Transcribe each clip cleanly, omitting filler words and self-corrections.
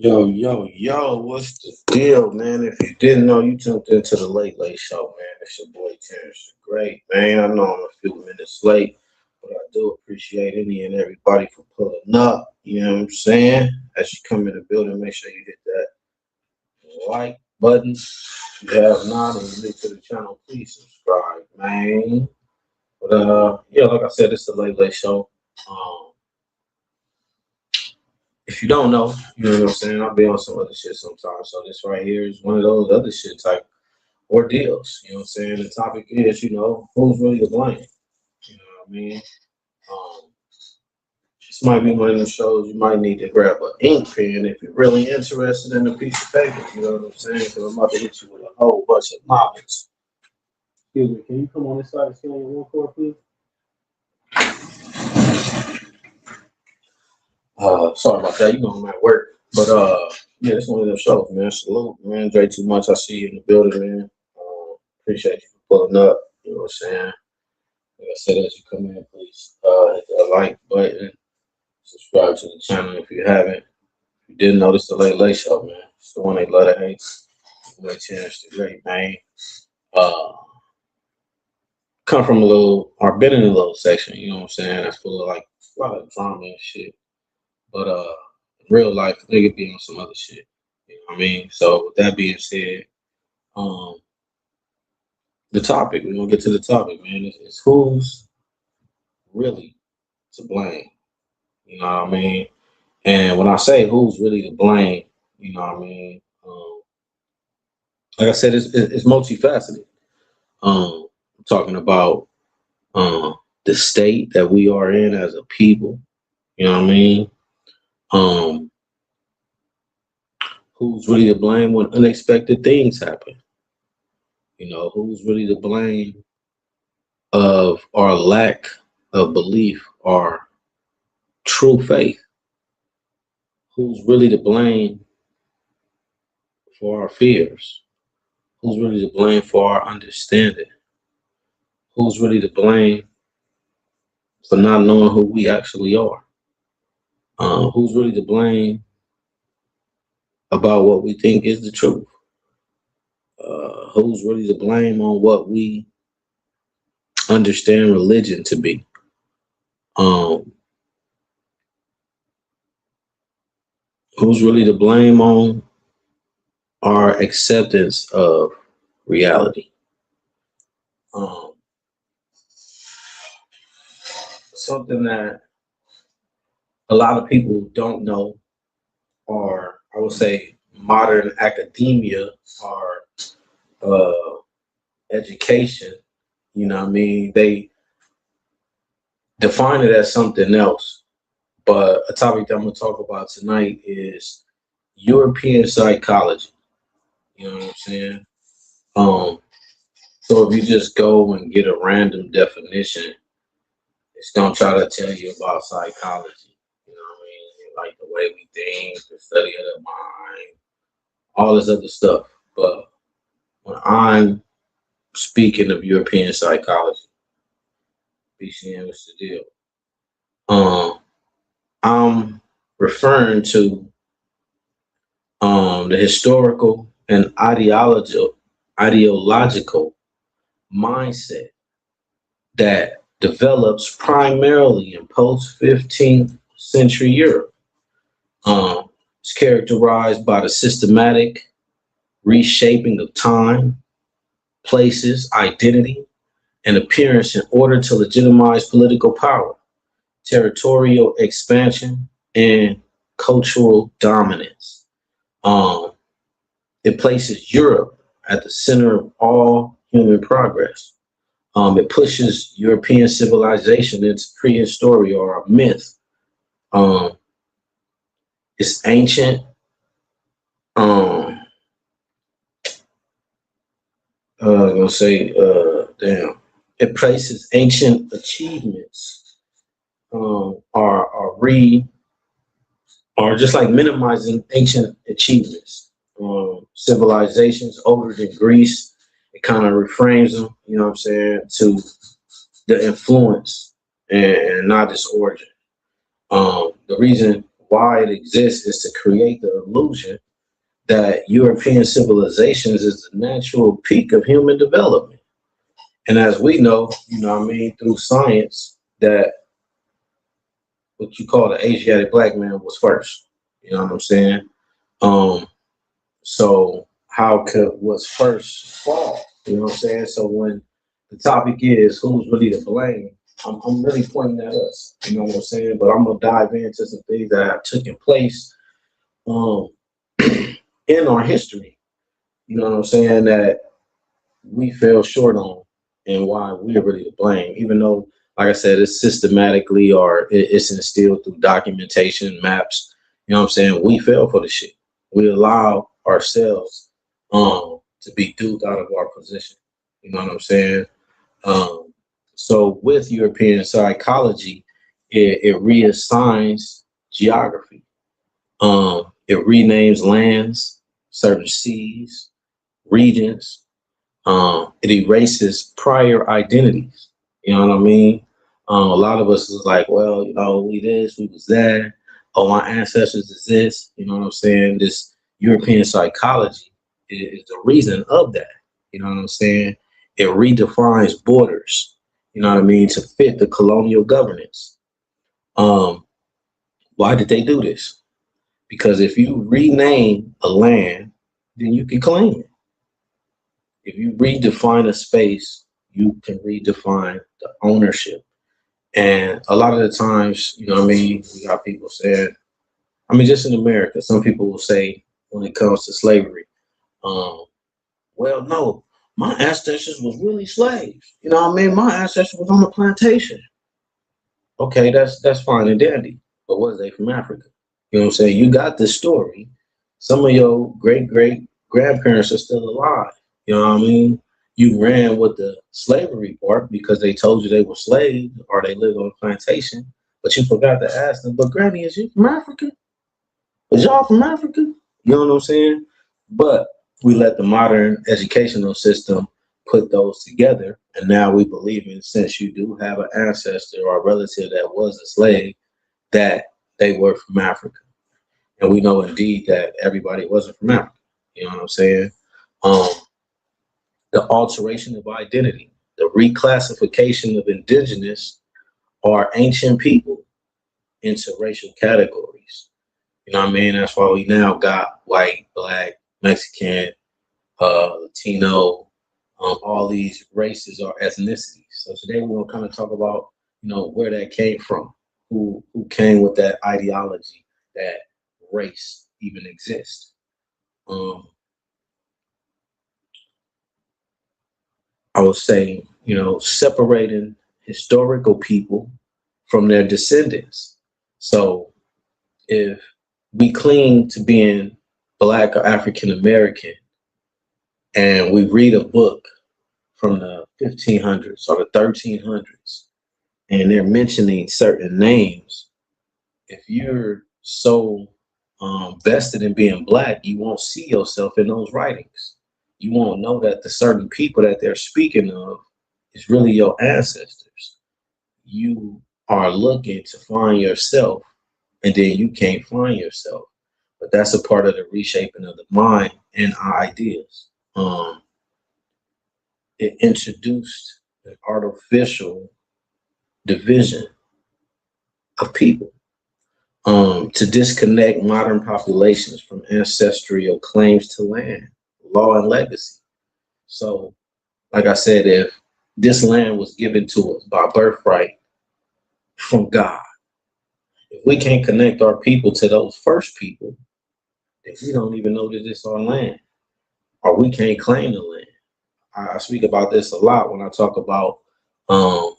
Yo, what's the deal, man? If you didn't know, you tuned into the Late Late Show, man. It's your boy Terrence the Great, man. I know I'm a few minutes late, but I do appreciate any and everybody for pulling up. You know what I'm saying? As you come in the building, make sure you hit that like button. If you have not and you're new to the channel, please subscribe, man. But yeah, like I said, it's the Late Late Show. Um, if you don't know, you know what I'm saying? I'll be on some other shit sometimes. So this right here is one of those other shit type ordeals. You know what I'm saying? The topic is, who's really to blame? You know what I mean? Um, this might be one of them shows you might need to grab an ink pen if you're really interested in a piece of paper. You know what I'm saying? Because I'm about to hit you with a whole bunch of knowledge. Excuse me, can you come on this side and sit on your one core, please? Sorry about that. You know I'm at work. But yeah, it's one of them shows, man. Salute, man. Dre too much. I see you in the building, man. Appreciate you for pulling up. You know what I'm saying? Like I said, as you come in, please hit that like button. Subscribe to the channel if you haven't. If you didn't notice the Late Late Show, man. It's the one they love to hate. Way Chance the Great, man. Uh, come from a little, or been in a little section, you know what I'm saying? That's full of like a lot of drama and shit. But in real life, nigga be on some other shit. You know what I mean? So with that being said, um, the topic, we're gonna get to the topic, man. It's who's really to blame. You know what I mean? And when I say who's really to blame, you know what I mean? Like I said, it's multifaceted. I'm talking about the state that we are in as a people. You know what I mean? Um, who's really to blame when unexpected things happen? You know, who's really to blame of our lack of belief or true faith? Who's really to blame for our fears? Who's really to blame for our understanding? Who's really to blame for not knowing who we actually are? Who's really to blame about what we think is the truth? Who's really to blame on what we understand religion to be? Um, who's really to blame on our acceptance of reality? Um, something that a lot of people don't know, or I would say modern academia or uh, education, you know what I mean? They define it as something else. But a topic that I'm going to talk about tonight is European psychology. You know what I'm saying? Um, so if you just go and get a random definition, it's gonna try to tell you about psychology. You know what I mean? Like the way we think, the study of the mind, all this other stuff. But when I'm speaking of European psychology, BCM is the deal. Um, I'm referring to the historical and ideological mindset that develops primarily in post 15th century Europe. It's characterized by the systematic reshaping of time, places, identity, and appearance in order to legitimize political power, territorial expansion, and cultural dominance. Um, it places Europe at the center of all human progress. It pushes European civilization into prehistory or a myth. Um, it's ancient. I'm gonna say, damn. It places ancient achievements, or just like minimizing ancient achievements. Civilizations older than Greece, it kind of reframes them. You know what I'm saying, to the influence and not its origin. The reason why it exists is to create the illusion that European civilizations is the natural peak of human development. And as we know, through science, that what you call the Asiatic black man was first. You know what I'm saying? Um, so how could what's first fall? You know what I'm saying? So when the topic is who's really to blame, I'm really pointing at us. You know what I'm saying? But I'm gonna dive into some things that have taken place um, in our history. You know what I'm saying? That we fell short on, and why we're really to blame. Even though, like I said, it's systematically or it's instilled through documentation, maps. You know what I'm saying? We fell for the shit. We allow ourselves to be duped out of our position. You know what I'm saying? Um, so with European psychology, it reassigns geography. It renames lands, certain seas, regions. It erases prior identities. You know what I mean? A lot of us is like, well, we this, we was that. Oh, my ancestors is this. You know what I'm saying? This European psychology is the reason of that. You know what I'm saying? It redefines borders. You know what I mean? To fit the colonial governance. Um, why did they do this? Because if you rename a land, then you can claim it. If you redefine a space, you can redefine the ownership. And a lot of the times, we got people saying, just in America, some people will say when it comes to slavery, um, well, no, my ancestors was really slaves. My ancestors was on a plantation. Okay, that's fine and dandy. But was they from Africa? You know what I'm saying? You got this story. Some of your great great grandparents are still alive. You know what I mean? You ran with the slavery part because they told you they were slaves or they lived on a plantation, but you forgot to ask them, but Granny, is you from Africa? Is y'all from Africa? You know what I'm saying? But we let the modern educational system put those together. And now we believe in, since you do have an ancestor or a relative that was a slave, that they were from Africa. And we know indeed that everybody wasn't from Africa. You know what I'm saying? Um, the alteration of identity, the reclassification of indigenous or ancient people into racial categories. You know what I mean? That's why we now got white, black, Mexican, Latino, all these races or ethnicities. So today we're gonna kind of talk about, where that came from, who came with that ideology that race even exists. Um, I would say, separating historical people from their descendants. So if we cling to being Black or African American and we read a book from the 1500s or the 1300s and they're mentioning certain names, if you're so vested in being Black, you won't see yourself in those writings. You won't know that the certain people that they're speaking of is really your ancestors. You are looking to find yourself, and then you can't find yourself. But that's a part of the reshaping of the mind and our ideas. It introduced an artificial division of people to disconnect modern populations from ancestral claims to land, law, and legacy. So, like I said, if this land was given to us by birthright from God, if we can't connect our people to those first people, then we don't even know that it's our land, or we can't claim the land. I speak about this a lot when I talk about um,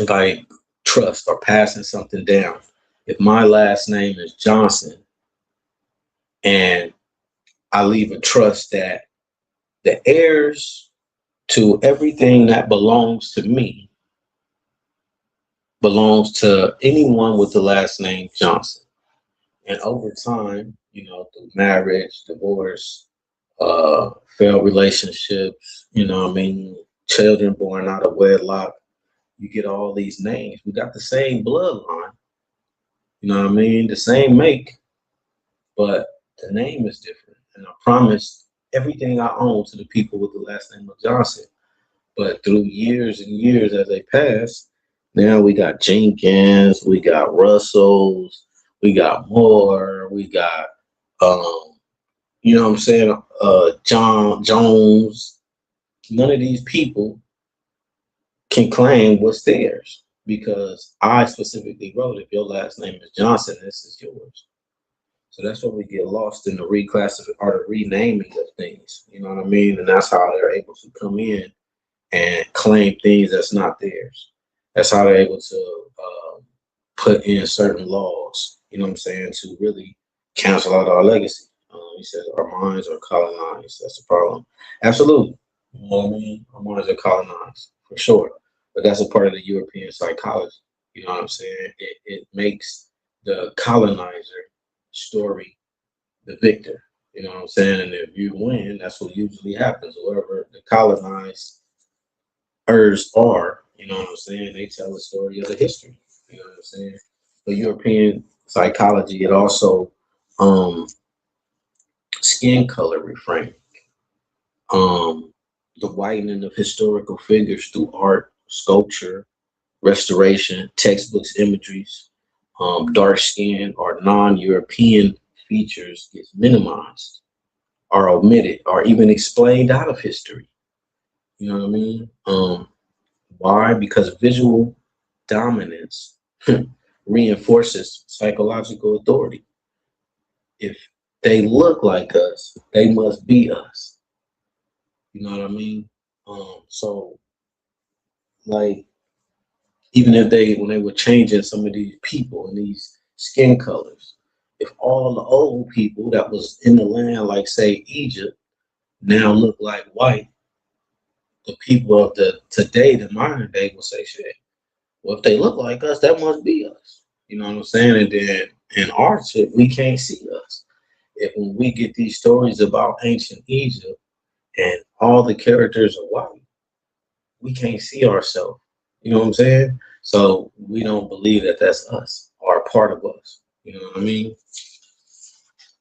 like trust or passing something down. If my last name is Johnson and I leave a trust that the heirs to everything that belongs to me belongs to anyone with the last name Johnson. And over time, through marriage, divorce, failed relationships, children born out of wedlock, you get all these names. We got the same bloodline, You know what I mean? The same make, but the name is different. And I promised everything I own to the people with the last name of Johnson. But through years and years as they pass, now we got Jenkins, we got Russells, we got Moore, we got you know what I'm saying, John Jones. None of these people can claim what's theirs because I specifically wrote if your last name is Johnson, this is yours. So that's where we get lost in the reclassify or the renaming of things. You know what I mean? And that's how they're able to come in and claim things that's not theirs. That's how they're able to put in certain laws, you know what I'm saying, to really cancel out our legacy. He says our minds are colonized. That's the problem. Absolutely. You know what I mean? Our minds are colonized, for sure. But that's a part of the European psychology. You know what I'm saying? It makes the colonizer story the victor. You know what I'm saying? And if you win, that's what usually happens. Whoever the colonized are, you know what I'm saying? They tell the story of the history. You know what I'm saying? But European psychology, it also um skin color reframing, um the whitening of historical figures through art, sculpture, restoration, textbooks, imageries, dark skin or non-European features gets minimized or omitted or even explained out of history. You know what I mean? Why? Because visual dominance reinforces psychological authority. If they look like us, they must be us. You know what I mean? So like even if they when they were changing some of these people and these skin colors, if all the old people that was in the land, like say Egypt, now look like white, the people of the today, the modern day, will say shit. Well, if they look like us, that must be us. You know what I'm saying? And then in our shit, we can't see us. If when we get these stories about ancient Egypt and all the characters are white, we can't see ourselves. You know what I'm saying? So we don't believe that that's us or a part of us. You know what I mean?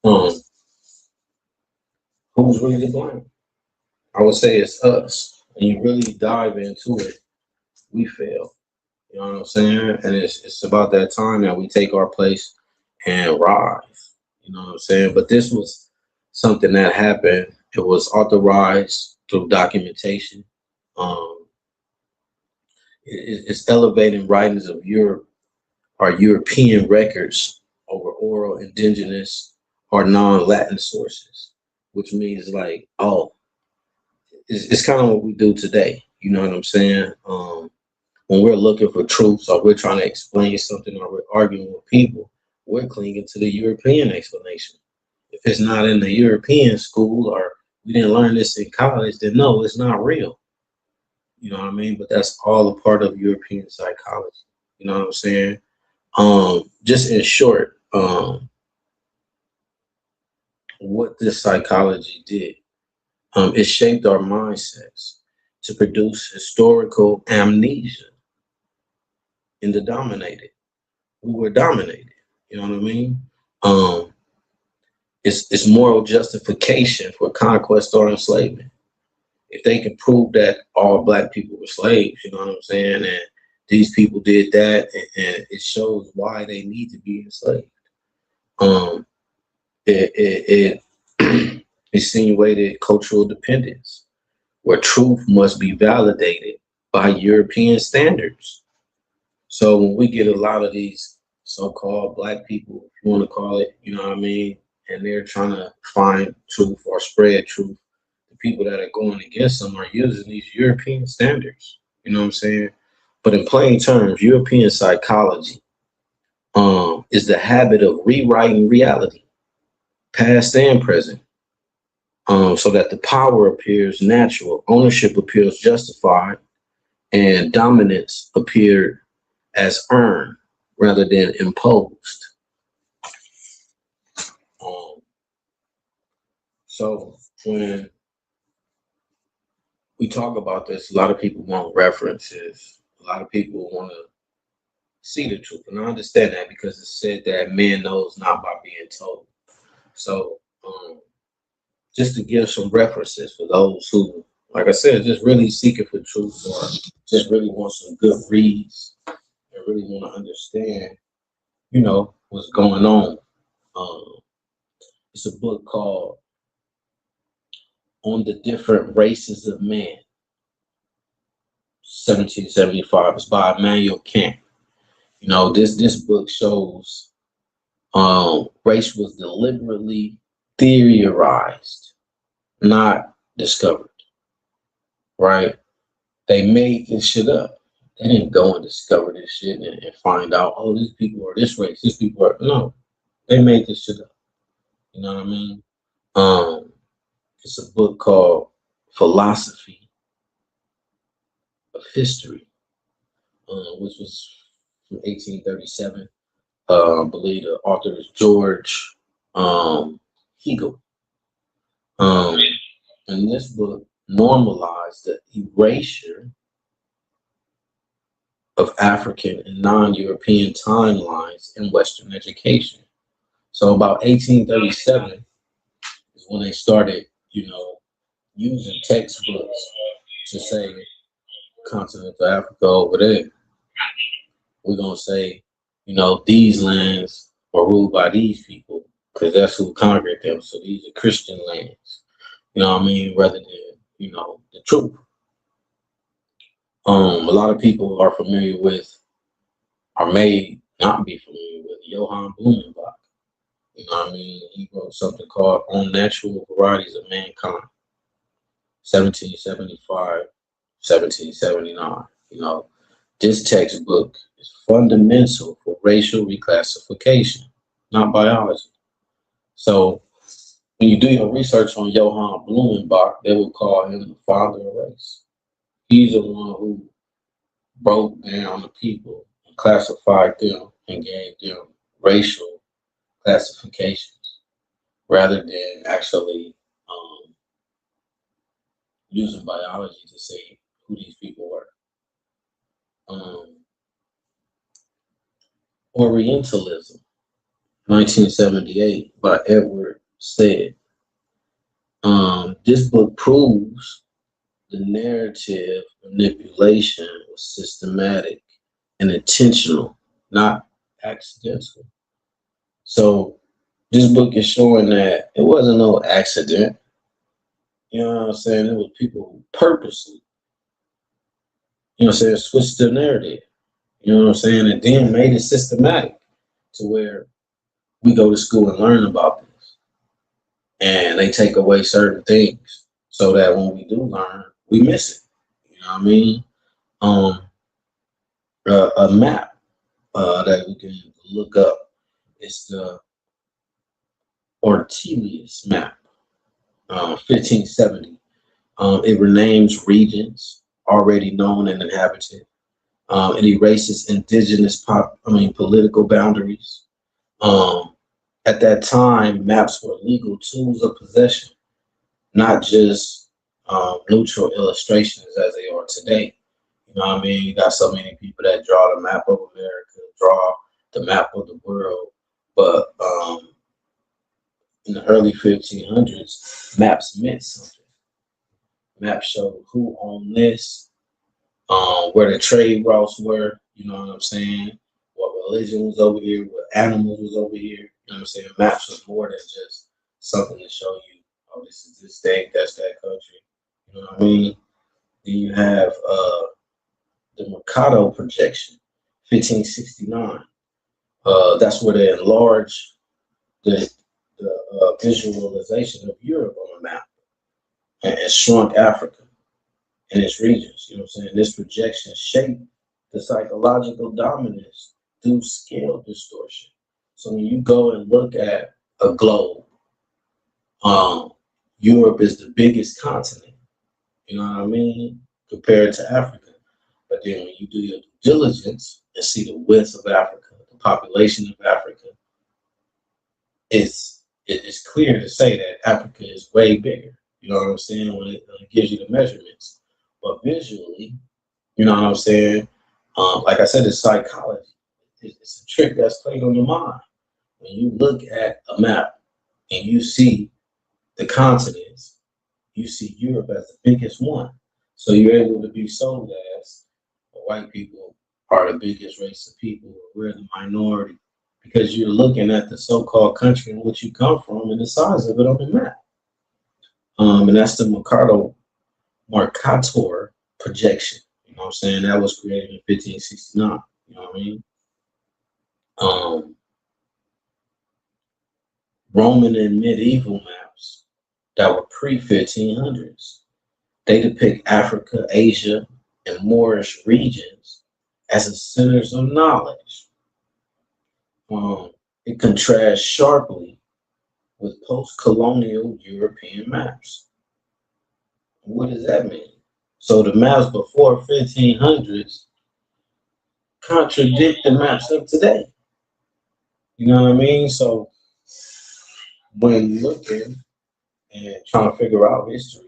Um, who's really to blame? I would say it's us. When you really dive into it, we fail. You know what I'm saying? And it's about that time that we take our place and rise. You know what I'm saying? But this was something that happened. It was authorized through documentation. Um, it's elevating writings of Europe or European records over oral, indigenous, or non-Latin sources, which means like, oh, it's kind of what we do today. You know what I'm saying? When we're looking for truth or we're trying to explain something or we're arguing with people, we're clinging to the European explanation. If it's not in the European school or we didn't learn this in college, then no, it's not real. You know what I mean? But that's all a part of European psychology. You know what I'm saying? Just in short, what this psychology did, it shaped our mindsets to produce historical amnesia in the dominated. We were dominated. You know what I mean? Um, it's moral justification for conquest or enslavement. If they can prove that all black people were slaves, you know what I'm saying, and these people did that, and it shows why they need to be enslaved. Um, it insinuated cultural dependence, where truth must be validated by European standards. So when we get a lot of these so-called black people, if you want to call it, you know what I mean, and they're trying to find truth or spread truth, the people that are going against them are using these European standards. You know what I'm saying? But in plain terms, European psychology is the habit of rewriting reality, past and present, so that the power appears natural, ownership appears justified, and dominance appeared as earned rather than imposed. Um, so when we talk about this, a lot of people want references. A lot of people want to see the truth. And I understand that because it said that man knows not by being told. So just to give some references for those who, like I said, just really seeking for truth or just really want some good reads and really want to understand, what's going on. Um, it's a book called On the Different Races of Man, 1775. It's by Immanuel Kant. This book shows race was deliberately theorized, not discovered, right? They made this shit up. They didn't go and discover this shit and find out, oh, these people are this race, these people are no. They made this shit up. You know what I mean? Um, it's a book called Philosophy of History, which was from 1837. I believe the author is George Hegel. Um, and this book normalized the erasure of African and non-European timelines in Western education. So about 1837 is when they started, using textbooks to say continent of Africa over there. We're gonna say, these lands are ruled by these people because that's who conquered them. So these are Christian lands. You know what I mean? Rather than, the truth. A lot of people are familiar with, or may not be familiar with Johann Blumenbach. You know what I mean? He wrote something called On Natural Varieties of Mankind, 1775, 1779. This textbook is fundamental for racial reclassification, not biology. So when you do your research on Johann Blumenbach, they will call him the father of race. He's the one who broke down the people and classified them and gave them racial classifications rather than actually using biology to say who these people were. Orientalism, 1978, by Edward Said. This book proves the narrative manipulation was systematic and intentional, not accidental. So this book is showing that it wasn't no accident. You know what I'm saying? It was people who purposely, switched the narrative. You know what I'm saying? And then made it systematic to where we go to school and learn about this. And they take away certain things so that when we do learn, we miss it. You know what I mean? A map that we can look up is the Ortelius map, 1570. It renames regions already known and inhabited. It erases indigenous political boundaries. At that time, maps were legal tools of possession, not just neutral illustrations as they are today. You know what I mean? You got so many people that draw the map of America, draw the map of the world, but in the early 1500s, maps meant something. Maps showed who owned this, where the trade routes were, you know what I'm saying? What religion was over here, what animals was over here. You know what I'm saying? Maps was more than just something to show you, oh, this is this state, that's that country. You know what I mean? Then you have the Mercado projection, 1569. That's where they enlarged the visualization of Europe on a map and shrunk Africa and its regions. You know what I'm saying? This projection shaped the psychological dominance through scale distortion. So when you go and look at a globe, Europe is the biggest continent, you know what I mean, compared to Africa. But then when you do your due diligence and see the width of Africa, the population of Africa, it's clear to say that Africa is way bigger. You know what I'm saying? When it gives you the measurements. But visually, you know what I'm saying? Like I said, it's psychology. it's a trick that's played on your mind. When you look at a map and you see the continents, you see Europe as the biggest one. So you're able to be sold as white people are the biggest race of people, we're the minority, because you're looking at the so-called country in which you come from and the size of it on the map. And that's the Mercator projection. You know what I'm saying? That was created in 1569. You know what I mean? Um, Roman and medieval maps that were pre-1500s. They depict Africa, Asia, and Moorish regions as the centers of knowledge. Um, it contrasts sharply with post-colonial European maps. What does that mean? So the maps before 1500s contradict the maps of today. You know what I mean? So when looking and trying to figure out history,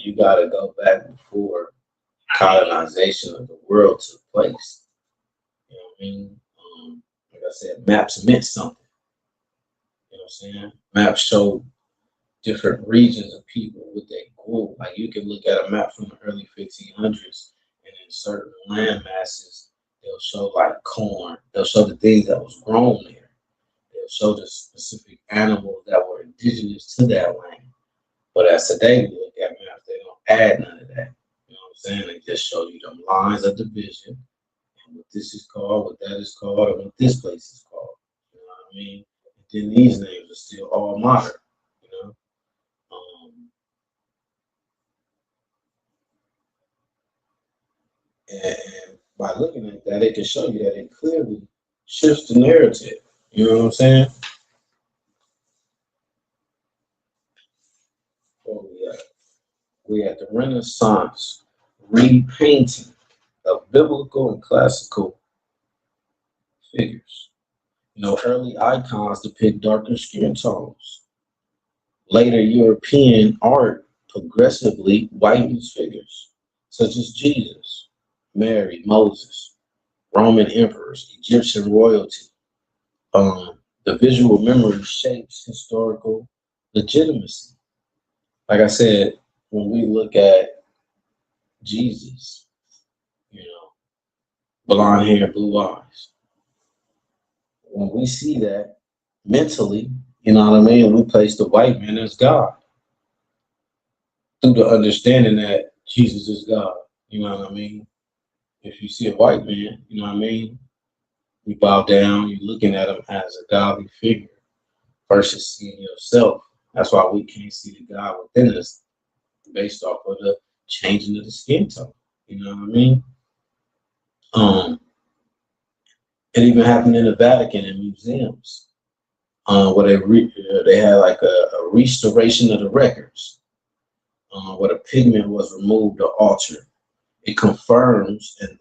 you got to go back before colonization of the world took place. You know what I mean? Like I said, maps meant something. You know what I'm saying? Maps showed different regions of people with their group. Like you can look at a map from the early 1500s, and in certain land masses, they'll show like corn. They'll show the things that was grown there. They'll show the specific animals that were indigenous to that land. But as today we look at maps, they don't add none of that. You know what I'm saying? They just show you them lines of division and what this is called, what that is called, and what this place is called. You know what I mean? And then these names are still all modern. You know. And by looking at that, it can show you that it clearly shifts the narrative. You know what I'm saying? Oh, yeah. We at the Renaissance repainting of biblical and classical figures. You know, early icons depict darker skin tones. Later European art progressively whitens figures, such as Jesus, Mary, Moses, Roman emperors, Egyptian royalty. The visual memory shapes historical legitimacy. Like I said, when we look at Jesus, you know, blonde hair, blue eyes, when we see that mentally, you know what I mean, we place the white man as God through the understanding that Jesus is God. You know what I mean? If you see a white man, you know what I mean, you bow down, you're looking at him as a godly figure versus seeing yourself. That's why we can't see the God within us based off of the changing of the skin tone. You know what I mean? Um, it even happened in the Vatican in museums, where they had like a restoration of the records, where the pigment was removed or altered. It confirms, and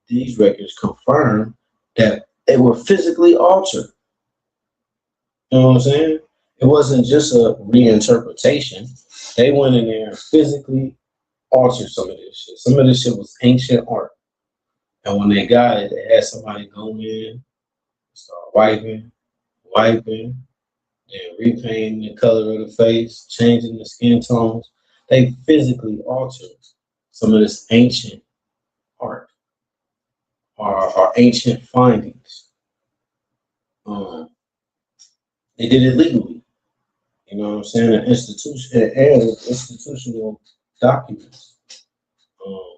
these records confirm that they were physically altered. You know what I'm saying? It wasn't just a reinterpretation. They went in there and physically altered some of this shit. Some of this shit was ancient art. And when they got it, they had somebody go in, start wiping, then repainting the color of the face, changing the skin tones. They physically altered some of this ancient art or ancient findings. Um, they did it legally. You know what I'm saying? An institution and institutional documents. Um,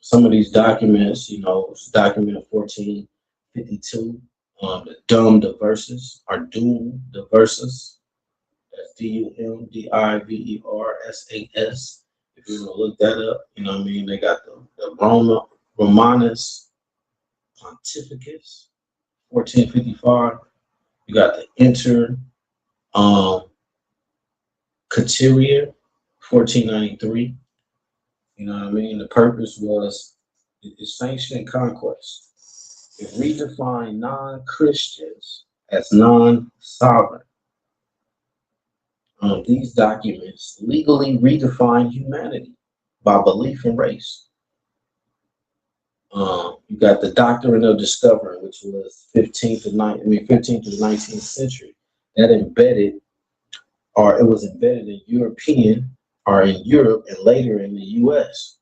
some of these documents, you know, it's document 1452, the Dum Diversus or Doom Diversus. That's Dumdiversas. If you want to look that up, you know what I mean? They got the Romanus Pontificus, 1455. You got the um, Cateria, 1493. You know what I mean? The purpose was it sanctioned conquest. It redefined non-Christians as non-sovereign. These documents legally redefine humanity by belief and race. You got the doctrine of discovery, which was 15th to 19th century. That embedded, or it was embedded in European, or in Europe, and later in the U.S.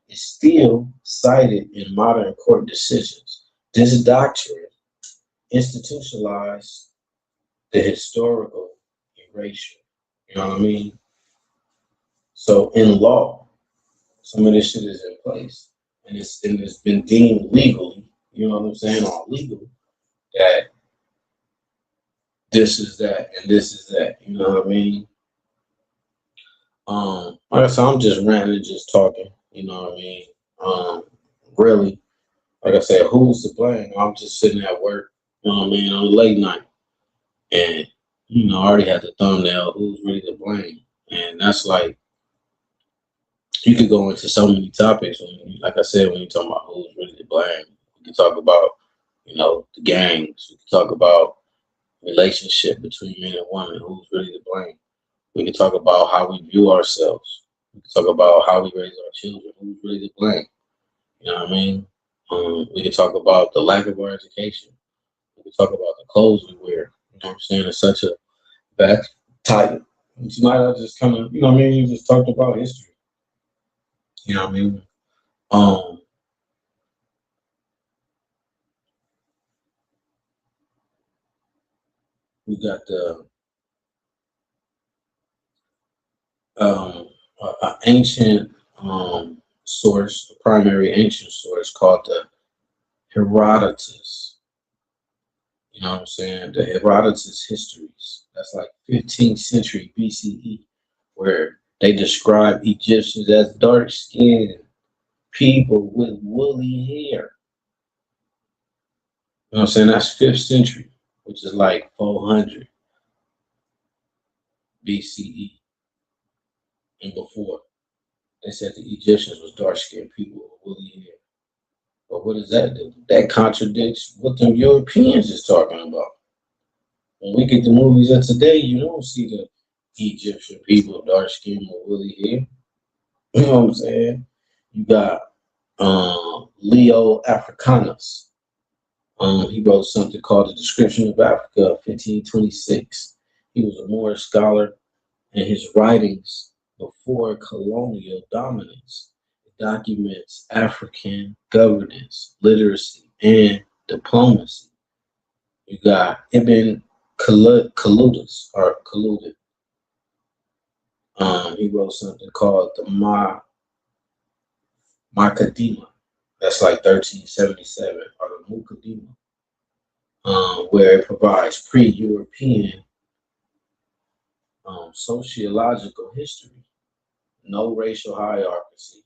It's still cited in modern court decisions. This doctrine institutionalized the historical erasure. You know what I mean? So in law, some of this shit is in place, and it's been deemed legally. You know what I'm saying? Or legal that this is that and this is that. You know what I mean? Like I said, I'm just ranting, just talking. You know what I mean? Really, like I said, who's to blame? I'm just sitting at work. You know what I mean? On a late night, and I already had the thumbnail. Who's really to blame? And that's like you could go into so many topics. Like I said, when you talk about who's really to blame, we can talk about the gangs. We can talk about relationship between men and women. Who's really to blame? We can talk about how we view ourselves. We can talk about how we raise our children. Who's really to blame? You know what I mean? We can talk about the lack of our education. We can talk about the clothes we wear. You know what I'm saying? It's such a bad title. Tonight I just kind of, you just talked about history. You know what I mean? Um, we got the ancient source, a primary ancient source called the Herodotus. You know what I'm saying? The Herodotus histories. That's like 15th century BCE, where they describe Egyptians as dark skinned people with woolly hair. You know what I'm saying? That's 5th century, which is like 400 BCE and before. They said the Egyptians was dark skinned people with woolly hair. But what does that do? That contradicts what the Europeans is talking about. When we get the movies of today, you don't see the Egyptian people dark skin with woolly hair. You know what I'm saying? You got Leo Africanus. He wrote something called The Description of Africa, 1526. He was a Moorish scholar, and his writings before colonial dominance documents African governance, literacy, and diplomacy. You got Ibn Khaldun, or Khaldun. He wrote something called the Muqaddimah. That's like 1377, or the Muqaddimah, where it provides pre-European sociological history, no racial hierarchy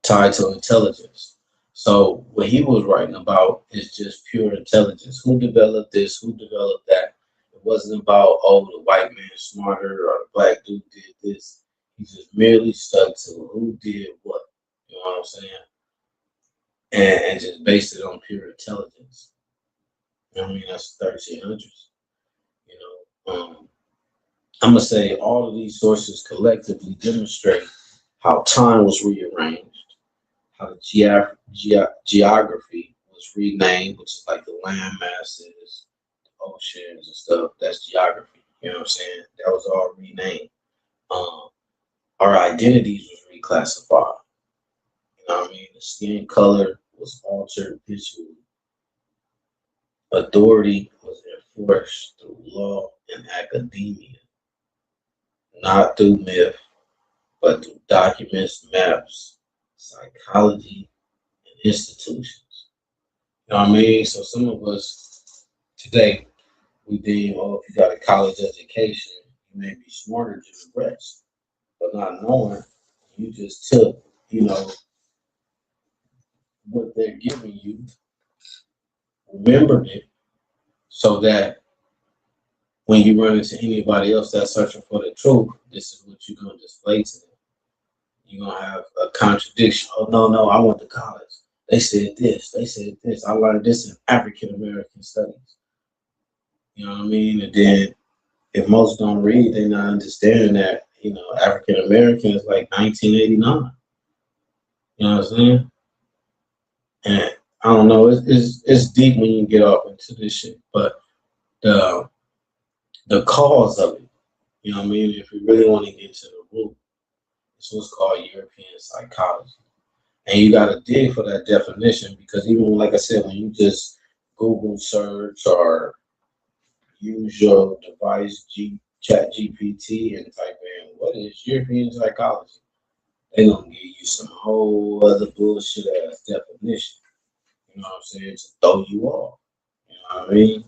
tied to intelligence. So what he was writing about is just pure intelligence. Who developed this? Who developed that? It wasn't about, oh, the white man smarter or the black dude did this. He just merely stuck to who did what. You know what I'm saying? And just based it on pure intelligence. You know what I mean? That's 1300s. You I'm gonna say all of these sources collectively demonstrate how time was rearranged, how the geography was renamed, which is like the land masses, the oceans and stuff. That's geography. You know what I'm saying? That was all renamed. Um, our identities was reclassified. You know what I mean? The skin color was altered visually. Authority was enforced through law and academia, not through myth, but through documents, maps, psychology, and institutions. You know what I mean? So some of us today, we deem, oh, if you got a college education, you may be smarter than the rest. But not knowing, you just took, what they're giving you, remembered it, so that when you run into anybody else that's searching for the truth, this is what you're going to display to them. You're going to have a contradiction. Oh, no, I went to college. They said this. They said this. I learned this in African American studies. You know what I mean? And then if most don't read, they're not understanding that, African American is like 1989. You know what I'm saying? And I don't know, it's deep when you get off into this shit, but the the cause of it, you know what I mean? If we really want to get to the root, it's what's called European psychology. And you gotta dig for that definition because even like I said, when you just Google search or use your device, Chat GPT, and type in what is European psychology, they gonna give you some whole other bullshit ass definition. You know what I'm saying? To throw you off. You know what I mean?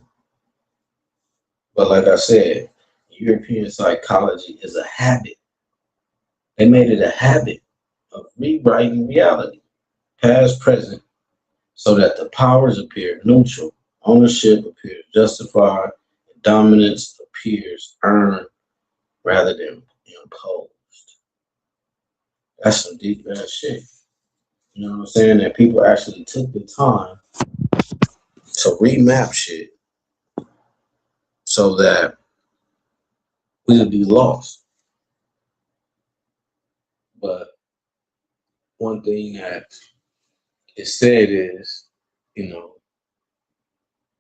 But like I said, European psychology is a habit. They made it a habit of rewriting reality, past, present, so that the powers appear neutral, ownership appears justified, and dominance appears earned rather than imposed. That's some deep ass shit. You know what I'm saying? That people actually took the time to remap shit so that we would be lost. But one thing that is said is, you know,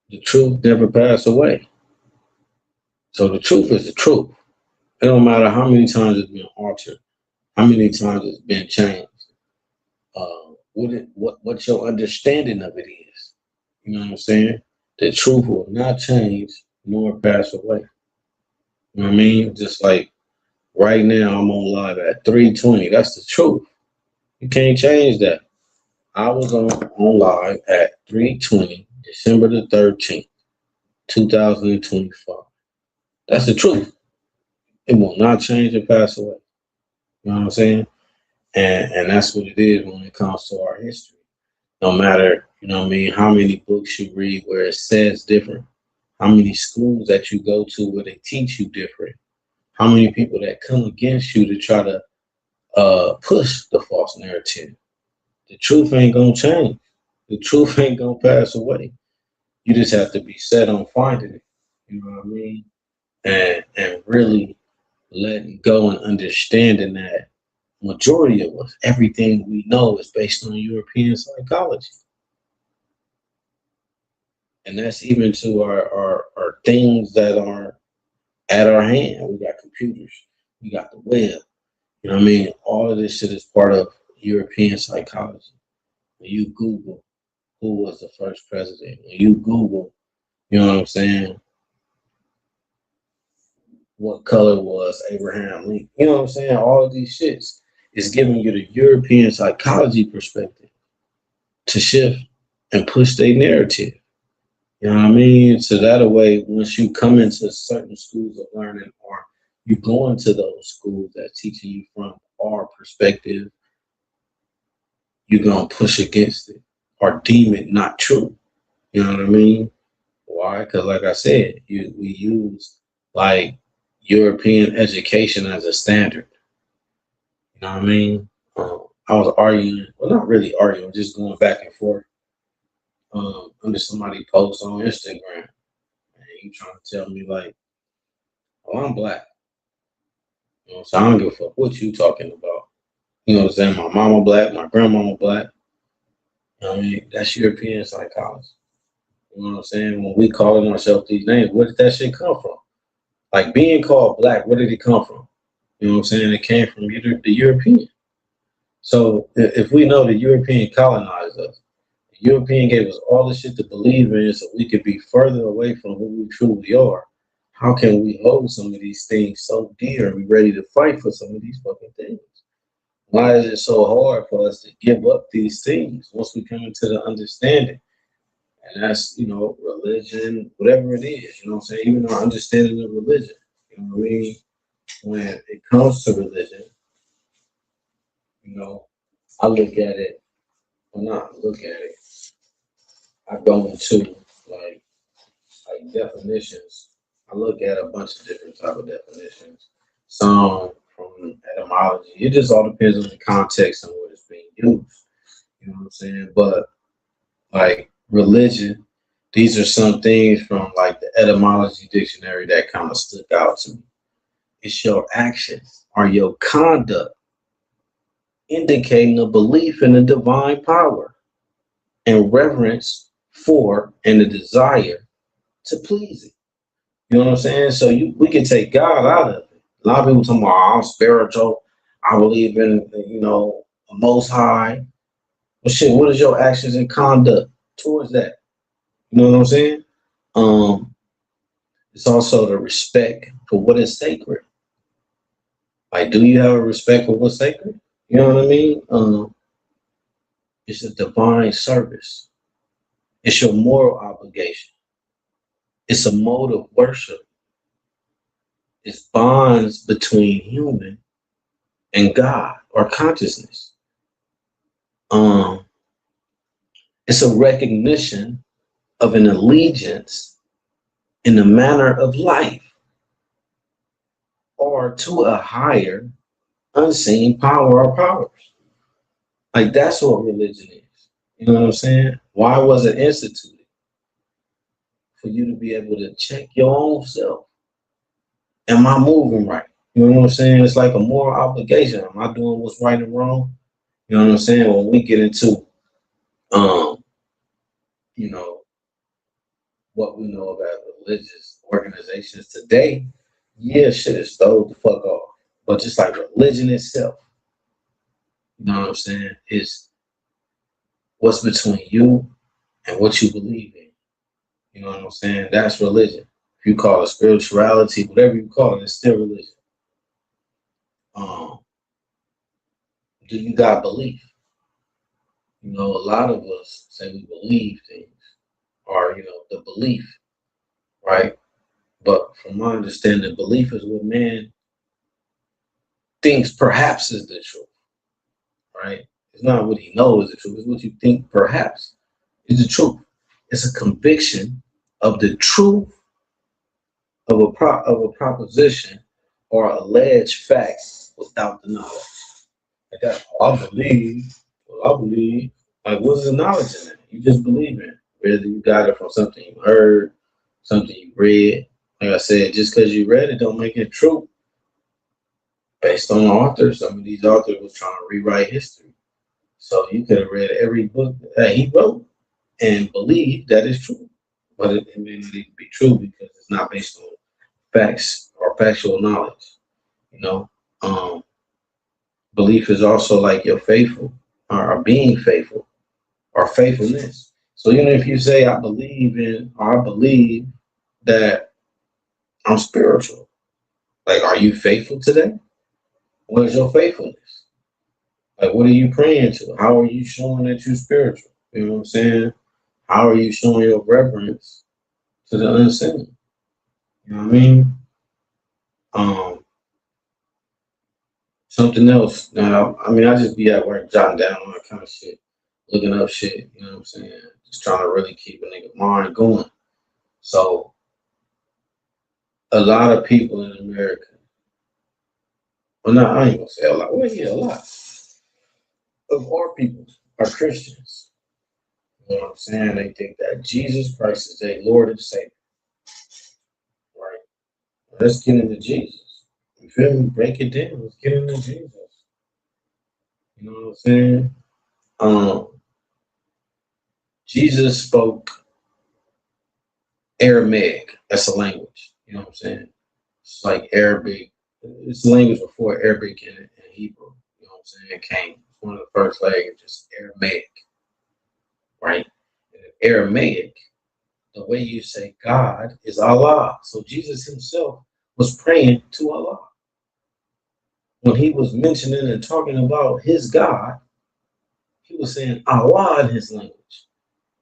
the truth never pass away. So the truth is the truth. It don't matter how many times it's been altered, how many times it's been changed. What your understanding of it is. You know what I'm saying? The truth will not change nor pass away. You know what I mean? Just like right now, I'm on live at 3:20. That's the truth. You can't change that. I was on live at 3:20, December the 13th, 2025. That's the truth. It will not change or pass away. You know what I'm saying? And that's what it is when it comes to our history. No matter, you know what I mean, how many books you read where it says different, how many schools that you go to where they teach you different, how many people that come against you to try to push the false narrative. The truth ain't gonna change. The truth ain't gonna pass away. You just have to be set on finding it. You know what I mean? And really letting go and understanding that majority of us, everything we know is based on European psychology. And that's even to our things that are at our hand. We got computers, we got the web. You know what I mean? All of this shit is part of European psychology. When you Google who was the first president, when you Google, you know what I'm saying, what color was Abraham Lincoln, you know what I'm saying? All of these shits is giving you the European psychology perspective to shift and push their narrative. You know what I mean? So that way, once you come into certain schools of learning, or you go into those schools that teaching you from our perspective, you're gonna push against it or deem it not true. You know what I mean? Why? Because like I said, we use like European education as a standard. You know what I mean? I was arguing, well, not really arguing, just going back and forth under somebody post on Instagram. And you trying to tell me like, oh, I'm black. You know, so I don't give a fuck what you talking about. You know what I'm saying? My mama black, my grandmama black. You know what I mean? That's European psychology. You know what I'm saying? When we calling ourselves these names, where did that shit come from? Like being called black, where did it come from? You know what I'm saying? It came from the European. So if we know the European colonized us, the European gave us all the shit to believe in so we could be further away from who we truly are. How can we hold some of these things so dear and be ready to fight for some of these fucking things? Why is it so hard for us to give up these things once we come into the understanding? And that's, you know, religion, whatever it is, you know what I'm saying? Even our understanding of religion. You know what I mean? When it comes to religion, you know, I look at it, well, not look at it, I go into like definitions. I look at a bunch of different type of definitions. Some from etymology. It just all depends on the context and what it's being used. You know what I'm saying? But like religion, these are some things from like the etymology dictionary that kind of stuck out to me. It's your actions or your conduct indicating a belief in the divine power and reverence for and a desire to please it. You know what I'm saying? So we can take God out of it. A lot of people talking about, "Oh, I'm spiritual. I believe in, a most high." Well, shit, what is your actions and conduct towards that? You know what I'm saying? Um, it's also the respect for what is sacred. Like, do you have a respect for what's sacred? You know what I mean? It's a divine service. It's your moral obligation. It's a mode of worship. It's bonds between human and God or consciousness. Um, it's a recognition of an allegiance in the manner of life or to a higher unseen power or powers. Like that's what religion is. You know what I'm saying? Why was it instituted? For you to be able to check your own self. Am I moving right? You know what I'm saying? It's like a moral obligation. Am I doing what's right and wrong? You know what I'm saying? When we get into um, you know, what we know about religious organizations today, yeah, shit is stole the fuck off. But just like religion itself, you know what I'm saying, is what's between you and what you believe in. You know what I'm saying? That's religion. If you call it spirituality, whatever you call it, it's still religion. Um, do you got belief? You know, a lot of us say we believe things, or the belief, right? But from my understanding, belief is what man thinks perhaps is the truth, right? It's not what he knows is the truth. It's what you think perhaps is the truth. It's a conviction of the truth of a proposition or alleged fact without the knowledge. Like that, "Oh, I believe. Well, I believe." Like, what's the knowledge in it? You just believe in it. Whether you got it from something you heard, something you read. Like I said, just because you read it don't make it true. Based on authors, some of these authors was trying to rewrite history. So you could have read every book that he wrote and believe that is true. But it may not even be true because it's not based on facts or factual knowledge. You know, um, belief is also like your faithful or being faithful or faithfulness. So even if you say I believe in or I believe that I'm spiritual, like are you faithful today? What is your faithfulness? Like what are you praying to? How are you showing that you're spiritual? You know what I'm saying? How are you showing your reverence to the unseen? You know what I mean? Um, Something else. Now, I mean, I just be at work jotting down all that kind of shit, looking up shit. You know what I'm saying? Just trying to really keep a nigga mind going. So a lot of people in America, well, not I ain't gonna say a lot. Well, yeah, a lot of our people are Christians. You know what I'm saying? They think that Jesus Christ is their Lord and Savior. Right? Let's get into Jesus. You feel me? Break it down. Let's get into Jesus. You know what I'm saying? Um, Jesus spoke Aramaic. That's a language. You know what I'm saying? It's like Arabic. It's the language before Arabic and Hebrew. You know what I'm saying? It came. It's one of the first languages, Aramaic, right? And in Aramaic, the way you say God is Allah. So Jesus himself was praying to Allah. When he was mentioning and talking about his God, he was saying Allah in his language.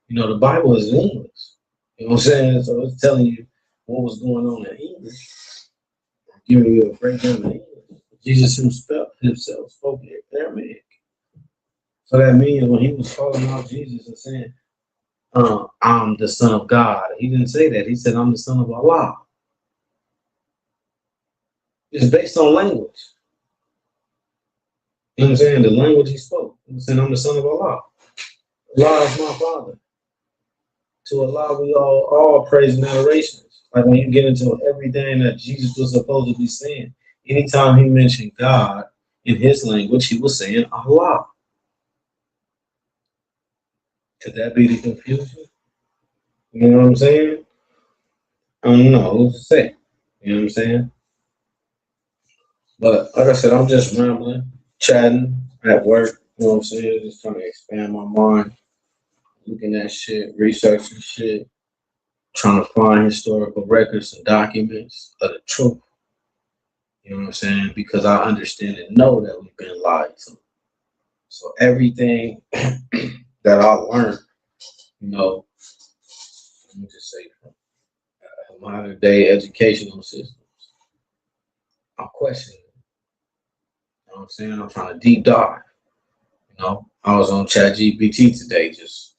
You know, the Bible is in English. You know what I'm saying? So it's telling you what was going on in English, giving you a breakdown in English. Jesus himself spoke Aramaic. So that means when he was calling out Jesus and saying, I'm the Son of God, he didn't say that. He said, I'm the Son of Allah. It's based on language. You know what I'm saying? The language he spoke. He said, I'm the Son of Allah. Allah is my Father. To Allah, we all praise and adoration. Like when you get into everything that Jesus was supposed to be saying, anytime he mentioned God in his language, he was saying Allah. Could that be the confusion? You know what I'm saying? I don't know who to say. You know what I'm saying? But like I said, I'm just rambling, chatting at work. You know what I'm saying? Just trying to expand my mind, looking at shit, researching shit, trying to find historical records and documents of the truth. You know what I'm saying? Because I understand and know that we've been lied to. So everything that I learned, you know, let me just say from modern day educational systems, I'm questioning. You know what I'm saying? I'm trying to deep dive. You know, I was on ChatGPT today, just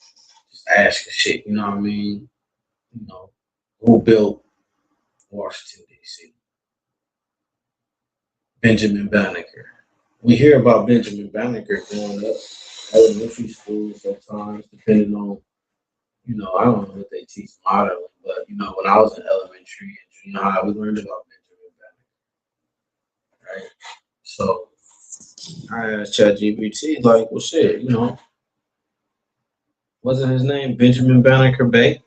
asking shit. You know what I mean? You know, who built Washington D.C.? Benjamin Banneker. We hear about Benjamin Banneker growing up elementary school sometimes, depending on, you know, I don't know what they teach modeling, but you know, when I was in elementary and junior high, we learned about Benjamin Banneker, right? So I asked ChatGPT, like, well, shit, you know, wasn't his name Benjamin Banneker Bay?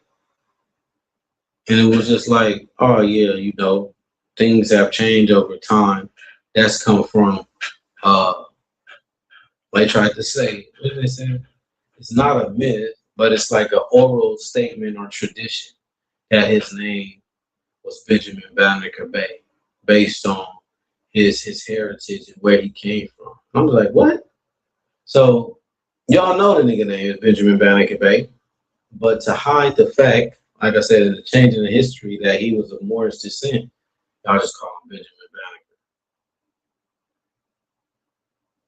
And it was just like, oh yeah, you know, things have changed over time. That's come from, uh, they tried to say, what did they say? It's not a myth, but it's like an oral statement or tradition that his name was Benjamin Banneker Bay, based on his heritage and where he came from. I was like, what? So y'all know the nigga name is Benjamin Banneker Bay, but to hide the fact, like I said, in the change in the history that he was of Moorish descent, y'all just call him Benjamin Banneker.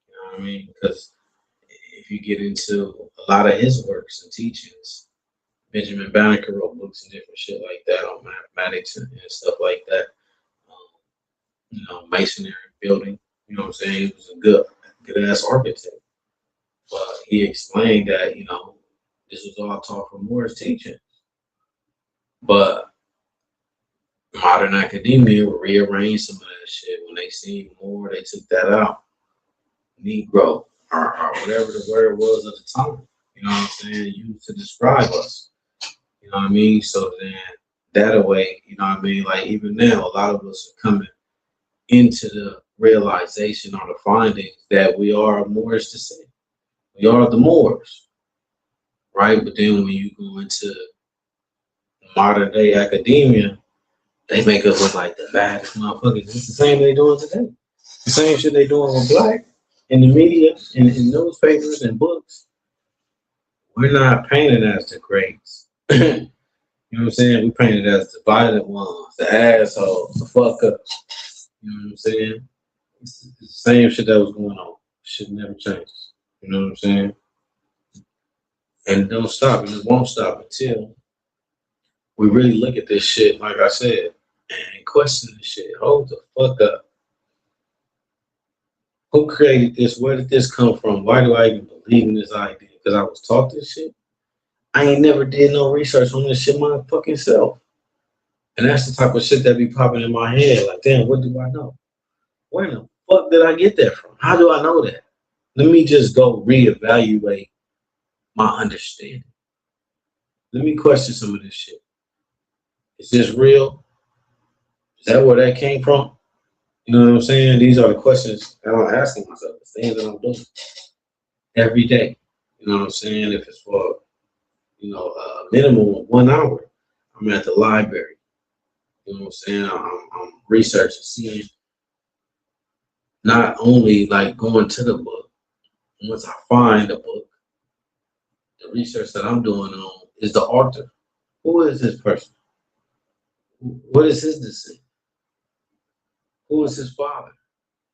You know what I mean? Because if you get into a lot of his works and teachings, Benjamin Banneker wrote books and different shit like that on mathematics and stuff like that. Um, you know, masonry building. You know what I'm saying? He was a good ass architect. But he explained that, you know, this was all taught from Moore's teaching. But modern academia rearranged some of that shit. When they seen Moore, they took that out. Negro, or whatever the word was at the time. You know what I'm saying? Used to describe us. You know what I mean? So then that away, you know what I mean? Like even now, a lot of us are coming into the realization or the findings that we are Moorish descent. We are the Moors, right? But then when you go into modern day academia, they make us look like the baddest motherfuckers. It's the same they doing today. The same shit they doing with black in the media, in newspapers and books. We're not painted as the greats. You know what I'm saying? We painted as the violent ones, the assholes, the fuck up. You know what I'm saying? It's the same shit that was going on. Shit never changes. You know what I'm saying? And it don't stop, and it won't stop until we really look at this shit, like I said, and question this shit. Hold the fuck up. Who created this? Where did this come from? Why do I even believe in this idea? Because I was taught this shit. I ain't never did no research on this shit my fucking self. And that's the type of shit that be popping in my head. Like, damn, what do I know? Where the fuck did I get that from? How do I know that? Let me just go reevaluate my understanding. Let me question some of this shit. Is this real? Is that where that came from? You know what I'm saying? These are the questions that I'm asking myself, the things that I'm doing every day. You know what I'm saying? If it's for, you know, a minimum of 1 hour, I'm at the library. You know what I'm saying? I'm researching, seeing not only like going to the book, once I find a book, the research that I'm doing on is the author. Who is this person? What is his descent? Who is his father?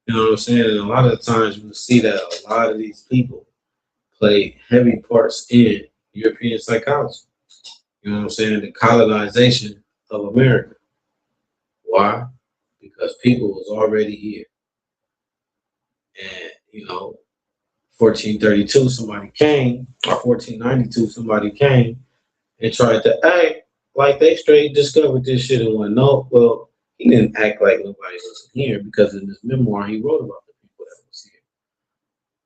You know what I'm saying? And a lot of the times you see that a lot of these people play heavy parts in European psychology. You know what I'm saying? The colonization of America. Why? Because people was already here. And, you know, 1432, somebody came, or 1492, somebody came and tried to act like they straight discovered this shit and went, no, well, he didn't act like nobody was here because in his memoir, he wrote about the people that was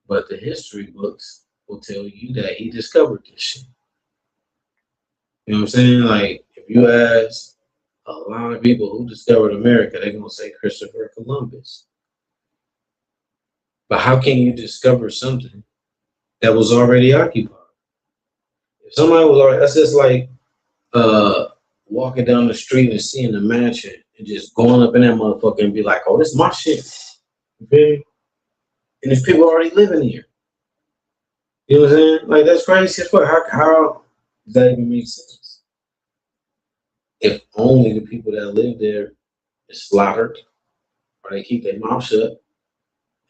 But the history books will tell you that he discovered this shit. You know what I'm saying? Like, if you ask a lot of people who discovered America, they're gonna say Christopher Columbus. But how can you discover something that was already occupied? If somebody was already, that's just like uh walking down the street and seeing a mansion and just going up in that motherfucker and be like, oh, this is my shit. You feel me? And if people already living here, you know what I'm saying? Like that's crazy as fuck. How does that even make sense? If only the people that live there is slaughtered or they keep their mouth shut,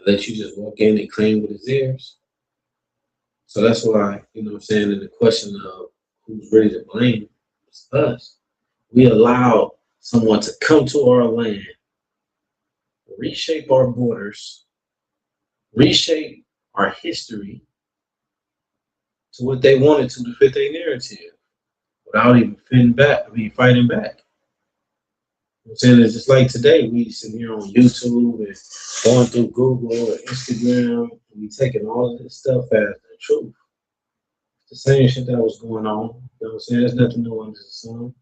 let you just walk in and claim with his ears. So that's why, you know what I'm saying, in the question of who's ready to blame, it's us. We allow someone to come to our land, reshape our borders, reshape our history to what they wanted to fit their narrative without even fighting back. You know what I'm saying? It's just like today, we sitting here on YouTube and going through Google or Instagram, and we taking all of this stuff as the truth. The same shit that was going on. You know what I'm saying? There's nothing new under the sun.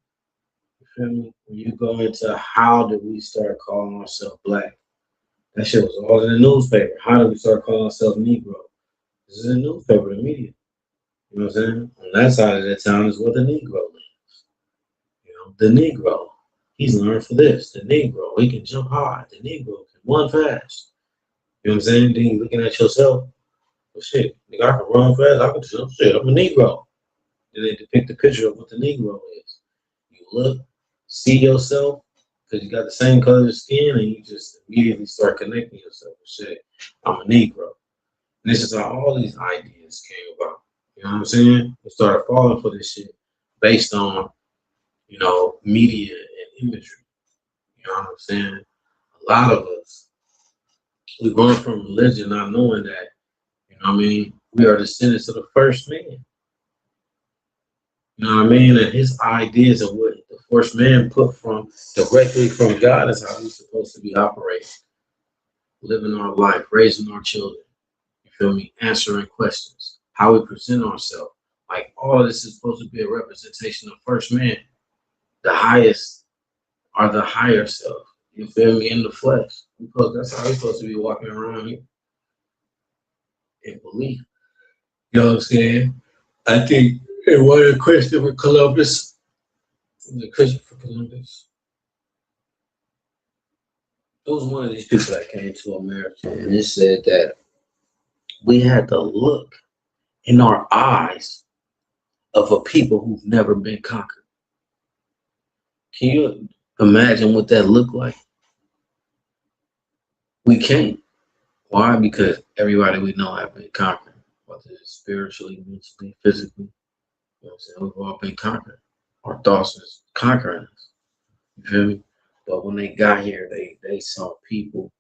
You feel me? When you go into how did we start calling ourselves black? That shit was all in the newspaper. How did we start calling ourselves Negro? This is in the newspaper, the media. You know what I'm saying? On that side of the town is where the Negro lives. You know, the Negro. He's learned for this. The Negro, he can jump high. The Negro can run fast. You know what I'm saying? Then you looking at yourself. Well, shit, nigga, I can run fast. I can jump. Shit, I'm a Negro. Then they depict the picture of what the Negro is. You look, see yourself, because you got the same color of skin, and you just immediately start connecting yourself with shit. I'm a Negro. And this is how all these ideas came about. You know what I'm saying? We started falling for this shit based on, you know, media and imagery. You know what I'm saying? A lot of us, we're going from religion not knowing that, you know what I mean? We are descendants of the first man. You know what I mean? And his ideas of what the first man put from directly from God is how we're supposed to be operating, living our life, raising our children. You feel me? Answering questions, how we present ourselves. Like all of this is supposed to be a representation of first man, the highest or the higher self. You feel me? In the flesh. Because that's how we're supposed to be walking around here in belief. You know what I'm saying? I think it was a Christopher Columbus. The Christopher Columbus. It was one of these people that came to America and it said that we had to look in our eyes of a people who've never been conquered. Can you imagine what that looked like? We can't. Why? Because everybody we know have been conquered, whether it's spiritually, mentally, physically. You know what I'm saying? We've all been conquered. Our thoughts is conquering us. You feel me? But when they got here, they saw people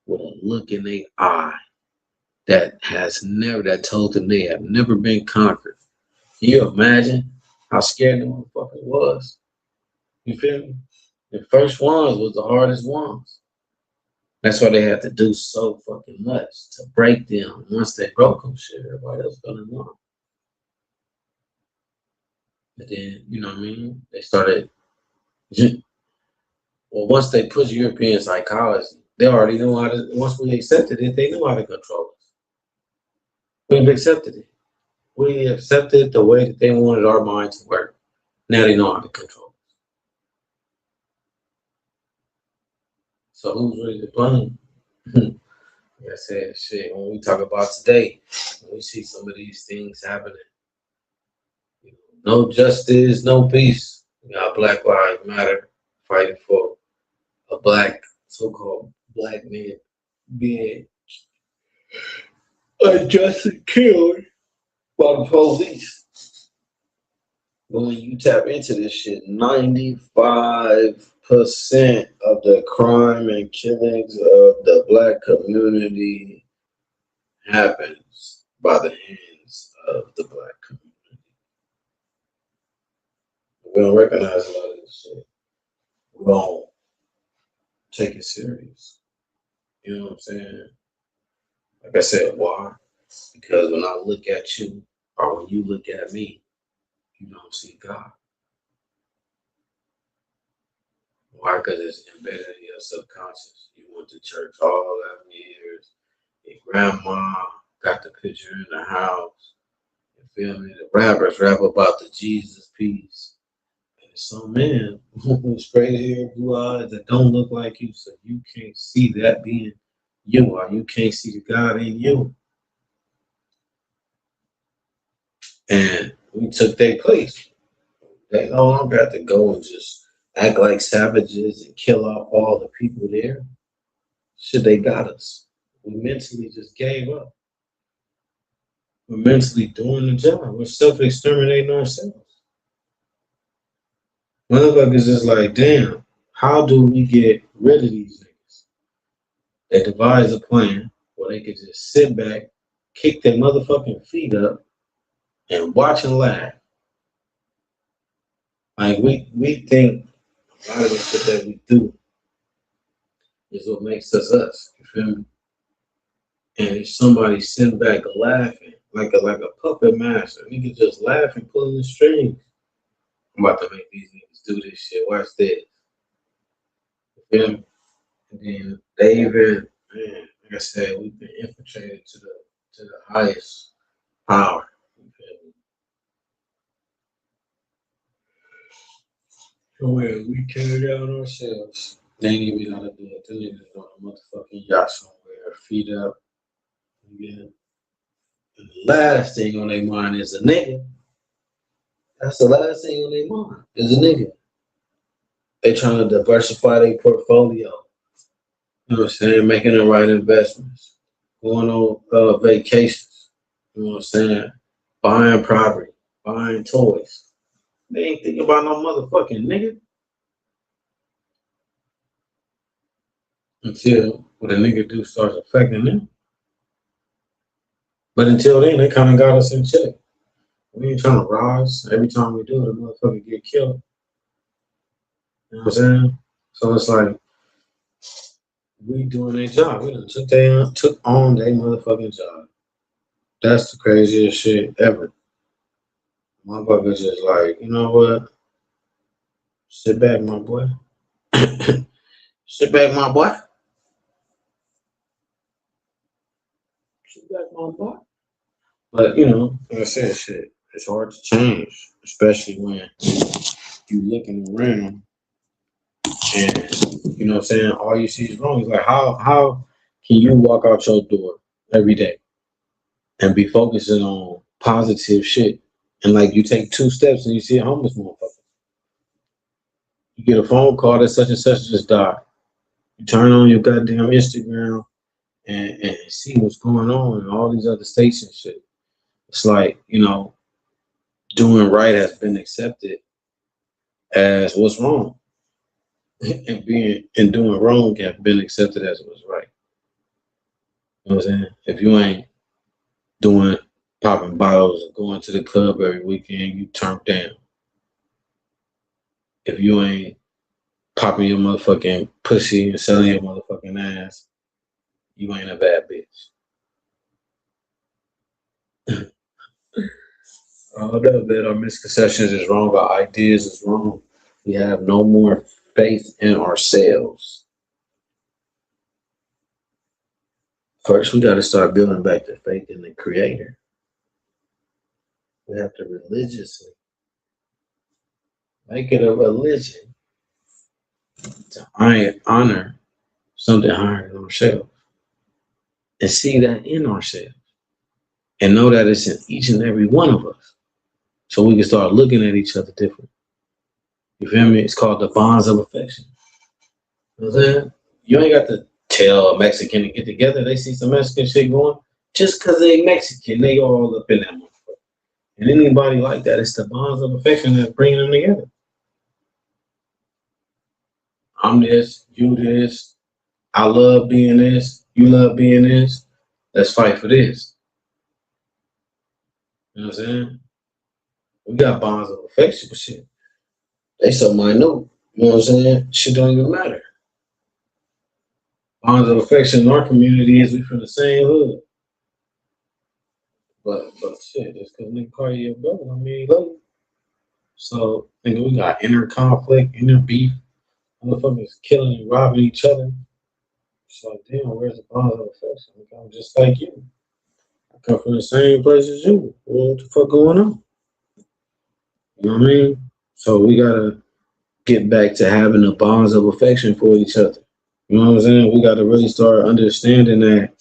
with a look in their eye that told them they have never been conquered. Can you imagine how scared the motherfucker was? You feel me? The first ones was the hardest ones. That's why they had to do so fucking much to break them. Once they broke them, shit, everybody else gonna know. But then, you know what I mean? They started, well, once they pushed European psychology, they already knew how to, once we accepted it, they knew how to control us. We've accepted it. We accepted the way that they wanted our mind to work. Now they know how to control it. So who's ready to blame? Like I said, shit, when we talk about today, when we see some of these things happening, you know, no justice, no peace. You got Black Lives Matter fighting for a black, so-called black man being unjustly killed by the police. But when you tap into this shit, 95% of the crime and killings of the black community happens by the hands of the black community. We don't recognize a lot of this shit. We don't take it serious. You know what I'm saying? Like I said, why? Because when I look at you, or when you look at me, you don't see God. Why? Because it's embedded in your subconscious. You went to church all them years. Your grandma got the picture in the house. You feel me? The rappers rap about the Jesus piece. And some men with straight hair, blue eyes that don't look like you, so you can't see that being you, or you can't see the God in you. And we took their place. They no longer have to go and just act like savages and kill off all the people there. Shit, they got us. We mentally just gave up. We're mentally doing the job. We're self-exterminating ourselves. Motherfuckers is like, damn, how do we get rid of these niggas? They devised a plan where they could just sit back, kick their motherfucking feet up, and watch and laugh. Like we think a lot of the shit that we do is what makes us us. You feel me? And if somebody sitting back laughing like a puppet master, nigga just laughing, pulling the strings. I'm about to make these niggas do this shit. Watch this. You feel me? And then they even, man, like I said, we've been infiltrated to the highest power. You feel me? Where we carry down ourselves. They ain't even gotta do it. They niggas on a motherfucking yacht somewhere, feet up. Again. And the last thing on their mind is a nigga. That's the last thing on their mind is a nigga. They trying to diversify their portfolio. You know what I'm saying? Making the right investments. Going on vacations. You know what I'm saying? Buying property. Buying toys. They ain't thinking about no motherfucking nigga. Until what a nigga do starts affecting them. But until then, they kind of got us in check. We ain't trying to rise. Every time we do, the motherfucker get killed. You know what I'm saying? So it's like, we doing their job. We done took on their motherfucking job. That's the craziest shit ever. Motherfuckers just like, you know what? Sit back, my boy. Sit back, my boy. Sit back, my boy. But you know, like I said, shit, it's hard to change, especially when you looking around and you know what I'm saying, all you see is wrong. It's like how can you walk out your door every day and be focusing on positive shit? And like you take 2 steps and you see a homeless motherfucker. You get a phone call that such and such just died. You turn on your goddamn Instagram and see what's going on in all these other states and shit. It's like, you know, doing right has been accepted as what's wrong. And doing wrong have been accepted as what's right. You know what I'm saying? If you ain't doing popping bottles and going to the club every weekend, you turned down. If you ain't popping your motherfucking pussy and selling your motherfucking ass, you ain't a bad bitch. All that our misconceptions is wrong, our ideas is wrong. We have no more faith in ourselves. First, we got to start building back the faith in the Creator. We have to religiously make it a religion to honor something higher than ourselves and see that in ourselves and know that it's in each and every one of us. So we can start looking at each other different. You feel me? It's called the bonds of affection. You know what I'm saying? You ain't got to tell a Mexican to get together. They see some Mexican shit going. Just because they Mexican, they all up in that motherfucker. And anybody like that, it's the bonds of affection that's bringing them together. I'm this, you this. I love being this. You love being this. Let's fight for this. You know what I'm saying? We got bonds of affection for shit. They so minute. You know what I'm saying? Shit don't even matter. Bonds of affection in our community is we from the same hood. But shit, just cause nigga call you your brother, I mean, love you. So nigga, we got inner conflict, inner beef, motherfuckers killing and robbing each other. It's like, damn, where's the bond of affection? Like, I'm just like you. I come from the same place as you. What the fuck going on? You know what I mean? So we gotta get back to having the bonds of affection for each other. You know what I'm saying? We gotta really start understanding that,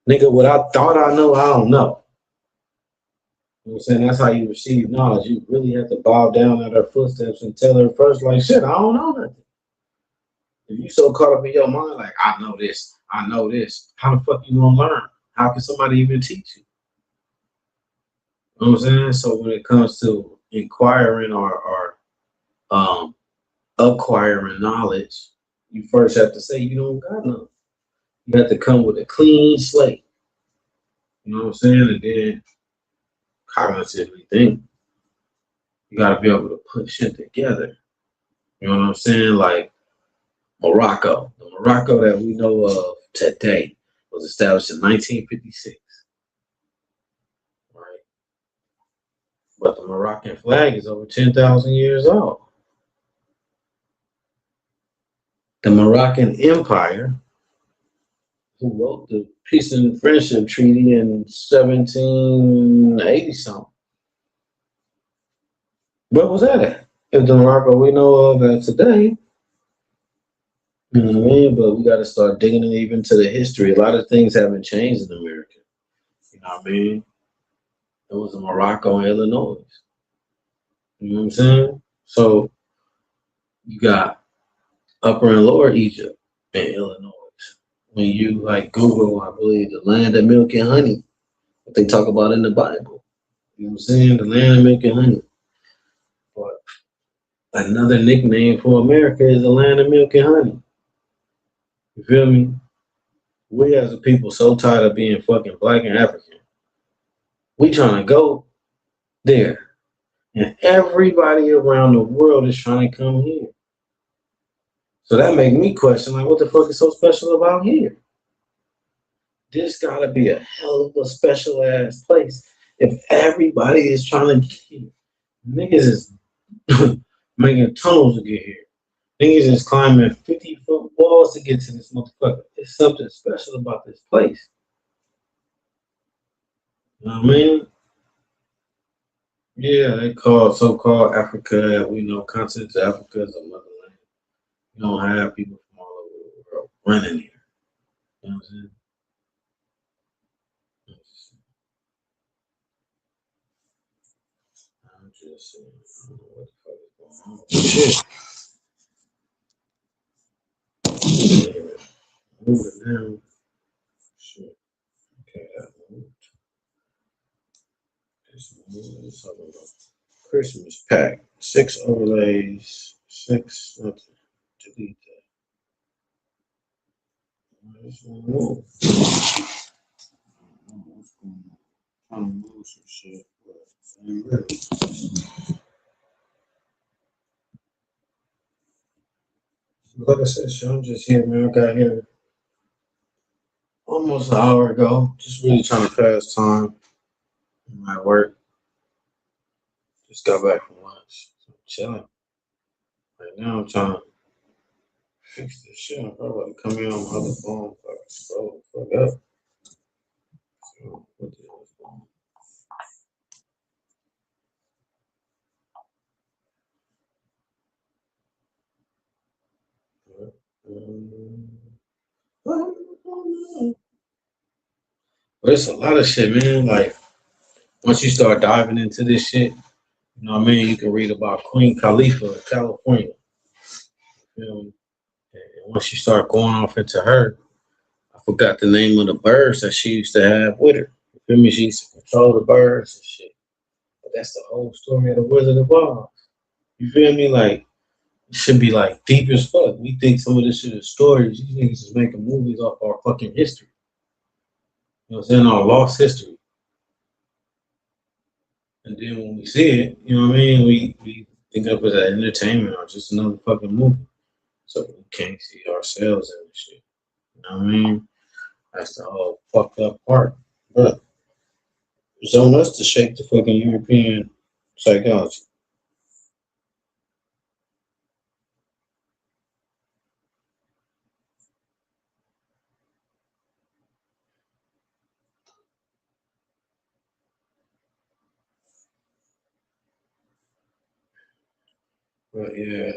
nigga, what I thought I know, I don't know. You know what I'm saying? That's how you receive knowledge. You really have to bow down at her footsteps and tell her first, like, shit, I don't know nothing. If you so caught up in your mind, like, I know this, how the fuck you gonna learn? How can somebody even teach you? You know what I'm saying? So when it comes to inquiring or um acquiring knowledge, you first have to say you don't got none. You have to come with a clean slate. You know what I'm saying? And then cognitively think. You gotta be able to put shit together. You know what I'm saying? Like Morocco. The Morocco that we know of today was established in 1956. Right? But the Moroccan flag is over 10,000 years old. The Moroccan Empire, who wrote the Peace and Friendship Treaty in 1780 something. Where was that at? If the Morocco we know of as today, you know what I mean? But we got to start digging even to the history. A lot of things haven't changed in America. You know what I mean? It was a Morocco in Illinois. You know what I'm saying? So you got Upper and Lower Egypt in Illinois. When you like Google, I believe the land of milk and honey, what they talk about in the Bible. You know what I'm saying? The land of milk and honey. But another nickname for America is the land of milk and honey. You feel me? We as a people so tired of being fucking black and African. We trying to go there. And everybody around the world is trying to come here. So that make me question, like, what the fuck is so special about here? This gotta be a hell of a special ass place if everybody is trying to get here. Niggas is making tunnels to get here. Niggas is climbing 50-foot walls to get to this motherfucker. It's something special about this place. You know what I mean? Yeah, they call so-called Africa, we know continent of Africa is a motherland. You don't have people from all over the world running here. You know what I'm saying? I'm just saying, I don't know what the fuck is going on. Shit. Yeah. Move it down. Shit. Okay, that moved. This moved. Let's talk about Christmas pack. 6 overlays. 6 nothing. Delete that. This one move. I don't know what's going on. Trying to move some shit, but it ain't ready. Like I said, shit, I'm just here, man. I got here almost an hour ago. Just really trying to pass time. I'm at work. Just got back from lunch. So I'm chilling. Right now, I'm trying to fix this shit. I'm probably about to come in on my other phone. So I can scroll the fuck up. So, what the hell is going on? But it's a lot of shit, man. Like, once you start diving into this shit, you know what I mean? You can read about Queen Khalifa of California. You know? And once you start going off into her, I forgot the name of the birds that she used to have with her. You feel me? She used to control the birds and shit. But that's the whole story of the Wizard of Oz. You feel me? Like, it should be like deep as fuck. We think some of this shit is stories. These niggas is making movies off our fucking history. You know what I'm saying? Our lost history. And then when we see it, you know what I mean? We think of it as entertainment or just another fucking movie. So we can't see ourselves in this shit. You know what I mean? That's the whole fucked up part. But It's on us to shake the fucking European psychology. But yeah.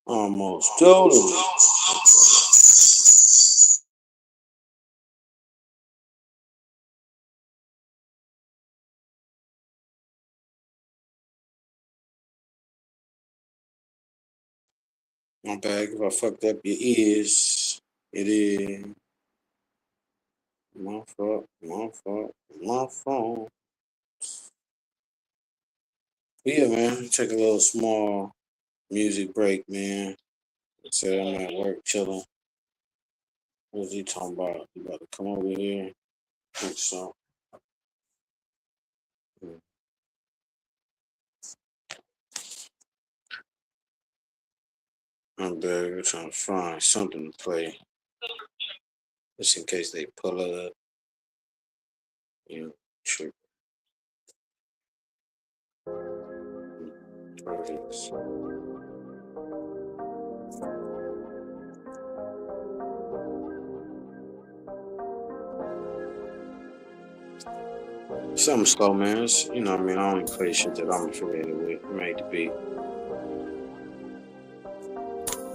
Almost totally. My bad if I fucked up your ears. It is my fault. Yeah, man. Take a little small music break, man. I said I'm at work chilling. What's he talking about? He about to come over here? I think so. I'm bad. We're trying to find something to play. Just in case they pull up. You know, trip. Something slow, man. It's, you know what I mean? I only play shit that I'm affiliated with. Made to be.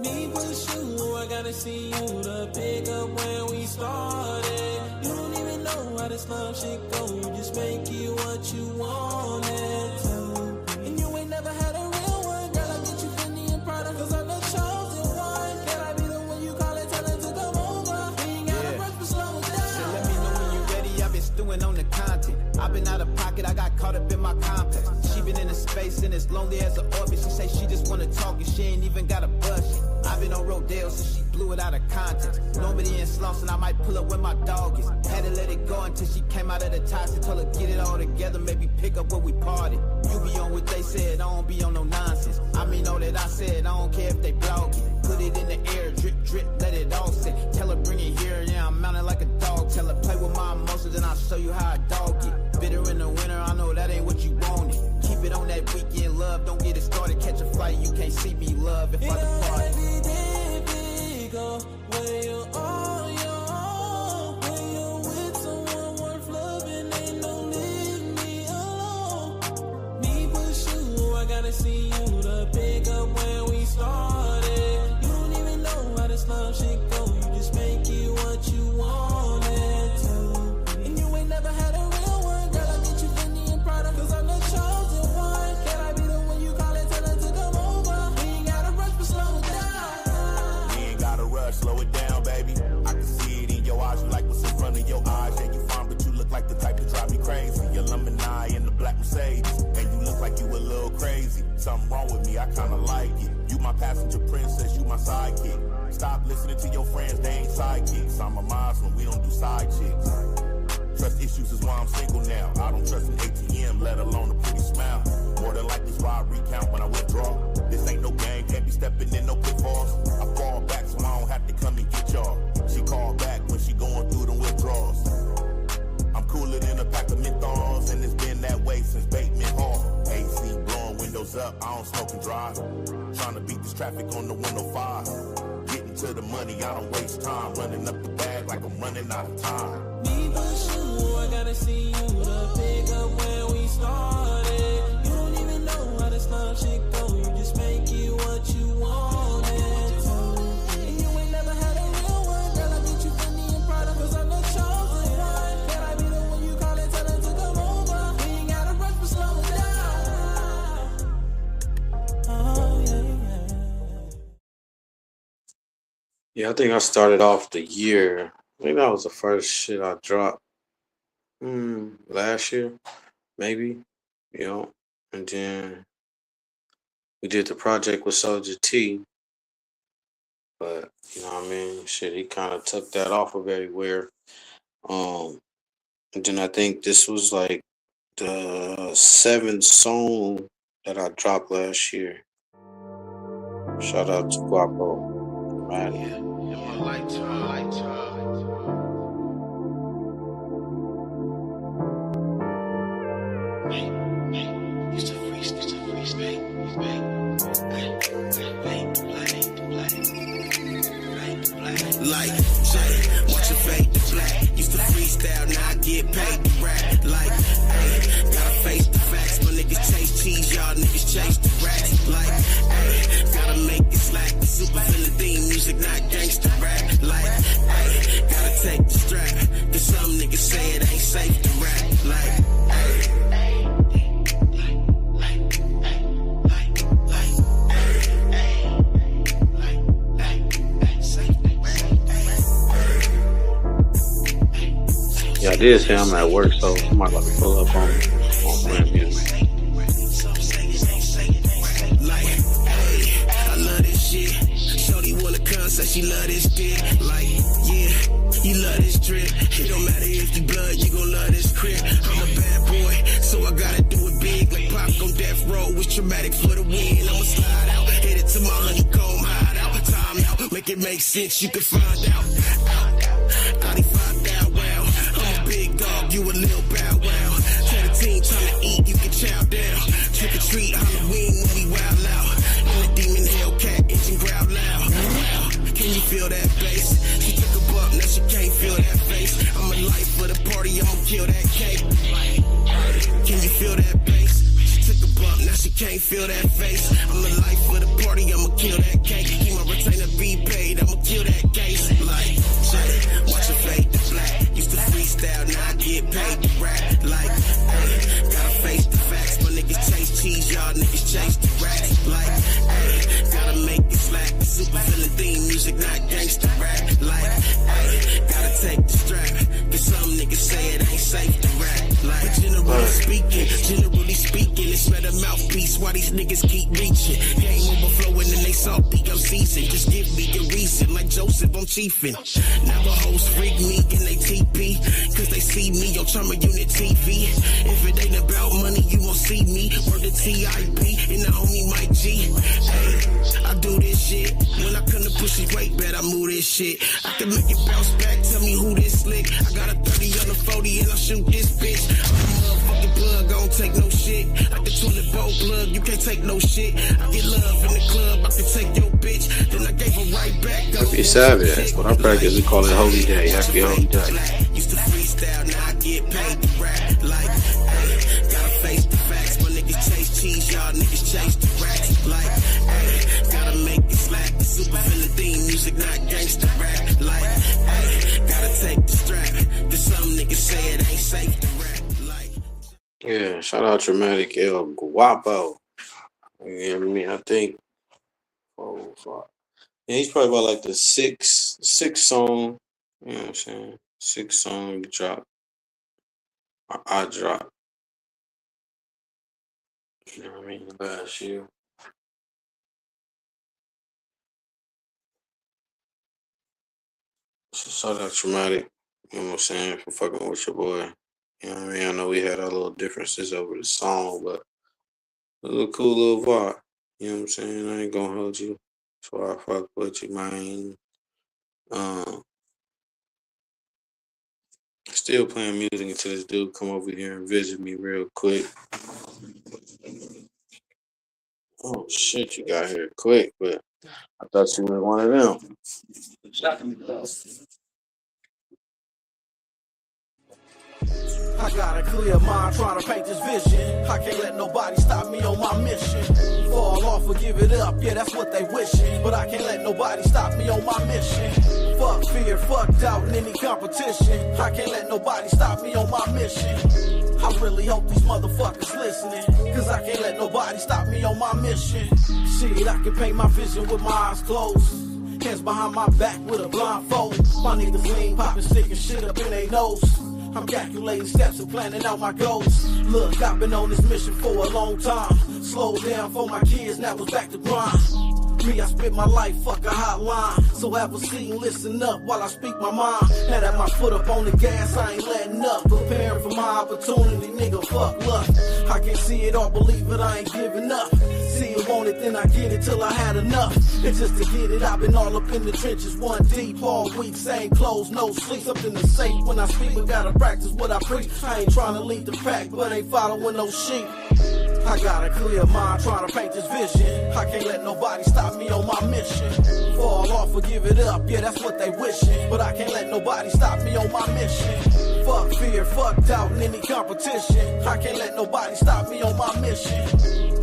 Me push you, I gotta see you to pick up when we started. You don't even know how this love shit go. You just make it what you wanted to. And you ain't never had a real one. Girl, I get you Fendi and Prada, cause I'm the chosen one. Can I be the one you call and tell her to come over? We ain't gotta rush, but slow it down. So let me know when you're ready. I've been stewing on the content. I've been out of pocket, I got caught up in my complex. She been in a space and as lonely as an orbit. She say she just wanna talk and she ain't even got a blush. I've been on Rodale so she blew it out of context. Normally in slumps and I might pull up when my dog is. Had to let it go until she came out of the toxic. Told her get it all together, maybe pick up where we parted. You be on what they said, I don't be on no nonsense. I mean all that I said, I don't care if they blog it. Put it in the air, drip, drip, let it all sit. Tell her bring it here, yeah, I'm mounted like a dog. Tell her play with my emotions and I'll show you how I dog it. Bitter in the winter, I know that ain't what you wanted. Keep it on that weekend love, don't get it started. Catch a flight, you can't see me, love, if I depart. Where you on your own, when you're with someone worth loving, ain't no leave me alone. Me push you, I gotta see you to pick up when we started. You don't even know how this love shit go. You just make it what you wanted to. And you ain't never had a real one. Girl, I get you Fendi and Prada, cause I'm the chosen one. Can I be the one you call and tell her to come over? We ain't gotta rush, but slow it down. We ain't gotta rush, slow it down, baby. I can see it in your eyes. You like what's in front of your eyes. Yeah, you fine, but you look like the type to drive me crazy. Your Lamborghini in the black Mercedes, and you look like you a little crazy. Something wrong with me, I kinda like it. You my passenger princess, you my sidekick. Stop listening to your friends, they ain't sidekicks. I'm a Muslim, we don't do side chicks. Trust issues is why I'm single now. I don't trust an ATM, let alone a pretty smile. More than likely, is why I recount when I withdraw. This ain't no game, can't be stepping in no pitfalls. I fall back so I don't have to come and get y'all. She called back when she going through the withdrawals. I'm cooler than a pack of menthols, and it's been that way since Bateman Hall. AC blowing windows up, I don't smoke and drive. Trying to beat this traffic on the 105. Getting to the money, I don't waste time. Running up the bag like I'm running out of time. Me push you, I gotta see you to pick up when we started. You don't even know how this love shit go. You just make it what you wanted to. And you ain't never had a real one. Girl, I get you Fendi and Prada, cause I'm the chosen one. Can I be the one you call and tell her to come over? We ain't gotta rush, but slow it down. Oh, yeah. Yeah, I think I started off the year. I think that was the first shit I dropped. Last year, maybe. You know, and then we did the project with Soldier T, but you know what I mean? Shit, he kind of took that off of everywhere. And then I think this was like the 7th song that I dropped last year. Shout out to Guapo. Man. Like Jay, watch your fade to black. Used to freestyle, now I get paid to rap. Like, hey, gotta face the facts. My niggas chase cheese, y'all niggas chase the racks. Like, hey, gotta make it slack. The super villain theme music, not gangsta rap. Like, hey, gotta take the strap. Cause some niggas say it ain't safe to rap. Like, hey. Yeah, I did say I'm at work, so I might like to pull up on playing music. Like, hey, I love this shit. Shorty wanna come, say she love this dick. Like, yeah, you love this drip. It don't matter if you blood, you gon' love this crib. I'm a bad boy, so I gotta do it big. Like Pop on death row, was traumatic for the win. I'ma slide out, headed to my honeycomb hideout. Time out, make it make sense, you can find out. Out 5,000 wow. I'm a big dog, you a little bow wow. Tell the team tryna eat, you can chow down. Trick or treat, Halloween when we wild out. And the demon Hellcat engine growl loud. Wow, can you feel that bass? She took a bump, now she can't feel that face. I'm a life for the party, I'ma kill that cake. Can you feel that bass? She took a bump, now she can't feel that face. I'm a life for the party, I'ma kill that cake. Keep my retainer be paid, I'ma kill that case. Like, Jay, watch your fade to black. Used to freestyle, now I get paid to rap. Like, hey, gotta face the facts. My niggas chase cheese, y'all niggas chase the racks. Like, hey, gotta make it slack. The super villain theme music, not gangsta rap. Like, hey, gotta take the strap. Cause some niggas say it ain't safe to rap. Like, generally speaking, it's better mouthpiece. Why these niggas keep reaching? Game overflowing and they salty, I'm seasoned. Just give me a reason, like Joseph, I'm chiefin'. Now the hoes freak me and they TP, cause they see me on Trauma Unit TV. If it ain't about money, you won't see me. Word to TIP and the homie Mike G. Hey, I do this shit. When I come to push his weight, bet I move this shit. I can make it bounce back, tell me who this slick. I got a 30 on the 40 and I shoot this bitch. I'm a motherfucking plug, I don't take no shit. Like the toilet bowl plug, you can't take no shit. I get love in the club, I can take your bitch. Then I gave her right back. Happy Sabbath, what I practice, we call it Holy Day. Happy Holy Day. Used to freestyle, now I get paid to rap. Like, hey, gotta face the facts. My niggas chase cheese, y'all niggas chase the racks. Like, hey, gotta make it slack. The super villain theme music, not gangsta rap. Like, hey, gotta take the strap. Cause some niggas say it ain't safe to rap. Like, Yeah, shout out Dramatic El Guapo. You know what I mean? I think, oh, fuck. Yeah, he's probably about like the sixth song. You know what I'm saying? 6th song drop. I dropped. You know what I mean? Last year. So shout out Traumatic. You know what I'm saying? For fucking with your boy. You know what I mean? I know we had our little differences over the song, but a little cool little vibe. You know what I'm saying? I ain't gonna hold you. So I fuck with you, man. Still playing music until this dude come over here and visit me real quick. Oh shit, you got here quick, but I thought you were one of them. I got a clear mind trying to paint this vision. I can't let nobody stop me on my mission. Fall off or give it up, yeah, that's what they wishing. But I can't let nobody stop me on my mission. Fuck fear, fuck doubt in any competition. I can't let nobody stop me on my mission. I really hope these motherfuckers listening, cause I can't let nobody stop me on my mission. Shit, I can paint my vision with my eyes closed. Hands behind my back with a blindfold. My niggas lean, poppin', sticking shit up in their nose. I'm calculating steps and planning out my goals. Look, I've been on this mission for a long time. Slow down for my kids, now it's back to grind. Me, I spit my life, fuck a hotline. So have a seat and listen up while I speak my mind. Now that my foot up on the gas, I ain't letting up. Preparing for my opportunity, nigga, fuck luck. I can't see it or believe it, I ain't giving up. See it, want it, then I get it till I had enough. And just to get it, I've been all up in the trenches, one deep, all week, same clothes, no sleep, something to say. When I speak, I gotta practice what I preach. I ain't trying to lead the pack, but ain't following no sheep. I got a clear mind trying to paint this vision. I can't let nobody stop me on my mission. Fall off or give it up, yeah, that's what they wishing. But I can't let nobody stop me on my mission. Fuck fear, fuck doubt in any competition. I can't let nobody stop me on my mission.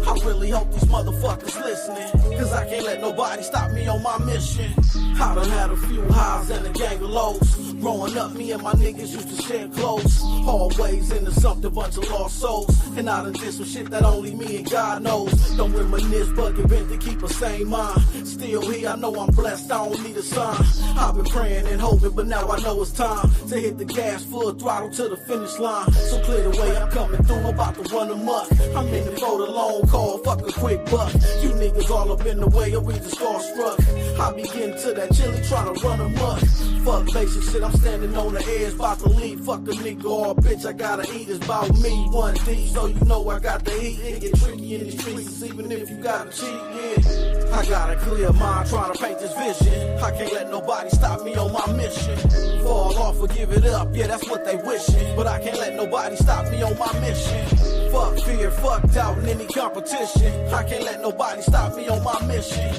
I really hope these motherfuckers listening, cause I can't let nobody stop me on my mission. I done had a few highs and a gang of lows. Growing up, me and my niggas used to share clothes. Always into something, bunch of lost souls. And I done did some shit that only me and God knows. Don't reminisce, but event to keep a sane mind. Still here, I know I'm blessed, I don't need a sign. I've been praying and hoping, but now I know it's time to hit the gas, full throttle to the finish line. So clear the way, I'm coming through, about to run amok. I'm in it for the long call, fuck a quick buck. You niggas all up in the way, or we just starstruck. I be getting to that chili, trying to run amok. Fuck basic shit, I'm standing on the edge, about to leave. Fuck a nigga or a bitch, I gotta eat, it's about me. 1D, so you know I got the heat. It get tricky in these streets, even if you gotta cheat, yeah. I got a clear mind trying to paint this vision. I can't let nobody stop me on my mission. Fall off or give it up, yeah, that's what they wishing. But I can't let nobody stop me on my mission. Fuck fear, fuck doubt in any competition. I can't let nobody stop me on my mission.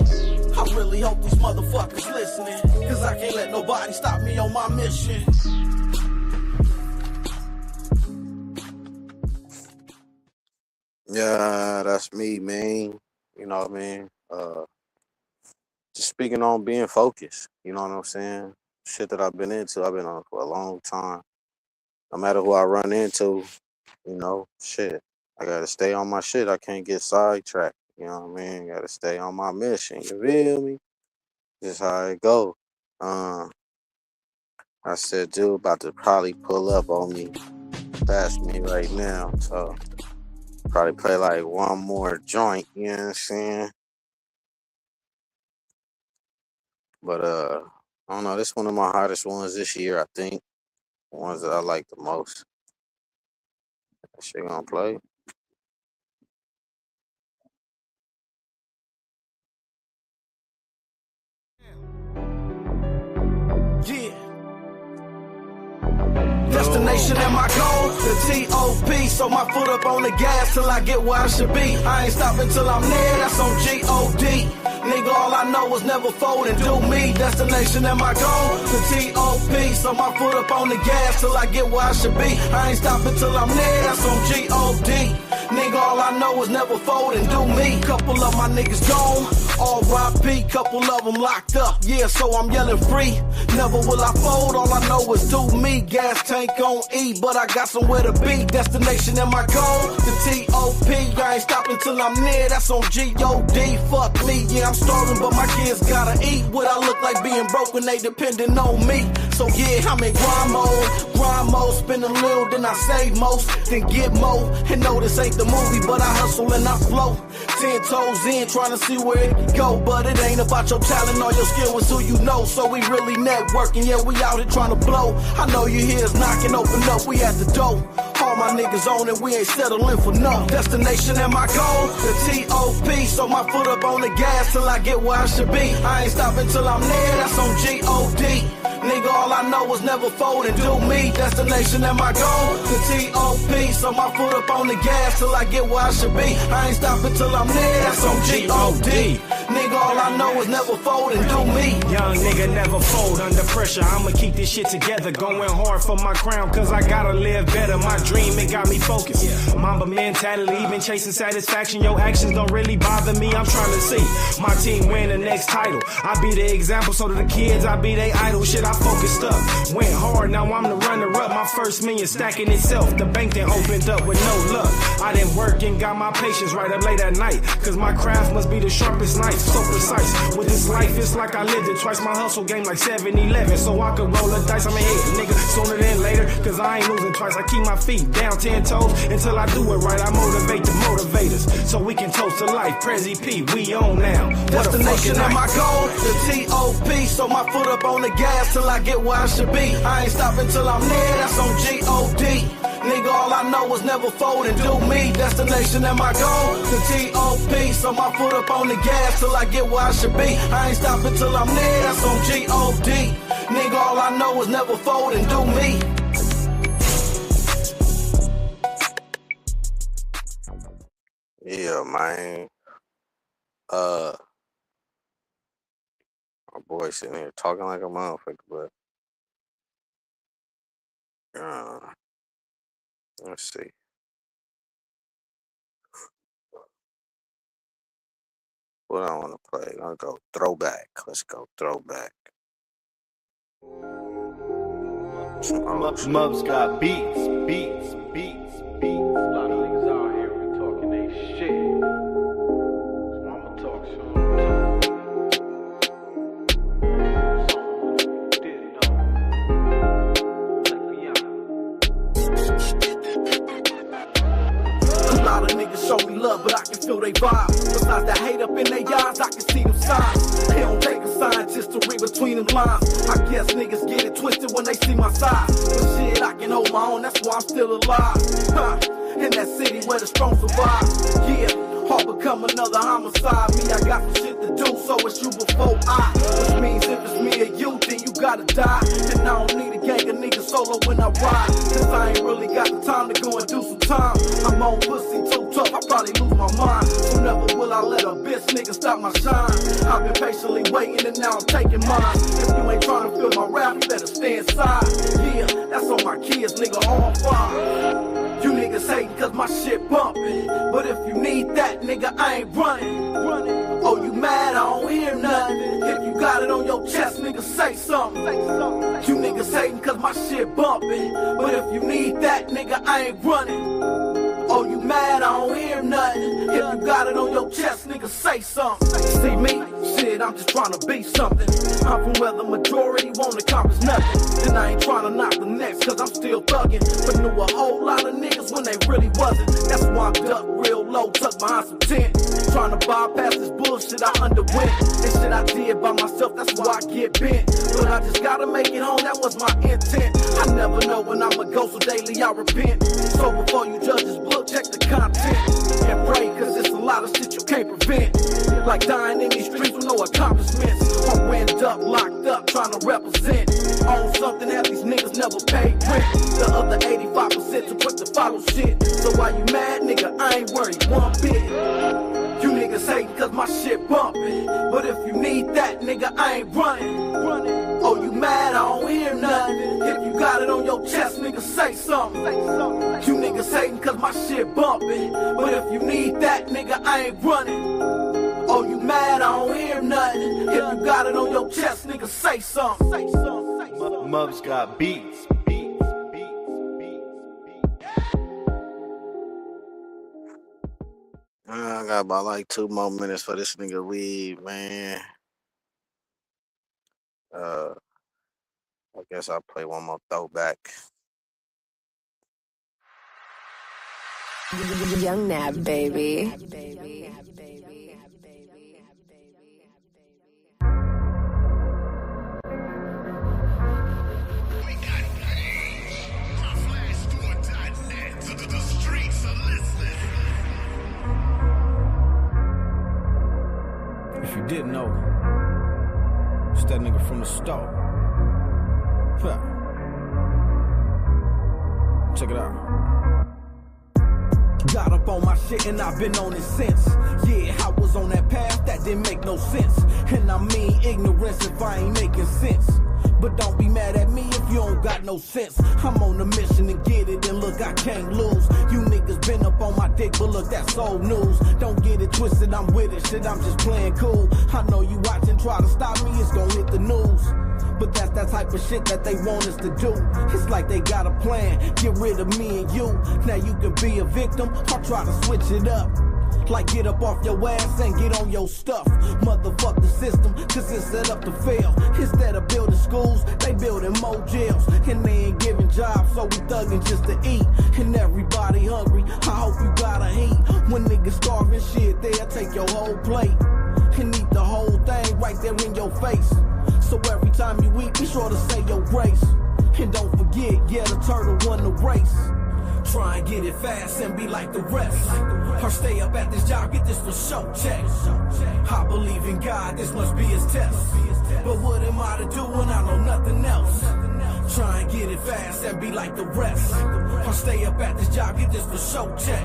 I really hope these motherfuckers listening, cause I can't let nobody stop me on my mission. Yeah, that's me, man. You know what I mean? Just speaking on being focused. You know what I'm saying? Shit that I've been into, I've been on for a long time. No matter who I run into, you know, shit. I gotta stay on my shit. I can't get sidetracked. You know what I mean? Gotta stay on my mission. You feel me? Just how it go. I said, dude, about to probably pull up on me, past me right now. So probably play like one more joint. You know what I'm saying? But I don't know. This one of my hottest ones this year. I think the ones that I like the most. That shit gonna play. Yeah. Destination and my goal, the T.O.P. So my foot up on the gas till I get where I should be. I ain't stopping till I'm there, that's on G.O.D. Nigga, all I know is never fold and do me. Destination and my goal, the T.O.P. So my foot up on the gas till I get where I should be. I ain't stopping till I'm there, that's on G.O.D. Nigga, all I know is never fold and do me. Couple of my niggas gone, R.I.P. Couple of them locked up, yeah, so I'm yelling free. Never will I fold, all I know is do me. Gas tank on E, but I got somewhere to be. Destination and my goal, the T.O.P. I ain't stopping till I'm near, that's on G.O.D. Fuck me, yeah, I'm starving, but my kids gotta eat. What I look like being broke when they depending on me. So yeah, I'm in grind mode, spend a little, then I save most, then get more. And no, this ain't the movie, but I hustle and I flow. 10 toes in, trying to see where it go. But it ain't about your talent or your skill, it's who you know. So we really networking, yeah, we out here trying to blow. I know you hear us knocking, open up, we at the door. All my niggas on it, we ain't settling for no. Destination and my goal, the T.O.P. So my foot up on the gas till I get where I should be. I ain't stopping till I'm there, that's on G.O.D. Nigga, all I know is never fold and do me. Destination and my goal, the T.O.P. So my foot up on the gas till I get where I should be. I ain't stopping till I'm there, that's on G.O.D. Nigga, all I know is never fold and do me. Young nigga never fold under pressure. I'ma keep this shit together. Going hard for my crown, cause I gotta live better. My dream, it got me focused. Mamba mentality, been chasing satisfaction. Your actions don't really bother me. I'm trying to see my team win the next title. I be the example, so to the kids, I be they idol. Shit, I focused up. Went hard, now I'm the runner-up. My first million stacking itself. The bank then opened up with no luck. I didn't work and got my patience right up late at night, cause my craft must be the sharpest knife. life so precise. With this life, it's like I lived it twice. My hustle game like 7-11, so I could roll the dice. I'm ahead, nigga, sooner than later, cause I ain't losing twice. I keep my feet down 10 toes until I do it right. I motivate the motivators, so we can toast to life. Prezi P, we on now. Destination and my goal, the T.O.P. So my foot up on the gas till I get where I should be. I ain't stopping till I'm near, that's on G.O.D. Nigga, all I know is never fold and do me. Destination and my goal, the T.O.P. So my foot up on the gas till I get where I should be. I ain't stopping till I'm near, that's on G.O.D. Nigga, all I know is never fold and do me. Yeah, man. My boy sitting here talking like a motherfucker, but let's see. What I want to play? I'm gonna go throwback. Let's go throwback. Mubs got beats. A lot of niggas out here be talking they shit. So I'ma talk to them. A lot of niggas show me love, but I can feel they vibe. Besides that hate up in their eyes, I can see them signs. They don't take a scientist to read between them lines. I guess niggas get it twisted when they see my side. But shit, I can hold my own, that's why I'm still alive. In that city where the strong survive. Yeah, all become another homicide. Me, I got some shit to do, so it's you before I. Which means if it's me or you, then you gotta die. And I don't need a gang of niggas solo when I ride. Cause I ain't really got the time to go and do some time. I'm on pussy too tough, I probably lose my mind. So never will I let a bitch nigga stop my shine. I've been patiently waiting and now I'm taking mine. If you ain't trying to feel my rap, you better stay inside. Yeah, that's on my kids, nigga, on fire. You niggas hating cause my shit bumpin'. But if you need that, nigga, I ain't running. Oh, you mad? I don't hear nothing. If you got it on your chest, nigga, say something. You niggas hating cause my shit bumpin'. But if you need that, nigga, I ain't running. Oh, you mad? I don't hear nothing. If you got it on your chest, nigga, say something. See me? Shit, I'm just trying to be something. I'm from where the majority won't accomplish nothing. And I ain't trying to knock the next, cause I'm still thugging. But knew a whole lot of niggas when they really wasn't. That's why I'm ducked real low, tucked behind some tent. Trying to bypass this bullshit I underwent. This shit I did by myself, that's why I get bent. But I just gotta make it home, that was my intent. I never know when I'ma go, so daily I repent. So before you judge this book, check the content. And pray, cause it's a lot of shit you can't prevent. Like dying in these streets with no accomplishments. I'm wind up, locked up, trying to represent. On something that these niggas never paid rent. The other 85% too quick to follow shit. So why you mad, nigga? I ain't worried one bit. You niggas hating cause my shit bumpin'. But if you need that, nigga, I ain't running. Oh, you mad? I don't hear nothing. If you got it on your chest, nigga, say something. You niggas hating cause my shit bumpin'. But if you need that, nigga, I ain't running. Oh, you mad? I don't hear nothing. If you got it on your chest, nigga, say something. Mubs got beats. I got about like 2 more minutes for this nigga leave, man. I guess I'll play one more throwback. Young Nab, baby. If you didn't know, it's that nigga from the store. Huh. Check it out. Got up on my shit and I've been on it since. Yeah, I was on that path that didn't make no sense. And I mean ignorance if I ain't making sense. But don't be mad at me if you don't got no sense. I'm on a mission to get it, and look, I can't lose. You niggas been up on my dick, but look, that's old news. Don't get it twisted, I'm with it, shit, I'm just playing cool. I know you watching, try to stop me, it's gon' hit the news. But that's that type of shit that they want us to do. It's like they got a plan, get rid of me and you. Now you can be a victim, or try to switch it up. Like get up off your ass and get on your stuff. Motherfuck the system, cause it's set up to fail. Instead of building schools, they building more jails. And they ain't giving jobs, so we thugging just to eat. And everybody hungry, I hope you gotta eat. When niggas starving shit, they'll take your whole plate and eat the whole thing right there in your face. So every time you eat, be sure to say your grace. And don't forget, yeah, the turtle won the race. Try and get it fast and be like the rest. Or stay up at this job, get this for show check. I believe in God, this must be his test. But what am I to do when I know nothing else? Try and get it fast and be like the rest. Or stay up at this job, get this for show check.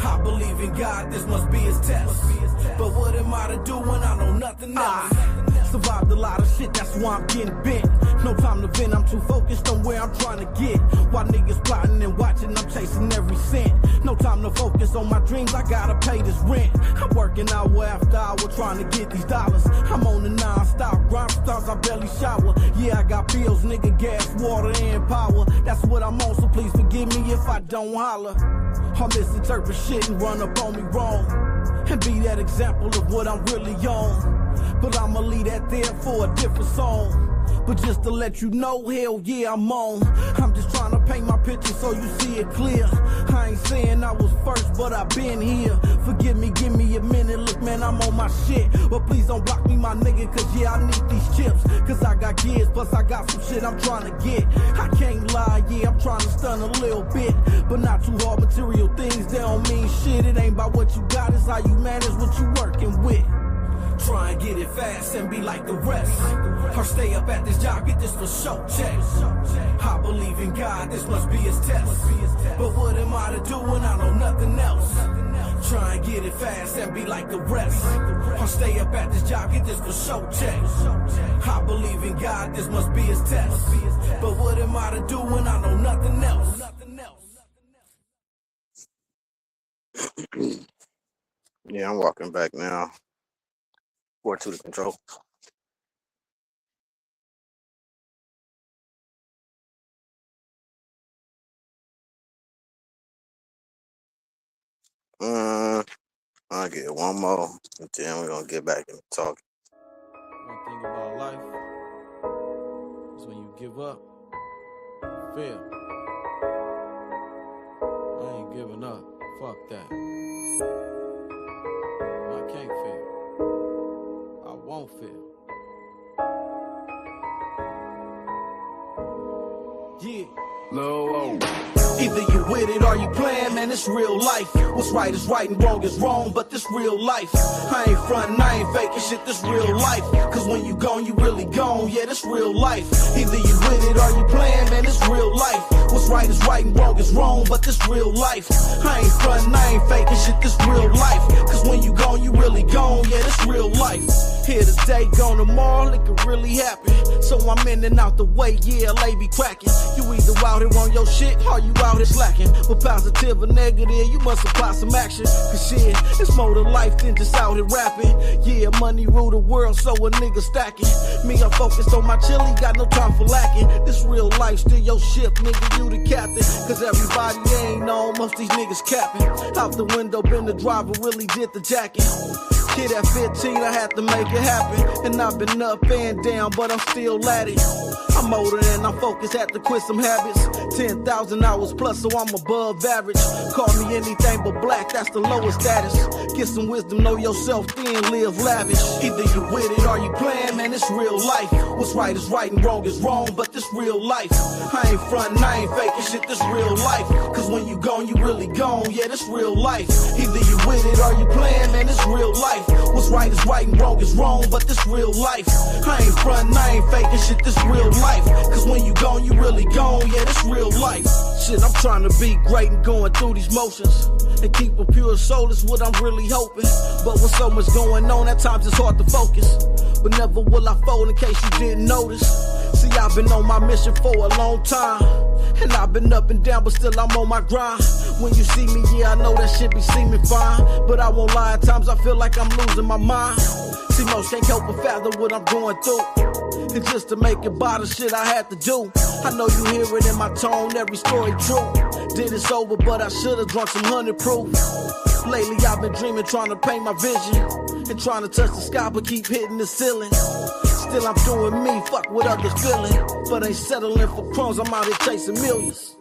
I believe in God, this must be his test. But what am I to do when I know nothing else? Survived a lot of shit, that's why I'm getting bent. No time to vent, I'm too focused on where I'm trying to get. While niggas plotting and watching, I'm chasing every cent. No time to focus on my dreams, I gotta pay this rent. I'm working hour after hour trying to get these dollars. I'm on the non-stop grind, sometimes I barely shower. Yeah, I got bills, nigga, gas, water, and power. That's what I'm on, so please forgive me if I don't holler. I'll misinterpret shit and run up on me wrong. And be that example of what I'm really on. But I'ma leave that there for a different song. But just to let you know, hell yeah, I'm on. I'm just trying to paint my picture so you see it clear. I ain't saying I was first, but I've been here. Forgive me, give me a minute. Look, man, I'm on my shit. But please don't block me, my nigga, cause yeah, I need these chips. Cause I got kids, plus I got some shit I'm trying to get. I can't lie, yeah, I'm trying to stun a little bit. But not too hard, material things, they don't mean shit. It ain't about what you got, it's how you manage what you working with. Try and get it fast and be like the rest. Or stay up at this job, get this for show check. I believe in God, this must be his test. But what am I to do when I know nothing else? Try and get it fast and be like the rest. Or stay up at this job, get this for show check. I believe in God, this must be his test. But what am I to do when I know nothing else? Yeah, I'm walking back now. 4-2 to control. I'll get one more, and then we're gonna get back into talking. One thing about life is when you give up, you fail. I ain't giving up. Fuck that. I can't fail. I won't fail. Yeah. No. Either you with it or you playing, man, it's real life. What's right is right and wrong is wrong, but this real life. I ain't frontin', I ain't faking shit, this real life. Cause when you gone, you really gone, yeah, this real life. Either you with it or you playing, man, it's real life. What's right is right and wrong is wrong, but this real life. I ain't frontin', I ain't faking shit, this real life. Cause when you gone, you really gone, yeah, this real life. Here today, gone tomorrow, it could really happen. So I'm in and out the way, yeah, lay be cracking. You either out here on your shit, or you out here slacking. But positive or negative, you must apply some action. Cause shit, it's more to life than just out here rapping. Yeah, money rule the world, so a nigga stacking. Me, I'm focused on my chili, got no time for lacking. This real life, still your ship, nigga, you the captain. Cause everybody ain't on, most these niggas capping. Out the window, been the driver, really did the jacking. Kid at 15, I had to make it happen. And I've been up and down, but I'm still at it. I'm older and I'm focused, had to quit some habits. 10,000 hours plus, so I'm above average. Call me anything but black, that's the lowest status. Get some wisdom, know yourself, then live lavish. Either you with it or you playing, man, it's real life. What's right is right and wrong is wrong, but this real life. I ain't frontin', I ain't faking shit, this real life. Cause when you gone, you really gone, yeah, this real life. Either you with it or you playing, man, it's real life. What's right is right and wrong is wrong, but this real life. I ain't frontin', I ain't faking shit, this real life. Cause when you gone, you really gone, yeah, this real life. Shit, I'm trying to be great and going through these motions. And keep a pure soul is what I'm really hoping. But with so much going on, at times it's hard to focus. But never will I fold in case you didn't notice. See, I've been on my mission for a long time. And I've been up and down, but still I'm on my grind. When you see me, yeah, I know that shit be seeming fine. But I won't lie, at times I feel like I'm losing my mind. See, most can't help but fathom what I'm going through. And just to make it by the shit I had to do. I know you hear it in my tone, every story true. Did it sober, but I should've drunk some 100 proof. Lately I've been dreaming, trying to paint my vision. And trying to touch the sky, but keep hitting the ceiling. Still I'm doing me, fuck what others feeling. But ain't settling for crumbs, I'm out here chasing millions.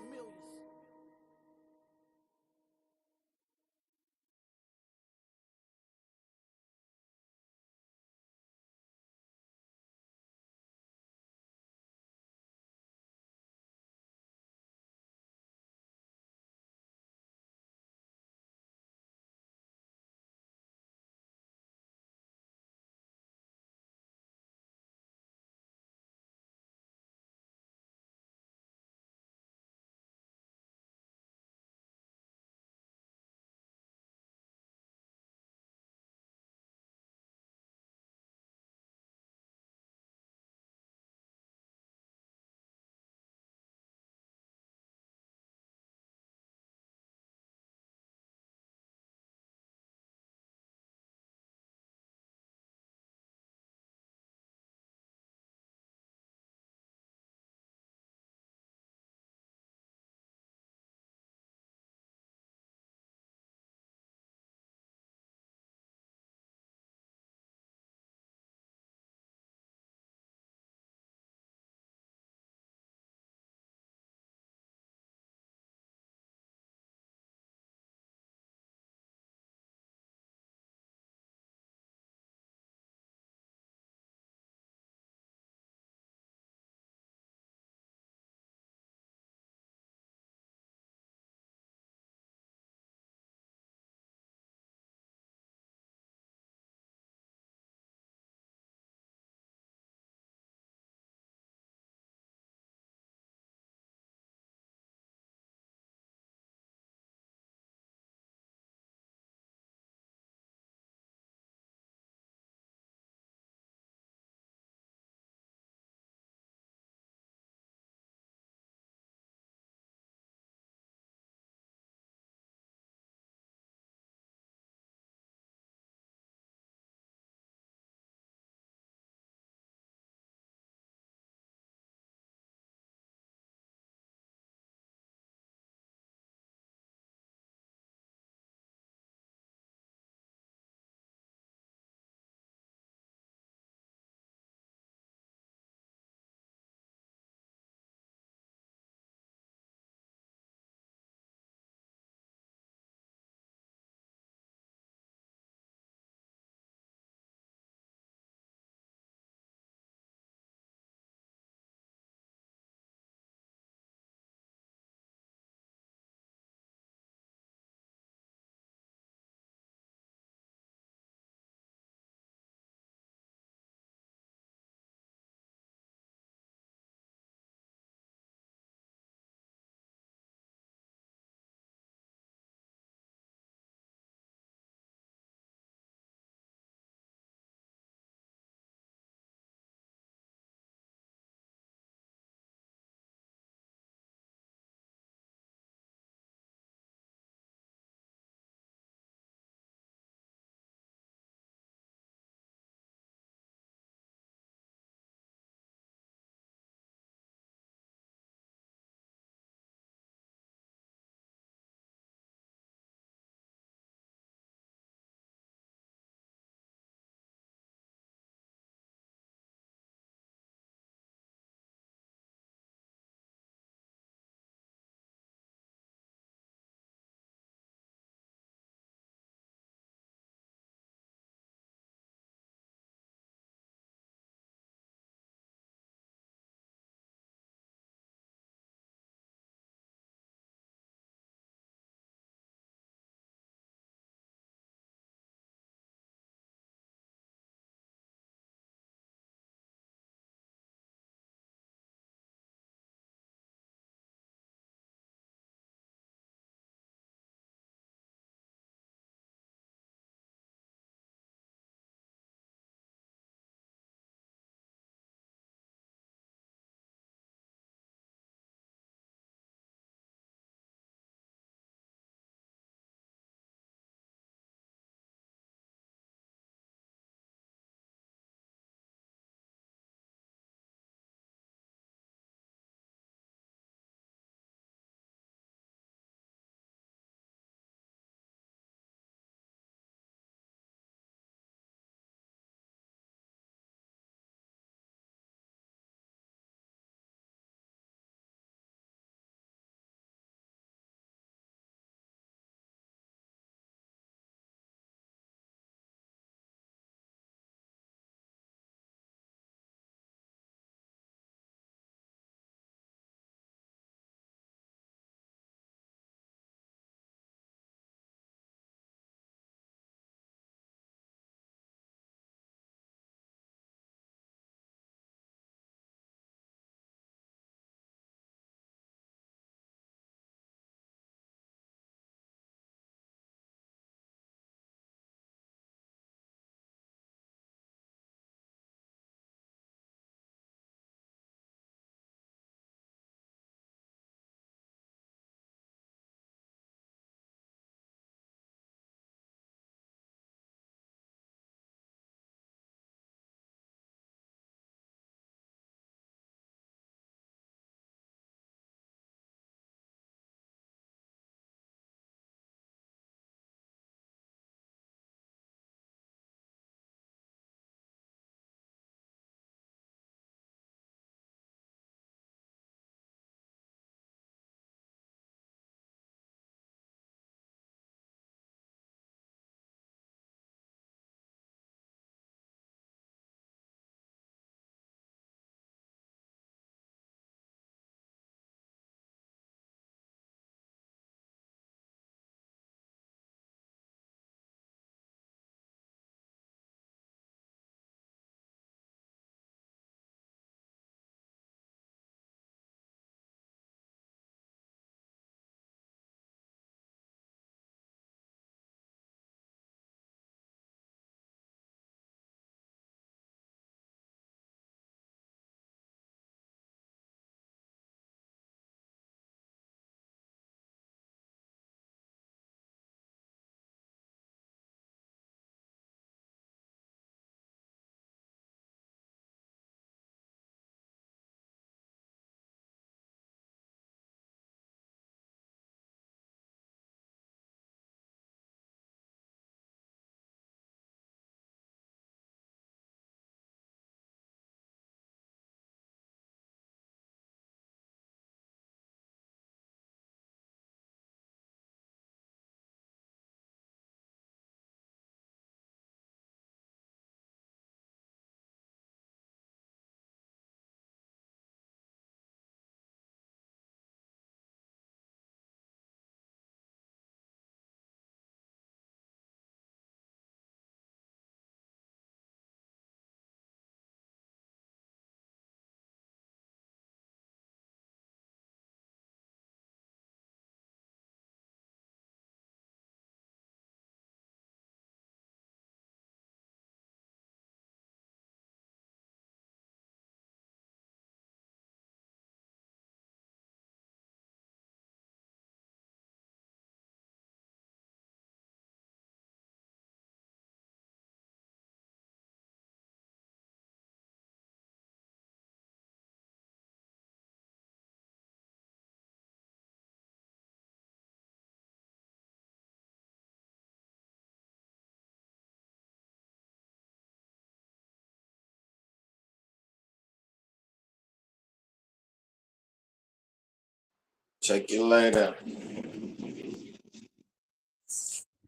Check you later.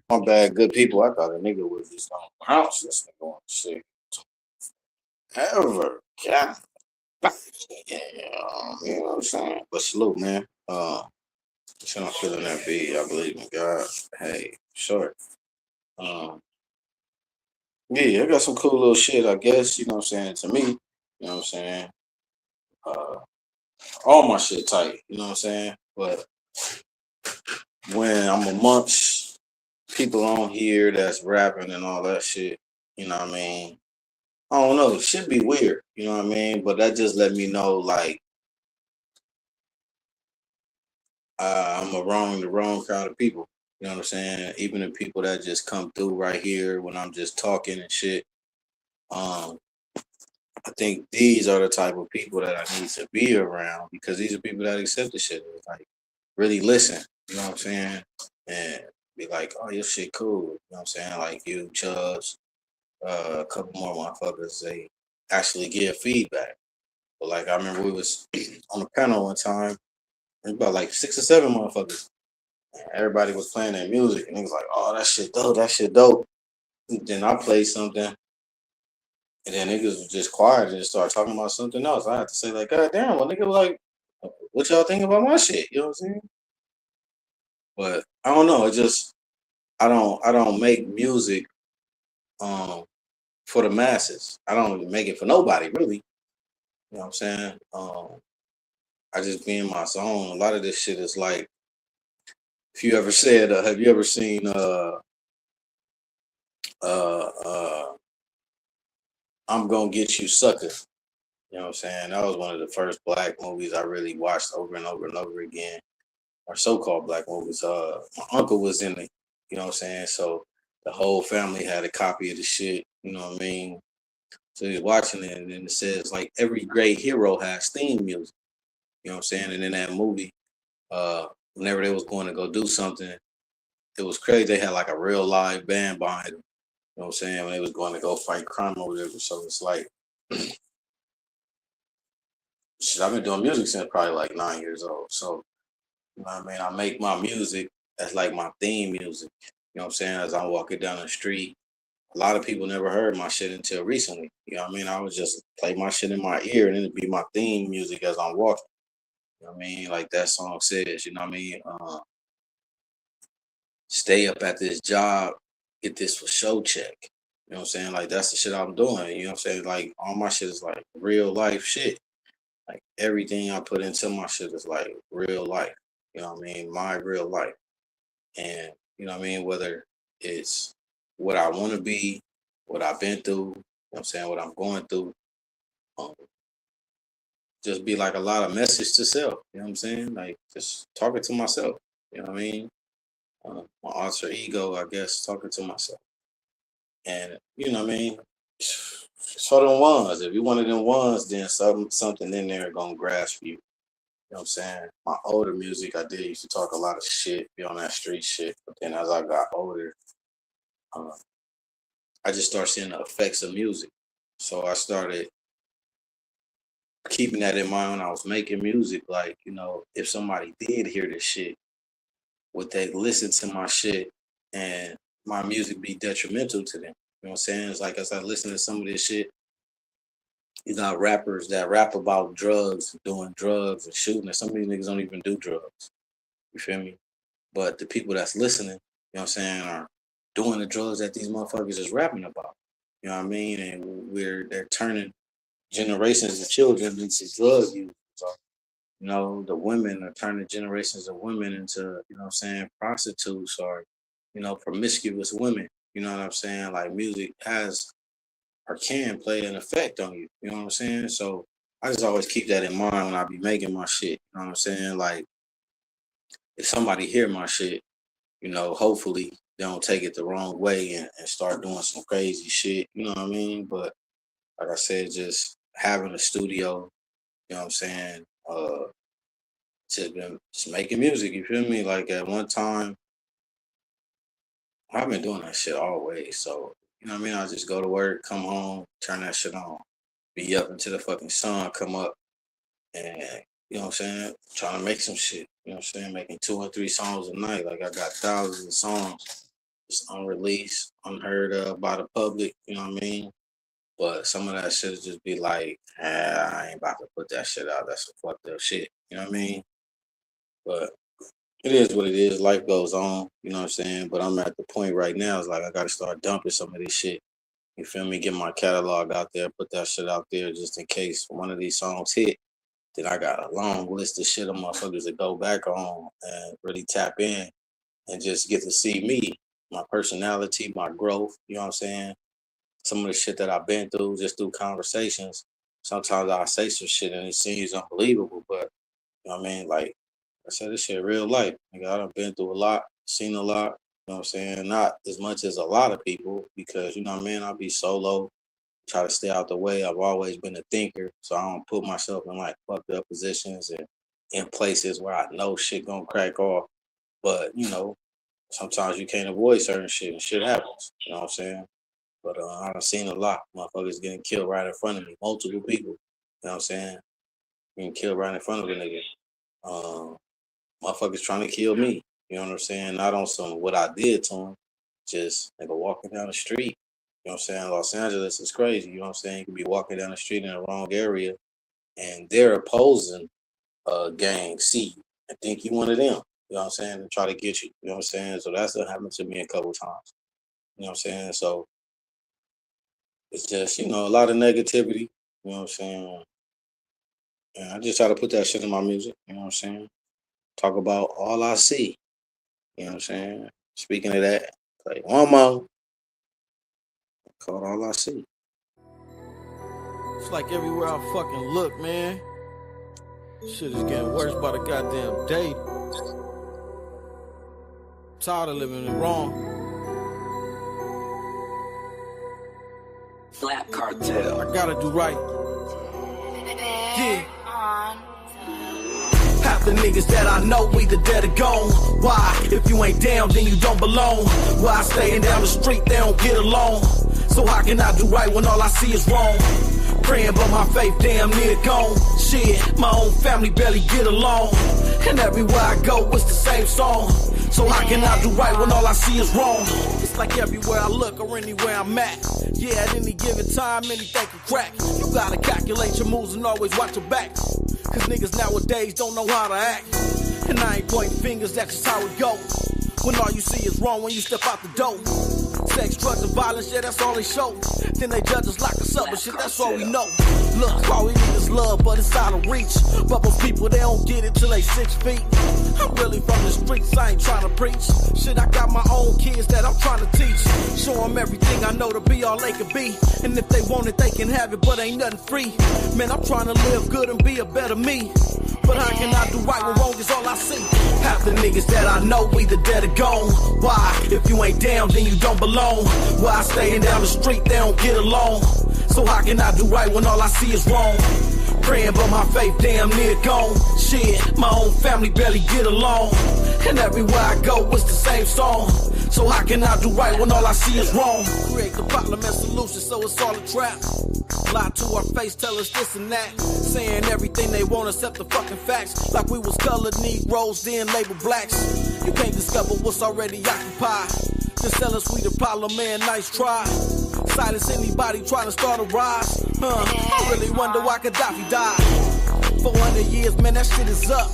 My bad, good people. I thought a nigga was just on the house. This nigga on shit. Ever. Yeah. Yeah, you know what I'm saying? But salute, man. So I'm feeling that beat. I believe in God. Hey, short. Um, yeah, I got some cool little shit, I guess, you know what I'm saying, to me. You know what I'm saying? Uh, all my shit tight, you know what I'm saying? But when I'm amongst people on here that's rapping and all that shit, you know what I mean? I don't know, it should be weird, you know what I mean? But that just let me know, like, I'm the wrong crowd of people. You know what I'm saying? Even the people that just come through right here when I'm just talking and shit. I think these are the type of people that I need to be around because these are people that accept the shit. Like, really listen. You know what I'm saying? And be like, oh, your shit cool. You know what I'm saying? Like you, Chubbs, a couple more motherfuckers, they actually give feedback. But like I remember we was on a panel one time, about like 6 or 7 motherfuckers. Everybody was playing their music, and he was like, "Oh, that shit dope, that shit dope." And then I played something, and then niggas was just quiet and just started talking about something else. I had to say, like, "God damn, well, nigga was like, what y'all think about my shit?" You know what I'm saying? But I don't know. It just I don't make music for the masses. I don't make it for nobody really. You know what I'm saying? I just be in my zone. A lot of this shit is like, if you ever said, have you ever seen uh I'm gonna get you sucker? You know what I'm saying? That was one of the first black movies I really watched over and over and over again, or so-called black movies. My uncle was in it, you know what I'm saying? So the whole family had a copy of the shit, you know what I mean? So he's watching it, and then it says, like, every great hero has theme music, you know what I'm saying? And in that movie, whenever they was going to go do something, it was crazy. They had like a real live band behind them, you know what I'm saying? When they was going to go fight crime or whatever. So it's like, shit, I've been doing music since probably like 9 years old. So, you know what I mean? I make my music as like my theme music. You know what I'm saying? As I'm walking down the street, a lot of people never heard my shit until recently. You know what I mean? I would just play my shit in my ear and it'd be my theme music as I'm walking. You know what I mean? Like that song says, you know what I mean? Stay up at this job, get this for show check. You know what I'm saying? Like that's the shit I'm doing. You know what I'm saying? Like all my shit is like real life shit. Like everything I put into my shit is like real life. You know what I mean? My real life. And you know what I mean? Whether it's what I want to be, what I've been through, you know what I'm saying, what I'm going through. Um, just be like a lot of message to self. You know what I'm saying? Like just talking to myself. You know what I mean? My alter ego, I guess, talking to myself. And you know what I mean? For them ones. If you one of them ones, then something in there gonna grasp you. You know what I'm saying? My older music, I did used to talk a lot of shit, be on that street shit. But then as I got older, uh, I just started seeing the effects of music. So I started keeping that in mind when I was making music. Like, you know, if somebody did hear this shit, would they listen to my shit and my music be detrimental to them? You know what I'm saying? It's like as I listen to some of this shit, you got rappers that rap about drugs, doing drugs and shooting, and some of these niggas don't even do drugs. You feel me? But the people that's listening, you know what I'm saying, are doing the drugs that these motherfuckers is rapping about. You know what I mean? And they're turning generations of children into drug users. So, you know, the women are turning generations of women into, you know what I'm saying, prostitutes or, you know, promiscuous women. You know what I'm saying? Like music has or can play an effect on you. You know what I'm saying? So I just always keep that in mind when I be making my shit. You know what I'm saying? Like if somebody hear my shit, you know, hopefully they don't take it the wrong way and start doing some crazy shit. You know what I mean? But like I said, just having a studio, you know what I'm saying? Just making music, you feel me? Like at one time, I've been doing that shit always. So, you know what I mean? I just go to work, come home, turn that shit on. Be up until the fucking sun come up and you know what I'm saying, trying to make some shit. You know what I'm saying? Making 2 or 3 songs a night. Like I got thousands of songs just unreleased, unheard of by the public, you know what I mean? But some of that shit just be like, I ain't about to put that shit out. That's some fucked up shit. You know what I mean? But it is what it is. Life goes on, you know what I'm saying? But I'm at the point right now, it's like I gotta start dumping some of this shit. You feel me? Get my catalog out there, put that shit out there just in case one of these songs hit. Then I got a long list of shit of motherfuckers to go back on and really tap in and just get to see me, my personality, my growth, you know what I'm saying? Some of the shit that I've been through just through conversations. Sometimes I say some shit and it seems unbelievable, but you know what I mean? Like I said, this shit real life. Nigga, I done been through a lot, seen a lot, you know what I'm saying? Not as much as a lot of people because, you know what I mean? I'll be solo, try to stay out the way. I've always been a thinker, so I don't put myself in like fucked up positions and in places where I know shit gonna crack off. But, you know, sometimes you can't avoid certain shit and shit happens, you know what I'm saying? But I done seen a lot. Motherfuckers getting killed right in front of me. Multiple people. You know what I'm saying? Getting killed right in front of a nigga. Motherfuckers trying to kill me. You know what I'm saying? Not on some what I did to them. Just nigga walking down the street. You know what I'm saying? Los Angeles is crazy. You know what I'm saying? You could be walking down the street in the wrong area and they're opposing gang C and think you one of them. You know what I'm saying? And try to get you. You know what I'm saying? So that's what happened to me a couple times. You know what I'm saying? So it's just, you know, a lot of negativity, you know what I'm saying? And I just try to put that shit in my music, you know what I'm saying? Talk about all I see, you know what I'm saying? Speaking of that, like one more, called All I See. It's like everywhere I fucking look, man. Shit is getting worse by the goddamn day. Tired of living in wrong. Black Cartel. I gotta do right. Yeah. Half the niggas that I know either dead or gone. Why? If you ain't down, then you don't belong. Why staying down the street, they don't get along. So how can I do right when all I see is wrong? Praying but my faith damn near gone. Shit, my own family barely get along. And everywhere I go, it's the same song. So how can I do right when all I see is wrong? It's like everywhere I look or anywhere I'm at. Yeah, at any given time, anything can crack. You gotta calculate your moves and always watch your back. Cause niggas nowadays don't know how to act. And I ain't pointing fingers, that's just how it go. When all you see is wrong when you step out the door. Sex, drugs, and violence, yeah, that's all they show. Then they judge us, lock us up, but shit, that's all we know. Look, all we need is love, but it's out of reach. But most people, they don't get it till they 6 feet. I'm really from the streets, I ain't trying to preach. Shit, I got my own kids that I'm trying to teach. Show them everything I know to be all they can be. And if they want it, they can have it, but ain't nothing free. Man, I'm trying to live good and be a better me. But how can I do right when wrong is all I see? Half the niggas that I know either dead or gone. Why? If you ain't down, then you don't belong. Why staying down the street, they don't get along. So how can I do right when all I see is wrong? Praying but my faith damn near gone. Shit, my own family barely get along. And everywhere I go, it's the same song. So how can I do right when all I see is wrong? Create the problem and solution so it's all a trap. Lie to our face, tell us this and that. Saying everything they want except the fucking facts. Like we was colored Negroes, then labeled blacks. You can't discover what's already occupied. Just tell us we the problem, man, nice try. Silence anybody trying to start a rise. I really wonder why Gaddafi died. 400 years, man, that shit is up.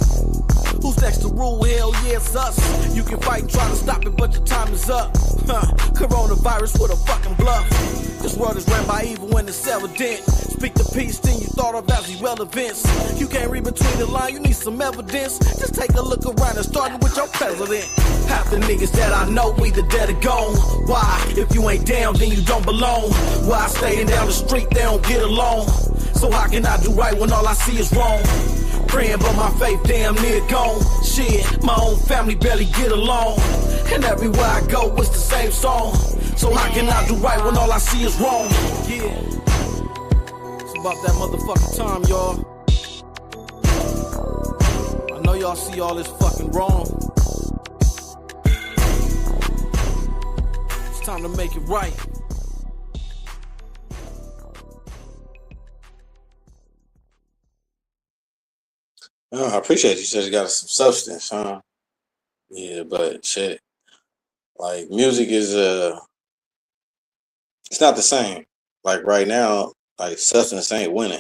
Who's next to rule? Hell yeah, it's us. You can fight and try to stop it, but your time is up. Coronavirus with a fucking bluff. This world is ran by evil when it's evident. Speak the peace, then you thought of as irrelevance. You can't read between the lines, you need some evidence. Just take a look around and starting with your president. Half the niggas that I know either dead or gone. Why? If you ain't down, then you don't belong. Why staying down the street, they don't get along. So how can I do right when all I see is wrong? Praying but my faith damn near gone. Shit, my own family barely get along. And everywhere I go, it's the same song. So how can I do right when all I see is wrong? Yeah, it's about that motherfucking time, y'all. I know y'all see all this fucking wrong. It's time to make it right. Oh, I appreciate you said you got some substance, huh? Yeah, but shit, like music is it's not the same. Like right now, like substance ain't winning.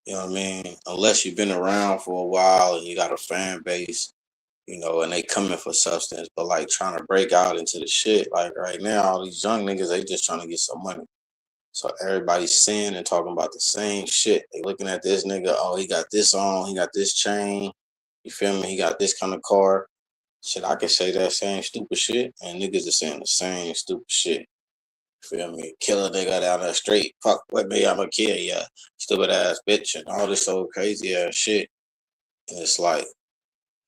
You know what I mean? Unless you've been around for a while and you got a fan base, and they coming for substance, but like trying to break out into the shit. Like right now, all these young niggas, they just trying to get some money. So everybody's saying and talking about the same shit. They looking at this nigga, oh, he got this on, he got this chain. You feel me? He got this kind of car. Shit, I can say that same stupid shit, and niggas are saying the same stupid shit. Feel me? Kill a nigga down the street. Fuck with me, I'ma kill ya. Stupid ass bitch and all this so crazy ass shit. And it's like,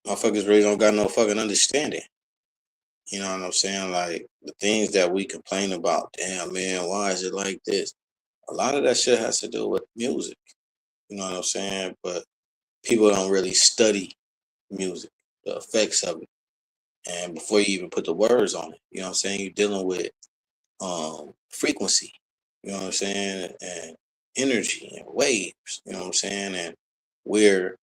motherfuckers really don't got no fucking understanding. You know what I'm saying? Like, the things that we complain about, damn man, why is it like this? A lot of that shit has to do with music. You know what I'm saying? But people don't really study music, the effects of it. And before you even put the words on it, you know what I'm saying? You're dealing with frequency, you know what I'm saying, and energy and waves, you know what I'm saying, and we're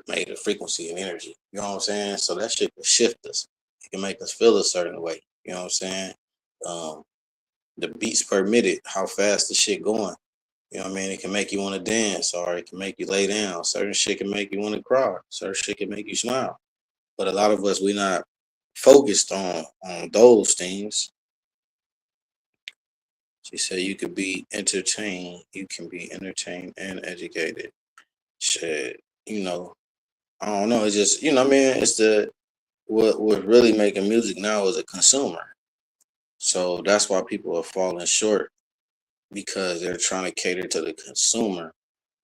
made of frequency and energy, you know what I'm saying. So that shit can shift us. It can make us feel a certain way, you know what I'm saying. Um, the beats per minute, how fast the shit going, you know what I mean. It can make you want to dance, or it can make you lay down. Certain shit can make you want to cry. Certain shit can make you smile. But a lot of us, we not focused on those things. She said you could be entertained. You can be entertained and educated. Shit, I don't know. It's just, what I mean, it's what really making music now is a consumer. So that's why people are falling short, because they're trying to cater to the consumer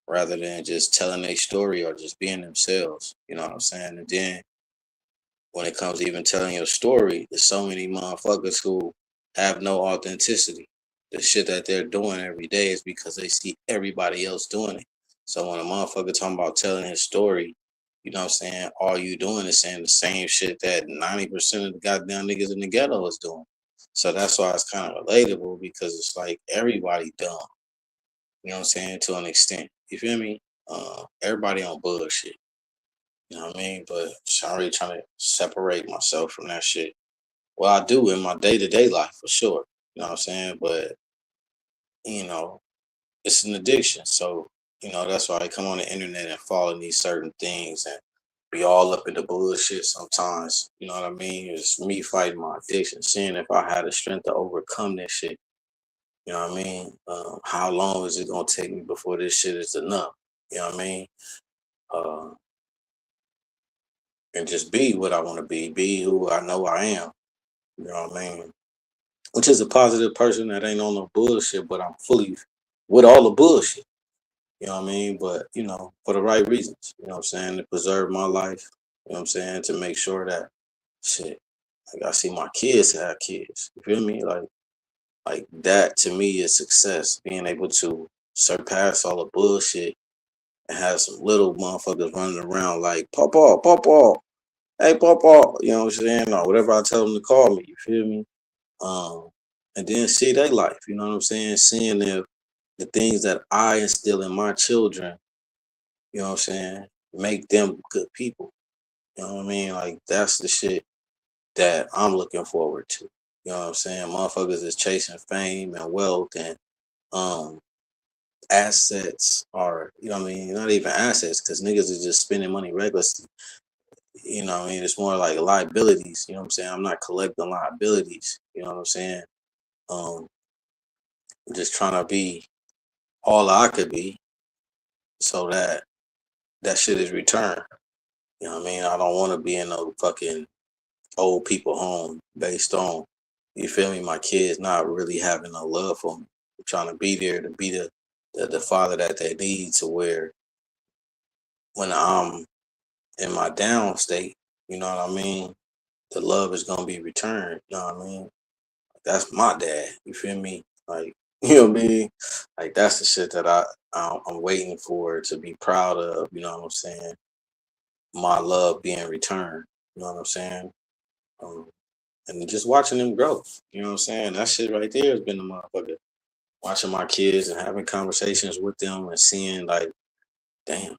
rather than just telling their story or just being themselves. You know what I'm saying? And then when it comes to even telling your story, there's so many motherfuckers who have no authenticity. The shit that they're doing every day is because they see everybody else doing it. So when a motherfucker talking about telling his story, you know what I'm saying, all you doing is saying the same shit that 90% of the goddamn niggas in the ghetto is doing. So that's why it's kind of relatable, because it's like everybody dumb. You know what I'm saying? To an extent. You feel me? Everybody on bullshit. You know what I mean? But I'm really trying to separate myself from that shit. Well, I do in my day-to-day life for sure. You know what I'm saying? But, you know, it's an addiction. So, that's why I come on the internet and follow these certain things and be all up in the bullshit sometimes. You know what I mean? It's me fighting my addiction, seeing if I had the strength to overcome this shit. You know what I mean? How long is it going to take me before this shit is enough? You know what I mean? Uh, and just be what I want to be who I know I am. You know what I mean? Which is a positive person that ain't on no bullshit, but I'm fully with all the bullshit. You know what I mean? But, for the right reasons. You know what I'm saying? To preserve my life. You know what I'm saying? To make sure that shit, like I see my kids have kids. You feel me? Like that to me is success. Being able to surpass all the bullshit and have some little motherfuckers running around like Papa, Papa, hey Papa, you know what I'm saying? Or whatever I tell them to call me, you feel me? And then see their life, you know what I'm saying? Seeing if the things that I instill in my children, you know what I'm saying, make them good people. You know what I mean? Like that's the shit that I'm looking forward to. You know what I'm saying? Motherfuckers is chasing fame and wealth and assets, or what I mean, not even assets, because niggas is just spending money recklessly. You know what I mean? It's more like liabilities, you know what I'm saying? I'm not collecting liabilities, you know what I'm saying? Um, just trying to be all I could be so that shit is returned. You know what I mean? I don't want to be in no fucking old people home based on, you feel me, my kids not really having no love for me. I'm trying to be there to be the father that they need, to where when I'm in my down state, you know what I mean, the love is gonna be returned. You know what I mean? That's my dad. You feel me? Like, you know what I mean? Like that's the shit that I'm waiting for to be proud of. You know what I'm saying? My love being returned. You know what I'm saying? Um, and just watching them grow. You know what I'm saying? That shit right there has been the motherfucker. Watching my kids and having conversations with them and seeing like, damn,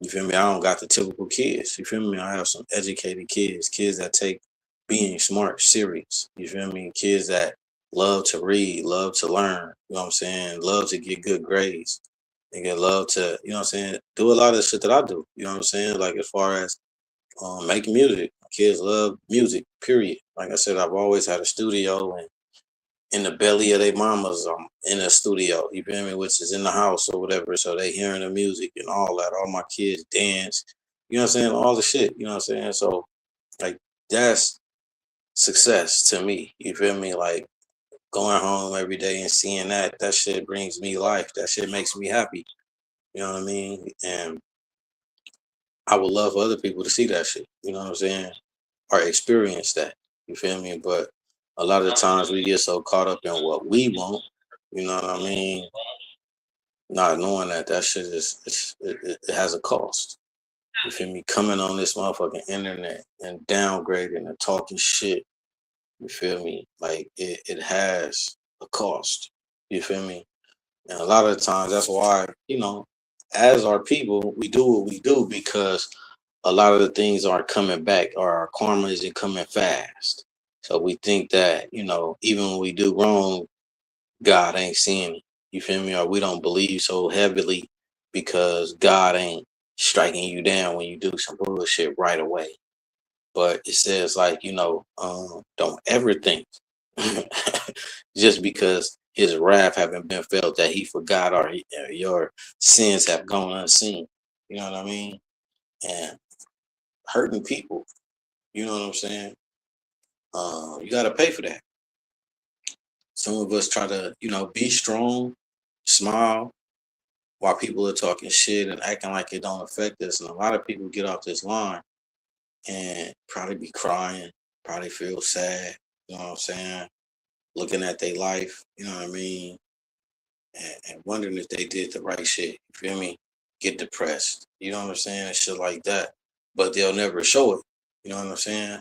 You feel me? I don't got the typical kids. You feel me? I have some educated kids, kids that take being smart serious. You feel me? Kids that love to read, love to learn. You know what I'm saying? Love to get good grades. They love to, you know what I'm saying, do a lot of the shit that I do. You know what I'm saying? Like as far as making music. Kids love music, period. Like I said, I've always had a studio, and in the belly of their mamas, in a studio, you feel me, which is in the house or whatever. So they hearing the music and all that. All my kids dance, you know what I'm saying? All the shit, you know what I'm saying? So like that's success to me. You feel me? Like going home every day and seeing that shit brings me life. That shit makes me happy. You know what I mean? And I would love for other people to see that shit. You know what I'm saying? Or experience that. You feel me? But a lot of the times we get so caught up in what we want, you know what I mean? Not knowing that shit it has a cost. You feel me? Coming on this motherfucking internet and downgrading and talking shit, you feel me? Like it has a cost. You feel me? And a lot of the times that's why, you know, as our people, we do what we do because a lot of the things aren't coming back or our karma isn't coming fast. So we think that, you know, even when we do wrong, God ain't seeing it. You feel me? Or we don't believe so heavily because God ain't striking you down when you do some bullshit right away. But it says like, you know, don't ever think just because his wrath haven't been felt that he forgot or your sins have gone unseen. You know what I mean? And hurting people, you know what I'm saying? You got to pay for that. Some of us try to, you know, be strong, smile, while people are talking shit and acting like it don't affect us. And a lot of people get off this line and probably be crying, probably feel sad, you know what I'm saying? Looking at their life, you know what I mean? And wondering if they did the right shit, you feel me? Get depressed, you know what I'm saying? And shit like that. But they'll never show it, you know what I'm saying?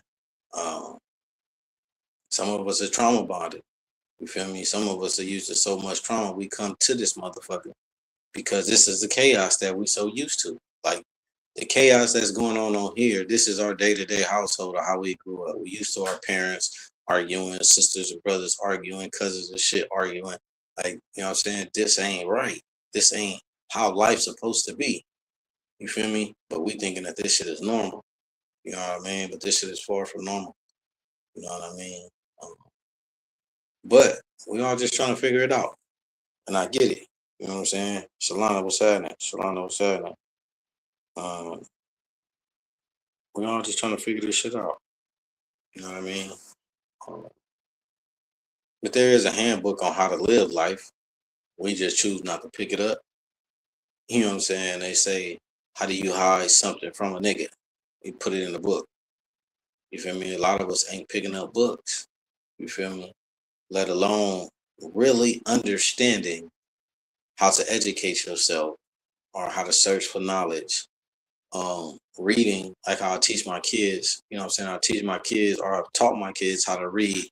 Um, some of us are trauma bonded. You feel me? Some of us are used to so much trauma. We come to this motherfucker because this is the chaos that we so used to. Like the chaos that's going on here, this is our day-to-day household or how we grew up. We used to our parents arguing, sisters and brothers arguing, cousins and shit arguing. Like, you know what I'm saying? This ain't right. This ain't how life's supposed to be. You feel me? But we thinking that this shit is normal. You know what I mean? But this shit is far from normal. You know what I mean? But we all just trying to figure it out. And I get it. You know what I'm saying? Shalana, what's happening? Shalana, what's happening? We all just trying to figure this shit out. You know what I mean? But there is a handbook on how to live life. We just choose not to pick it up. You know what I'm saying? They say, how do you hide something from a nigga? You put it in the book. You feel me? A lot of us ain't picking up books. You feel me? Let alone really understanding how to educate yourself or how to search for knowledge. Reading, like how I teach my kids, you know what I'm saying? I teach my kids or I've taught my kids how to read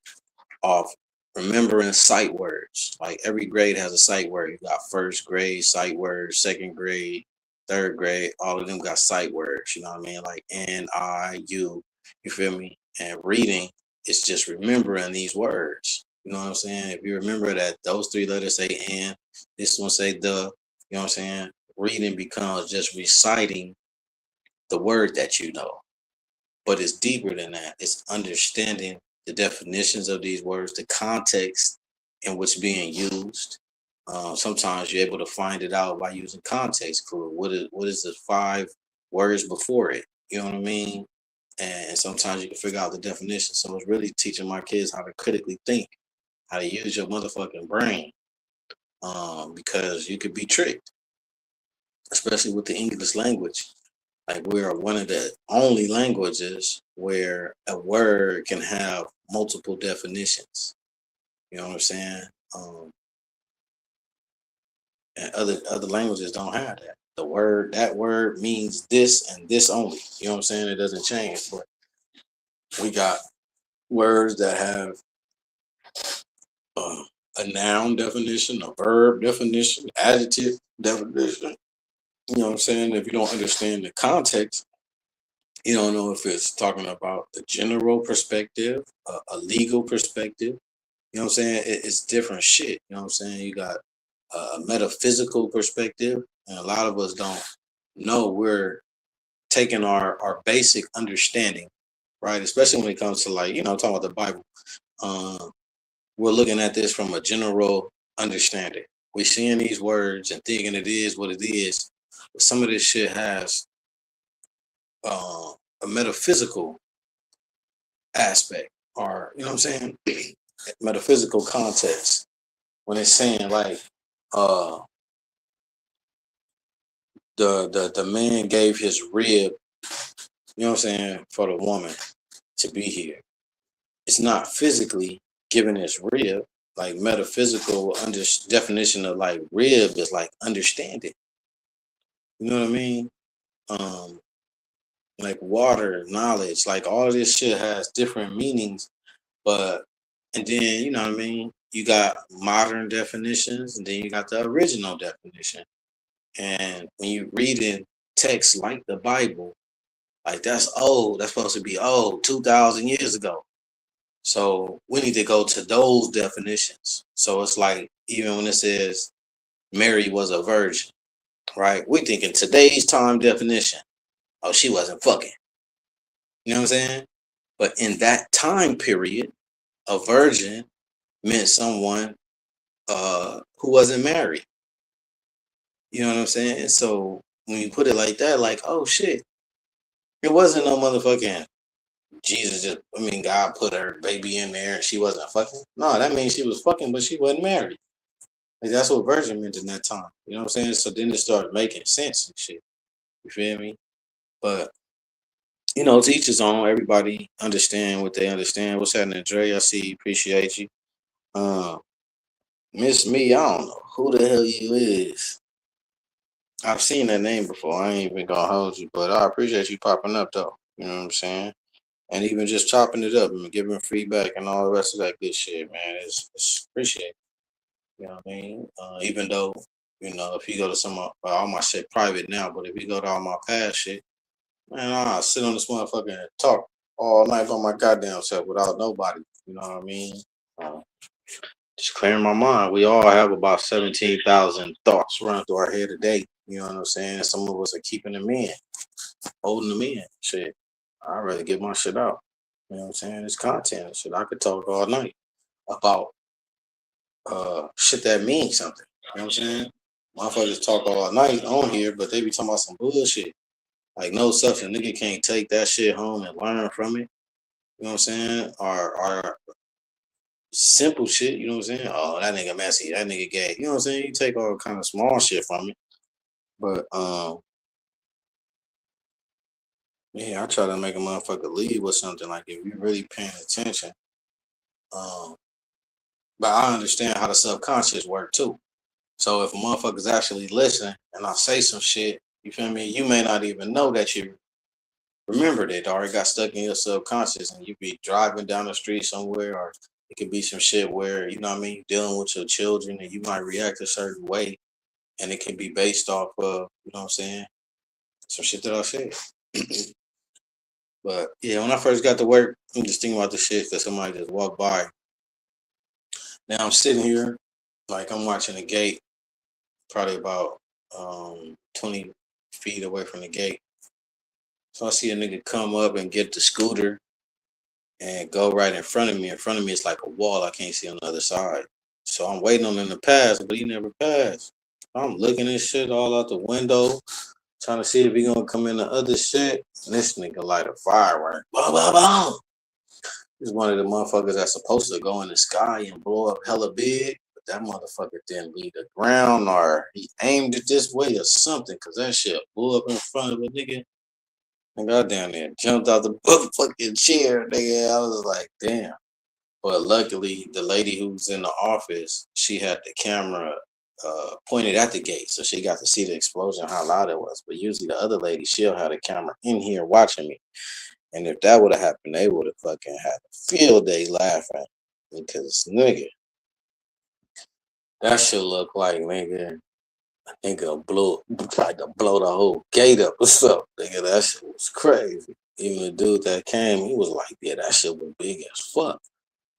off remembering sight words. Like every grade has a sight word. You got first grade sight words, second grade, third grade, all of them got sight words, you know what I mean? Like N, I, U, you feel me? And reading is just remembering these words. You know what I'm saying? If you remember that those three letters say N, this one say the, you know what I'm saying? Reading becomes just reciting the word that you know. But it's deeper than that. It's understanding the definitions of these words, the context in which being used. Sometimes you're able to find it out by using context clue. What is the 5 words before it? You know what I mean? And sometimes you can figure out the definition. So it's really teaching my kids how to critically think, how to use your motherfucking brain, because you could be tricked, especially with the English language. Like we're one of the only languages where a word can have multiple definitions. You know what I'm saying? And other languages don't have that. That word means this and this only. You know what I'm saying? It doesn't change. But we got words that have a noun definition, a verb definition, adjective definition. You know what I'm saying? If you don't understand the context, you don't know if it's talking about the general perspective, a legal perspective. You know what I'm saying? It's different shit. You know what I'm saying? You got a metaphysical perspective, and a lot of us don't know. We're taking our basic understanding, right? Especially when it comes to, like, talking about the Bible. Um, we're looking at this from a general understanding. We're seeing these words and thinking it is what it is. But some of this shit has uh, a metaphysical aspect, or you know what I'm saying, metaphysical context. When it's saying, like, uh, the man gave his rib, you know what I'm saying, for the woman to be here. It's not physically giving his rib. Like, metaphysical definition of, like, rib is like understanding. You know what I mean? Um, like water, knowledge, like all of this shit has different meanings. But and then, you know what I mean? You got modern definitions, and then you got the original definition. And when you read in texts like the Bible, like, that's old. That's supposed to be old, 2,000 years ago. So we need to go to those definitions. So it's like, even when it says Mary was a virgin, right? We think in today's time definition, oh, she wasn't fucking. You know what I'm saying? But in that time period, a virgin meant someone who wasn't married. You know what I'm saying? So when you put it like that, like, oh shit, it wasn't no motherfucking Jesus. God put her baby in there and she wasn't fucking. No, that means she was fucking, but she wasn't married. Like, that's what virgin meant in that time. You know what I'm saying? So then it started making sense and shit. You feel me? But to each his own. Everybody understand what they understand. What's happening, Dre? I see you. Appreciate you. Miss Me, I don't know who the hell you is. I've seen that name before. I ain't even gonna hold you, but I appreciate you popping up though. You know what I'm saying? And even just chopping it up and giving feedback and all the rest of that good shit, man. It's appreciated. You know what I mean? Even though, if you go to all my shit private now, but if you go to all my past shit, man, I sit on this motherfucker and talk all night by my goddamn self without nobody. You know what I mean? Uh, just clearing my mind. We all have about 17,000 thoughts running through our head a day. You know what I'm saying? Some of us are keeping them in, holding them in. Shit, I'd rather get my shit out. You know what I'm saying? It's content and shit. I could talk all night about shit that means something. You know what I'm saying? Motherfuckers talk all night on here, but they be talking about some bullshit. Like, no substance. Nigga can't take that shit home and learn from it. You know what I'm saying? Or simple shit, you know what I'm saying? Oh, that nigga messy, that nigga gay. You know what I'm saying? You take all kind of small shit from it. But yeah, I try to make a motherfucker leave with something, like, if you're really paying attention. But I understand how the subconscious work too. So if a motherfucker's actually listening and I say some shit, you feel me? You may not even know that you remembered it, or it got stuck in your subconscious, and you be driving down the street somewhere, or it could be some shit where, you know what I mean, dealing with your children and you might react a certain way, and it can be based off of, you know what I'm saying, some shit that I said. But yeah, when I first got to work, I'm just thinking about the shit because somebody just walked by. Now I'm sitting here, like, I'm watching the gate, probably about 20 feet away from the gate. So I see a nigga come up and get the scooter and go right in front of me. In front of me, it's like a wall. I can't see on the other side. So I'm waiting on him to pass, but he never passed. I'm looking at shit all out the window, trying to see if he gonna come in the other shit. And this nigga light a firework. Blah, blah, blah. He's one of the motherfuckers that's supposed to go in the sky and blow up hella big. But that motherfucker didn't leave the ground, or he aimed it this way or something, because that shit blew up in front of a nigga. And got down there, jumped out the motherfucking chair, nigga. I was like, damn. But luckily, the lady who was in the office, she had the camera pointed at the gate, so she got to see the explosion, how loud it was. But usually the other lady, she'll have the camera in here watching me. And if that would have happened, they would have fucking had a field day laughing. Because, nigga, that should look like, nigga, Nigga tried to blow the whole gate up or something. Nigga, that shit was crazy. Even the dude that came, he was like, yeah, that shit was big as fuck.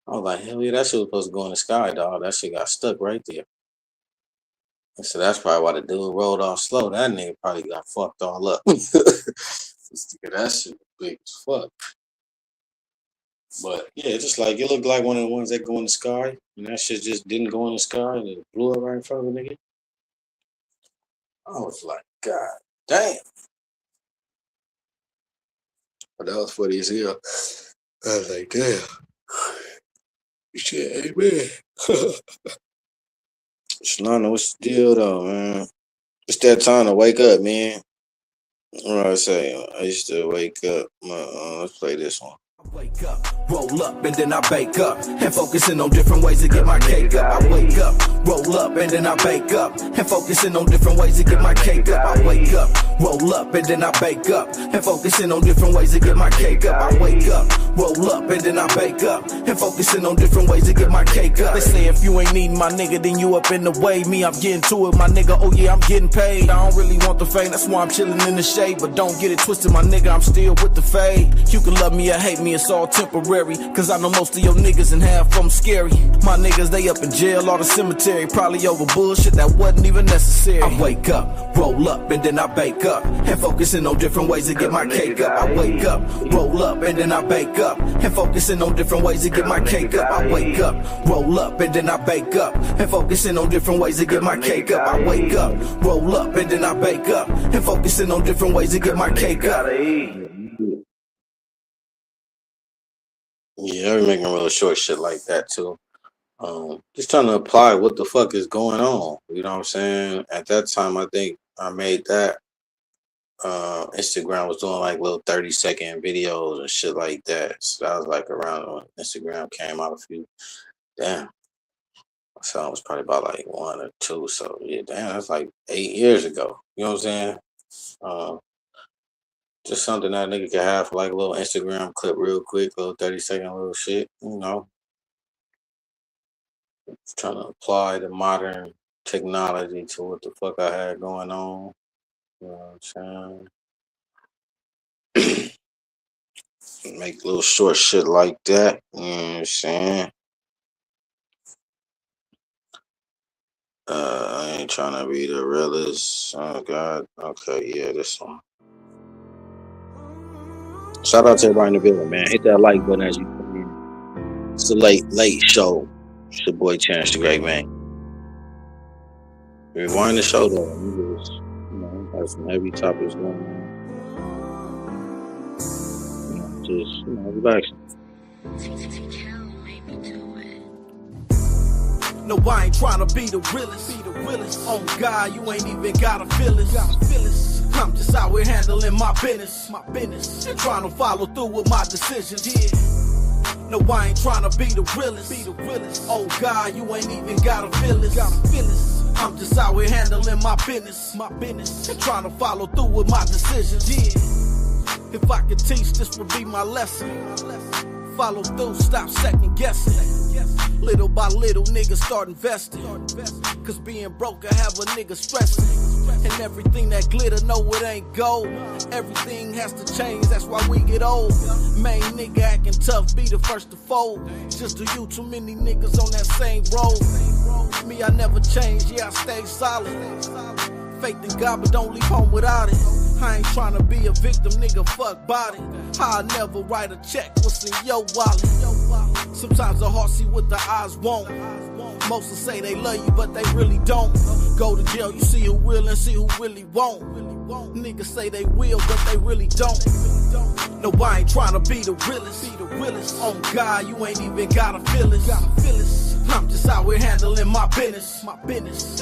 I was like, hell yeah, that shit was supposed to go in the sky, dog. That shit got stuck right there. And so that's probably why the dude rolled off slow. That nigga probably got fucked all up. That shit was big as fuck. But yeah, just like it looked like one of the ones that go in the sky, and that shit just didn't go in the sky and it blew up right in front of the nigga. I was like, God damn. But that was funny as hell. I was like, damn. Shit, amen. Shalana, what's the deal though, man? It's that time to wake up, man. What do I say? I used to wake up. Let's play this one. Wake up, roll up, and then I bake up, and focusing on different ways to get my cake up. I wake up, roll up, and then I bake up, and focusing on different ways to get my cake up. I wake up, roll up, and then I bake up, and focusing on different ways to get my cake up. I wake up, roll up, and then I bake up, and focusing on different ways to get my cake up. They say if you ain't needing my nigga, then you up in the way. Me, I'm getting to it, my nigga. Oh yeah, I'm getting paid. I don't really want the fame, that's why I'm chilling in the shade. But don't get it twisted, my nigga, I'm still with the fade. You can love me or hate me, it's all temporary, cause I know most of your niggas and half of them scary. My niggas, they up in jail or the cemetery, probably over bullshit that wasn't even necessary. I wake up, roll up, and then I bake up, and focusing on different ways to get my cake up. I wake up, roll up, and then I bake up, and focusing on different ways to get my cake up. I wake up, roll up, and then I bake up, and focusing on different ways to get my cake up. I wake up, roll up, and then I bake up, and focusing on different ways to get my cake up. Yeah, I be making real short shit like that too. Just trying to apply what the fuck is going on. You know what I'm saying? At that time, I think I made that. Instagram was doing like little 30-second videos and shit like that. So that was like around when Instagram came out a few. Damn. So I was probably about like 1 or 2. So yeah, damn, that's like 8 years ago. You know what I'm saying? Just something that nigga can have for like a little Instagram clip real quick, little 30-second little shit, you know. Just trying to apply the modern technology to what the fuck I had going on. You know what I'm saying? Make little short shit like that. You know what I'm saying? I ain't trying to be the realest. Oh God. Okay, yeah, this one. Shout out to everybody in the building, man. Hit that like button as you come in. It's a late show. It's your boy Chance the Great Man. Rewind the show though. Got some heavy topics going on. Just relaxing. No, I ain't trying to be the realest. Oh God, you ain't even gotta feel it. I'm just out here handling my business. And trying to follow through with my decisions. Yeah. No, I ain't trying to be the realest. Oh God, you ain't even gotta feel it. I'm just out here handling my business. And trying to follow through with my decisions. Yeah. If I could teach, this would be my lesson. Follow through, stop second guessing. Little by little, niggas start investing. Cause being broke, I have a nigga stressing. And everything that glitter, no, it ain't gold. Everything has to change, that's why we get old. Main nigga acting tough, be the first to fold. Just do you, too many niggas on that same road. Me, I never change, yeah, I stay solid. Faith in God, but don't leave home without it. I ain't trying to be a victim, nigga, fuck body. I never write a check, what's in your wallet? Sometimes the heart see what the eyes won't. Most will say they love you, but they really don't. Go to jail, you see who will and see who really won't. Niggas say they will, but they really don't. No, I ain't trying to be the realest. Oh God, you ain't even gotta feel it. I'm just out here handling my business.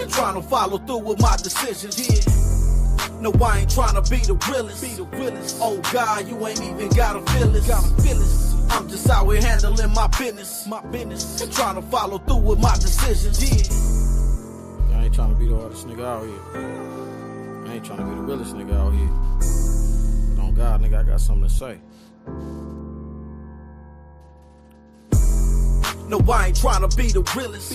And trying to follow through with my decisions. Yeah. No, I ain't trying to be the realest. Oh God, you ain't even gotta feel it. I'm just out here handling my business. And trying to follow through with my decisions. Yeah. I ain't trying to be the hardest nigga out here. I ain't trying to be the realest nigga out here. But on God, nigga, I got something to say. No, I ain't trying to be the realest.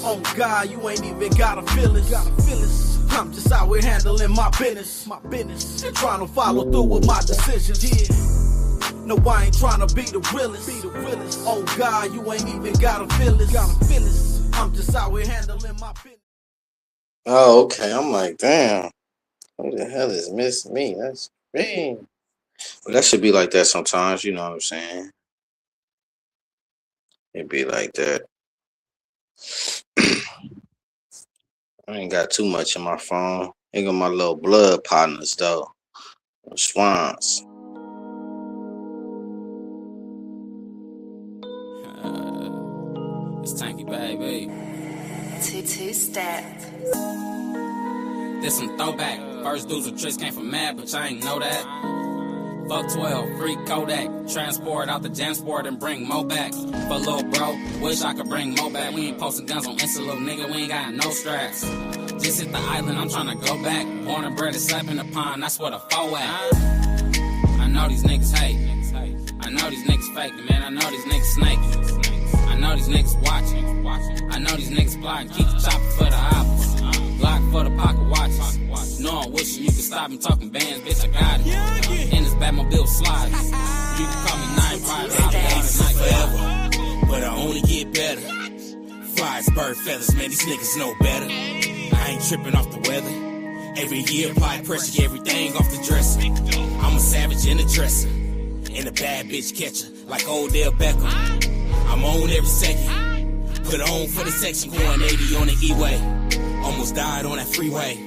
Oh God, you ain't even gotta feel it. I'm just out here handling my business, and trying to follow through with my decisions. Yeah. No, I ain't trying to be the realest. Oh God, you ain't even gotta feel this. I'm just out here handling my business. Oh, okay. I'm like, damn. Who the hell is Miss Me? That's me. But that should be like that sometimes, you know what I'm saying? It be like that. I ain't got too much in my phone. Ain't got my little blood partners though. Swans. It's Tanky, baby. Two-step. This some throwback. First dudes with tricks came from mad, but y'all ain't know that. Fuck 12, free Kodak. Transport out the Jansport and bring Mo back. For little bro, wish I could bring Mo back. We ain't posting guns on Insta, little nigga, we ain't got no straps. Just hit the island, I'm tryna go back. Born and bred and slept in the pond, that's where the foe at. I know these niggas hate. I know these niggas faking, man. I know these niggas snaking. I know these niggas watching. I know these niggas plotting. Keep the chopper for the apples. Block for the pocket watches. No, I'm wishing you could stop me talking bands, bitch. I got it. In this Batmobile sliders. You can call me Night Rider. I'll be out at night forever, but I only get better. Flies, bird feathers, man. These niggas know better. I ain't tripping off the weather. Every year, apply pressure, get everything off the dresser. I'm a savage in the dresser. And a bad bitch catcher, like Odell Beckham. I'm on every second. Put on for the section, going 80 on the E-way. Almost died on that freeway.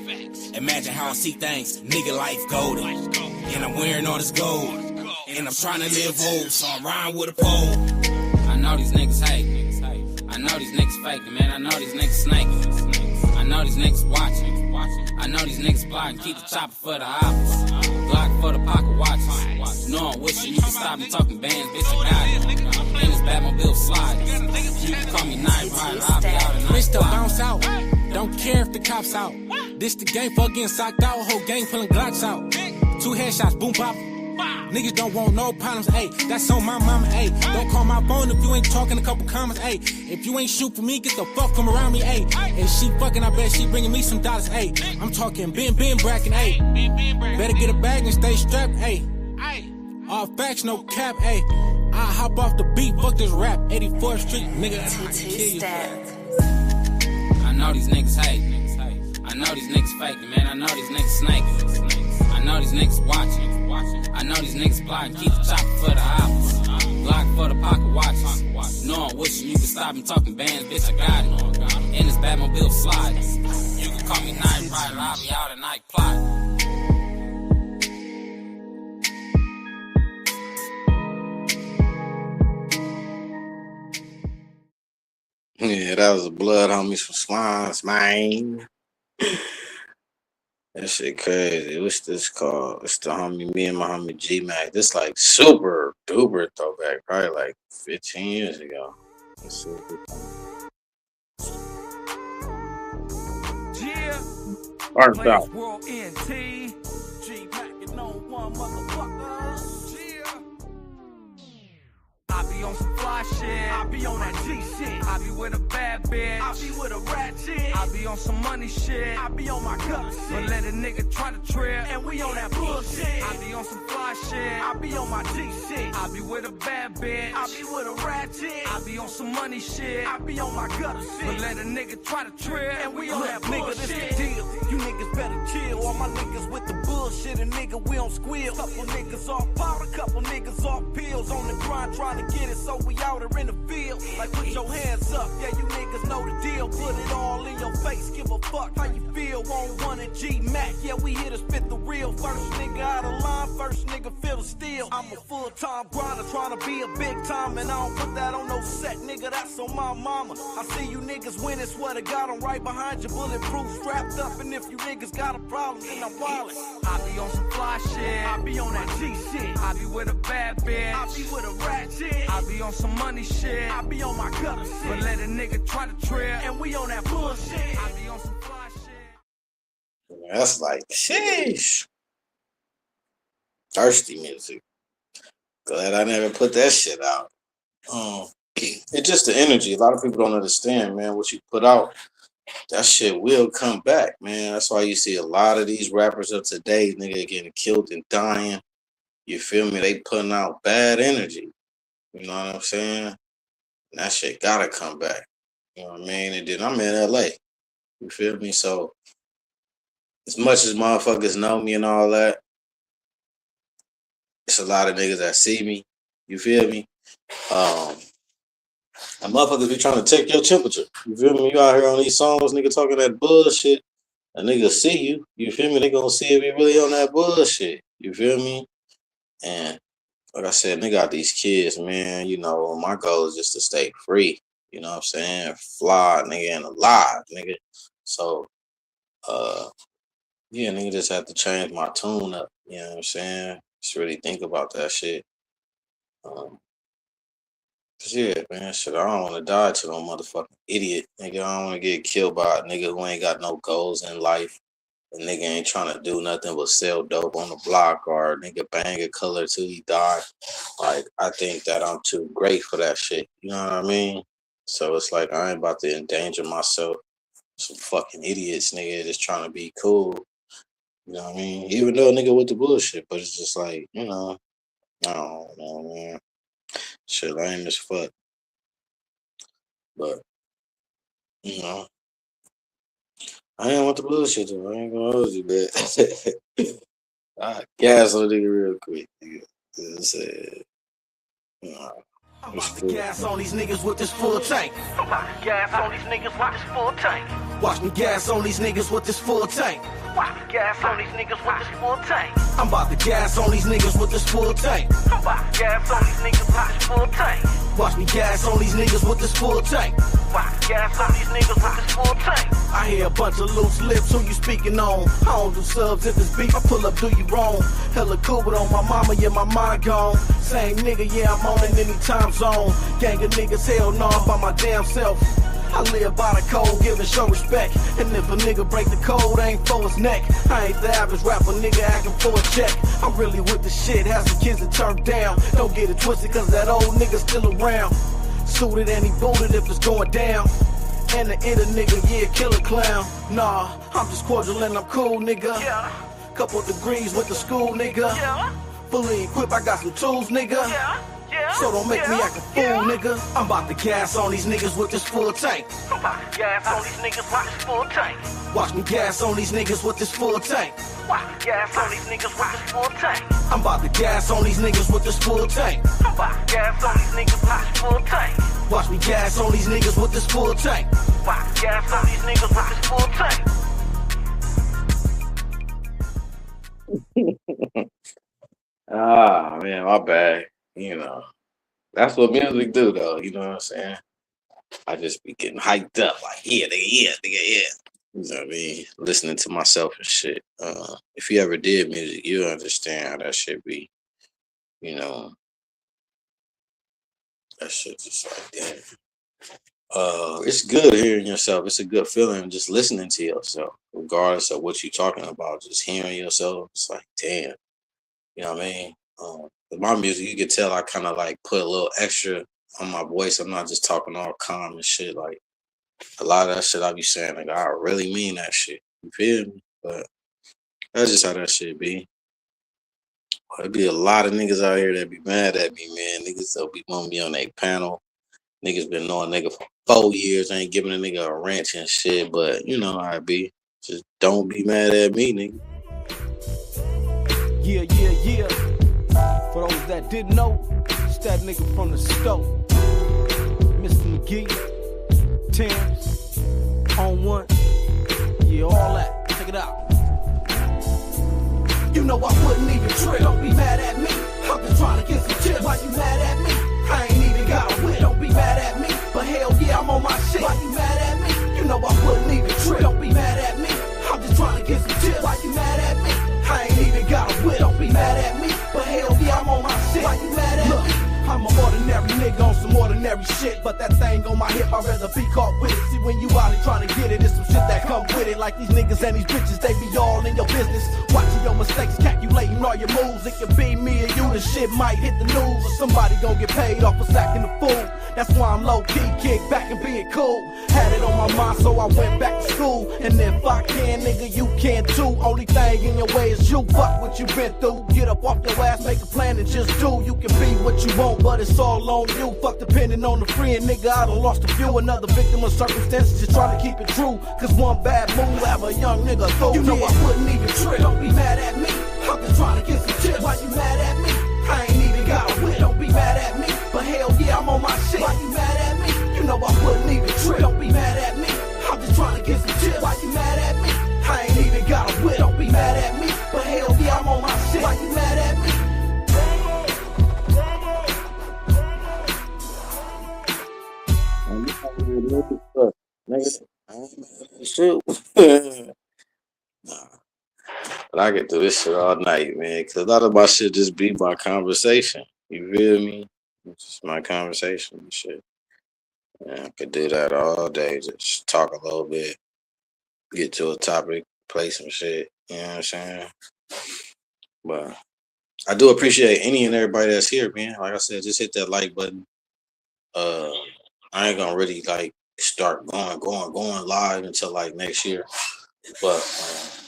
Imagine how I see things, nigga life golden. And I'm wearing all this gold. And I'm trying to live old, so I'm riding with a pole. I know these niggas hate. I know these niggas faking, man. I know these niggas snaking. I know these niggas watching. I know these niggas plotting. Keep the chopper for the apples. Block for the pocket watches. No, I'm wishing you could stop me talking bands, bitch. I got it. In this Batmobile sliders. You can call me Night Rider. I'll be out at night. Bitch, bounce out. Don't care if the cops out. This the game for getting socked out. Whole gang pulling Glocks out. 2 headshots, boom pop. Niggas don't want no problems, ayy. That's on my mama, ayy. Don't call my phone if you ain't talking a couple comments, ayy. If you ain't shoot for me, get the fuck from around me, ayy. If she fucking, I bet she bringing me some dollars, ayy. I'm talking Ben brackin', ayy. Better get a bag and stay strapped, ayy. All facts, no cap, ayy. I hop off the beat, fuck this rap. 84th Street, nigga, I can kill you. I know these niggas hate. I know these niggas faking, man. I know these niggas snaking. I know these niggas watching. I know these niggas plotting. Keep the chopper for the apples. Block for the pocket watches. No, I'm wishing you could stop me talking bands, bitch. I got it. In this Batmobile sliders. You can call me Night Rider. I'll be out at night plotting. Yeah, that was the blood homies from Swans, man. That shit crazy. What's this called? It's the homie, me and my homie G-Mac. This like super duper throwback, probably like 15 years ago. Let's see what we can. Yeah. Arts out. World NT. G-Pack and no one motherfuckers. Yeah. I be on some fly shit. I be on that G shit. I be with a bad bitch. I be with a rat chick. I be on some money shit. I be on my gut shit. But let a nigga try to trip, and we on that bullshit. I be on some fly shit. I be on my G shit. I be with a bad bitch. I be with a rat chick. I be on some money shit. I be on my gut shit. But let a nigga try to trip, and we on that bullshit. Nigga, this the deal. You niggas better chill. All my niggas with the bullshit, and nigga, we don't squeal. Couple niggas off powder, couple niggas off pills. On the grind trying to get it, so we out here in the field. Like, put your hands up, yeah, you niggas know the deal. Put it all in your face, give a fuck how you feel. On one and G-Mac, yeah, we here to spit the real. First nigga out of line, first nigga feel the steel. I'm a full-time grinder, trying to be a big time, and I don't put that on no set, nigga, that's on my mama. I see you niggas winning, swear to God, I'm right behind you, bulletproof, strapped up, and if you niggas got a problem, then I'm wildin'. I be on some fly shit, I be on that G shit, I be with a bad bitch, I be with a rat chick, I be on some money shit, I be on my gutter shit, but let a nigga try to trip, and we on that bullshit. I be on some fly shit. That's like, sheesh. Thirsty music. Glad I never put that shit out. It's just the energy. A lot of people don't understand, man, what you put out that shit will come back, man. That's why you see a lot of these rappers of today, nigga, getting killed and dying. You feel me? They putting out bad energy. You know what I'm saying? And that shit gotta come back. You know what I mean? And then I'm in LA. You feel me? So as much as motherfuckers know me and all that, it's a lot of niggas that see me. You feel me? And motherfuckers be trying to take your temperature. You feel me? You out here on these songs, nigga, talking that bullshit. A nigga see you. You feel me? They gonna see if you really on that bullshit. You feel me? And like I said, nigga got these kids, man. You know, my goal is just to stay free. You know what I'm saying? Fly, nigga, and alive, nigga. So, yeah, nigga just have to change my tune up. You know what I'm saying? Just really think about that shit. Cause yeah, man, shit, I don't want to die to no motherfucking idiot. Nigga, I don't want to get killed by a nigga who ain't got no goals in life. A nigga ain't trying to do nothing but sell dope on the block or a nigga bang a color till he die. Like, I think that I'm too great for that shit. You know what I mean? So it's like, I ain't about to endanger myself. Some fucking idiots, nigga, just trying to be cool. You know what I mean? Even though a nigga with the bullshit, but it's just like, you know, I don't know, man. Shit lame as fuck. But, you know, I ain't want the bullshit though. I ain't gonna hold you, man. I gas on the nigga real quick, nigga. I'm about to gas on these niggas with this full tank. I'm about to gas on these niggas with this full tank. Watch me gas on these niggas with this full tank. Watch me gas on these niggas with this full tank. I'm about to gas on these niggas with this full tank. I'm about to gas on these niggas with this full tank. Watch me gas on these niggas with this full tank. Watch me gas on these niggas with this full tank. I hear a bunch of loose lips, who you speaking on? I don't do subs if it's beef, I pull up, do you wrong? Hella cool, but on my mama, yeah, my mind gone. Same nigga, yeah, I'm on in any time zone. Gang of niggas, hell no, I'm by my damn self. I live by the code, giving show respect. And if a nigga break the code, ain't for his neck. I ain't the average rapper, nigga acting for a check. I'm really with the shit, have some kids that turn down. Don't get it twisted, cause that old nigga still around. Suited and he booted if it's going down. And the inner nigga, yeah, killer clown. Nah, I'm just cordial and I'm cool, nigga. Yeah. Couple degrees with the school, nigga. Yeah. Fully equipped, I got some tools, nigga. Yeah. So don't make me act a fool, nigga. I'm about to gas on these niggas with this full tank. I'm about to gas on these niggas with this full tank. Watch me gas on these niggas with this full tank. Watch me gas on these niggas with this full tank. I'm about to gas on these niggas with this full tank. I'm about to gas on these niggas with this full tank. Watch me gas on these niggas with this full tank. Watch me gas on these niggas with this full tank. Ah, man, my bad. You know, that's what music do, though. You know what I'm saying? I just be getting hyped up, like, yeah, nigga, yeah, nigga, yeah. You know what I mean? Listening to myself and shit. If you ever did music, you understand how that shit be. You know, that shit just like, damn. It's good hearing yourself. It's a good feeling just listening to yourself, regardless of what you're talking about. Just hearing yourself, it's like, damn. You know what I mean? With my music, you can tell I kind of like put a little extra on my voice. I'm not just talking all calm and shit. Like, a lot of that shit I be saying, like, I really mean that shit. You feel me? But that's just how that shit be. There be a lot of niggas out here that be mad at me, man. Niggas that be wanting me on their panel. Niggas been knowing a nigga for 4 years. I ain't giving a nigga a wrench and shit. But you know how it be. Just don't be mad at me, nigga. Yeah, yeah, yeah. For those that didn't know, it's that nigga from the stove. Mr. McGee, Tim's, on one. Yeah, all that. Check it out. You know I wouldn't even trip. Don't be mad at me. I'm just trying to get some chips. Why you mad at me? I ain't even got a whip. Don't be mad at me. But hell yeah, I'm on my shit. Why you mad at me? You know I wouldn't even trip. Don't be mad at me. I'm just trying to get some chips. Why you mad at me? I ain't even got a whip. Don't be mad at me. But hell yeah, I'm on my shit. Why you mad at me? I'm an ordinary nigga on some ordinary shit. But that thing on my hip, I'd rather be caught with it. See, when you out here trying to get it, it's some shit that come with it. Like these niggas and these bitches, they be all in your business. Watching your mistakes, calculating all your moves. It could be me or you, the shit might hit the news. Or somebody gon' get paid off for sacking the fool. That's why I'm low-key, kick back and being cool. Had it on my mind, so I went back to school. And if I can, nigga, you can too. Only thing in your way is you. Fuck what you been through. Get up off your ass, make a plan and just do. You can be what you want, but it's all on you. Fuck depending on the friend, nigga, I done lost a few. Another victim of circumstances, just trying to keep it true. Cause one bad move, have a young nigga through. You know I wouldn't even trip. Don't be mad at me. I'm just trying to get some tips. Why you mad at me? I ain't even got a whip. Don't be mad at me. But hell yeah, I'm on my shit. Why you mad at me? You know I wouldn't even trip. Don't be mad at me. I'm just trying to get some tips. Why you mad at me? I ain't even got a whip. Don't be mad at me. But hell yeah, I'm on my shit. Why you mad at me? Nigga, I ain't mad at shit. Nah. But I can do this shit all night, man. Cause a lot of my shit just be my conversation. You feel me? It's just my conversation and shit. Yeah, I could do that all day. Just talk a little bit, get to a topic, play some shit. You know what I'm saying? But I do appreciate any and everybody that's here, man. Like I said, just hit that like button. I ain't gonna really like start going live until like next year. But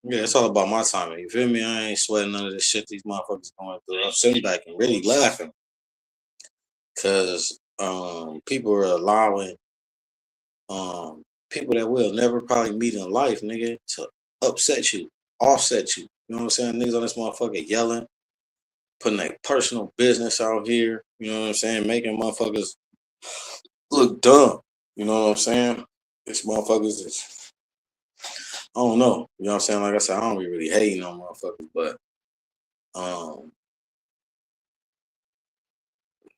yeah, it's all about my timing. You feel me? I ain't sweating none of this shit these motherfuckers going through. I'm sitting back and really laughing because people are allowing people that will never probably meet in life, nigga, to upset you, offset you. You know what I'm saying? Niggas on this motherfucker yelling, putting their personal business out here. You know what I'm saying? Making motherfuckers look dumb. You know what I'm saying? This motherfuckers is, I don't know. You know what I'm saying? Like I said, I don't be really hating on motherfuckers, but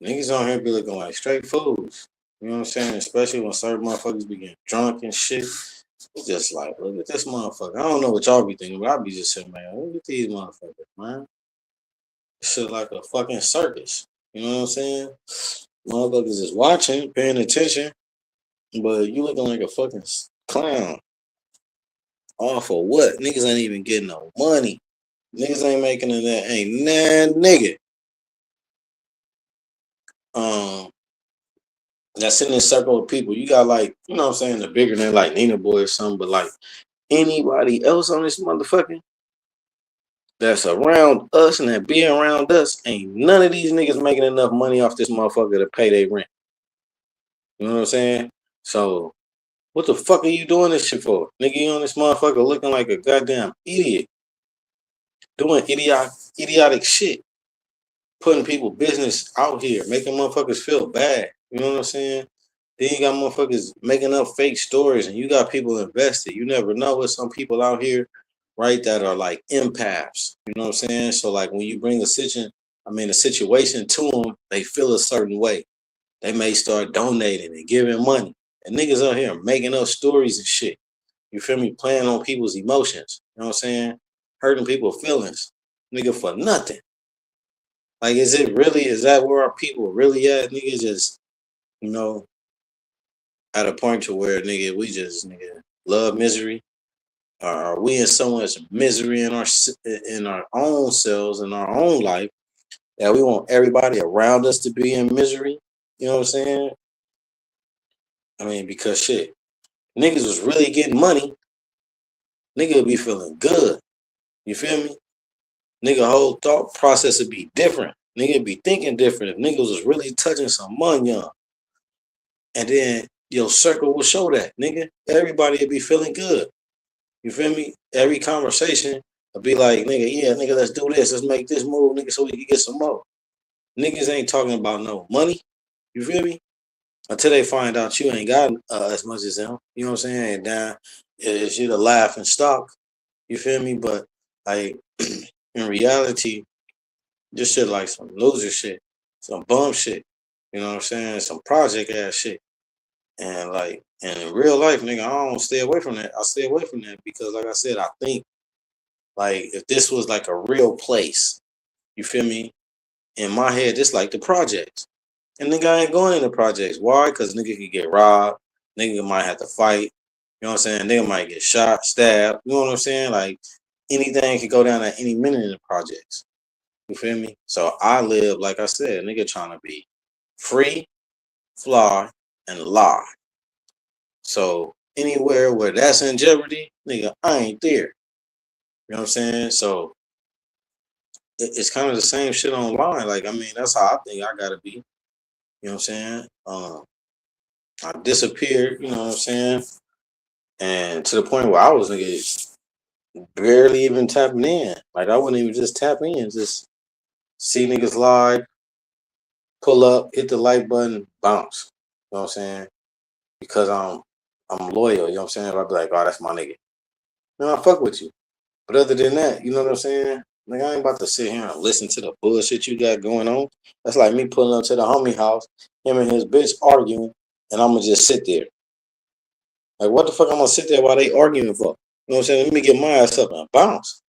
niggas on here be looking like straight fools. You know what I'm saying? Especially when certain motherfuckers be getting drunk and shit. It's just like, look at this motherfucker. I don't know what y'all be thinking, but I be just saying, man, look at these motherfuckers, man. This shit like a fucking circus. You know what I'm saying? Motherfuckers is watching, paying attention, but you looking like a fucking clown. All for what? Niggas ain't even getting no money. Niggas ain't making it that ain't nah nigga. That's in this circle of people. You got like, you know what I'm saying, the bigger than like Nina Boy or something, but like anybody else on this motherfucker that's around us and that be around us, ain't none of these niggas making enough money off this motherfucker to pay their rent. You know what I'm saying? So what the fuck are you doing this shit for? Nigga, you on this motherfucker looking like a goddamn idiot. Doing idiotic shit. Putting people business out here, making motherfuckers feel bad. You know what I'm saying? Then you got motherfuckers making up fake stories and you got people invested. You never know what some people out here, right, that are like empaths. You know what I'm saying? So like when you bring a situation to them, they feel a certain way. They may start donating and giving money. And niggas out here making up stories and shit. You feel me? Playing on people's emotions. You know what I'm saying? Hurting people's feelings. Nigga, for nothing. Like, is that where our people really at? Nigga, just, you know, at a point to where, nigga, we just, nigga, love misery? Or are we in so much misery in our own selves, in our own life, that we want everybody around us to be in misery? You know what I'm saying? I mean, because shit, niggas was really getting money, nigga would be feeling good. You feel me? Nigga, whole thought process would be different. Nigga be thinking different if niggas was really touching some money on. And then your circle will show that, nigga. Everybody will be feeling good. You feel me? Every conversation will be like, nigga, yeah, nigga, let's do this. Let's make this move, nigga, so we can get some more. Niggas ain't talking about no money. You feel me? Until they find out you ain't got as much as them. You know what I'm saying? And then it's you to laugh and stock. You feel me? But like in reality, this shit like some loser shit, some bum shit. You know what I'm saying? Some project ass shit. And like, and in real life, nigga, I don't stay away from that. I stay away from that because, like I said, I think like if this was like a real place, you feel me? In my head, it's like the projects. And nigga, I ain't going in the projects. Why? Because nigga could get robbed. Nigga might have to fight. You know what I'm saying? Nigga might get shot, stabbed. You know what I'm saying? Like anything could go down at any minute in the projects. You feel me? So I live, like I said, nigga trying to be free, fly, and lie. So anywhere where that's in jeopardy, nigga, I ain't there. You know what I'm saying? So it's kind of the same shit online. Like, I mean, that's how I think I gotta be. You know what I'm saying? I disappeared, you know what I'm saying? And to the point where I was nigga barely even tapping in. Like I wouldn't even just tap in, just see niggas live, pull up, hit the like button, bounce. You know what I'm saying? Because I'm loyal, you know what I'm saying? I'd be like, oh, that's my nigga. Man, I fuck with you. But other than that, you know what I'm saying? Like I ain't about to sit here and listen to the bullshit you got going on. That's like me pulling up to the homie house, him and his bitch arguing, and I'm gonna just sit there. Like what the fuck I'm gonna sit there while they arguing for? You know what I'm saying? Let me get my ass up and bounce.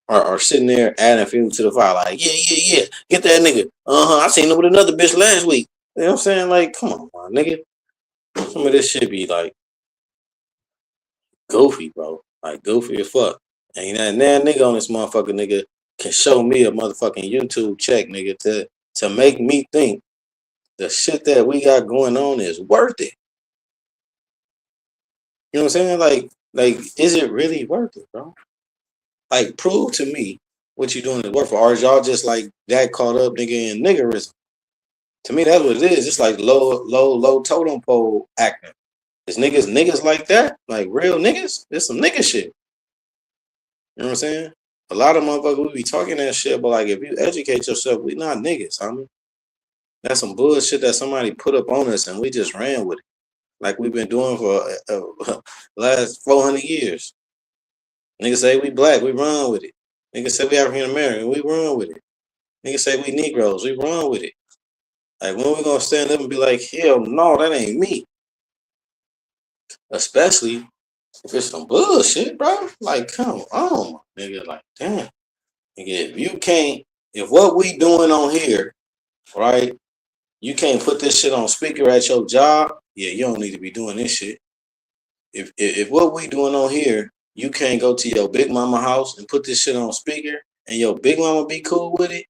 Or sitting there adding fuel to the fire, like, yeah, get that nigga. I seen him with another bitch last week. You know what I'm saying? Like, come on, my nigga. Some of this shit be like goofy, bro. Like goofy as fuck. And that nigga on this motherfucker, nigga, can show me a motherfucking YouTube check, nigga, to make me think the shit that we got going on is worth it. You know what I'm saying? Like, is it really worth it, bro? Like, prove to me what you doing is worth it. Or is y'all just like that caught up, nigga, in niggerism? To me, that's what it is. It's like low totem pole acting. Is niggas like that? Like real niggas? It's some nigga shit. You know what I'm saying? A lot of motherfuckers we be talking that shit, but like if you educate yourself, we not niggas, homie. That's some bullshit that somebody put up on us and we just ran with it. Like we've been doing for the last 400 years. Niggas say we black, we run with it. Niggas say we African American, we run with it. Niggas say we Negroes, we run with it. Like when we gonna stand up and be like, hell no, that ain't me. Especially if it's some bullshit, bro. Like, come on, nigga. Like, damn. Nigga, if what we doing on here, right, you can't put this shit on speaker at your job, yeah, you don't need to be doing this shit. If what we doing on here, you can't go to your big mama house and put this shit on speaker and your big mama be cool with it,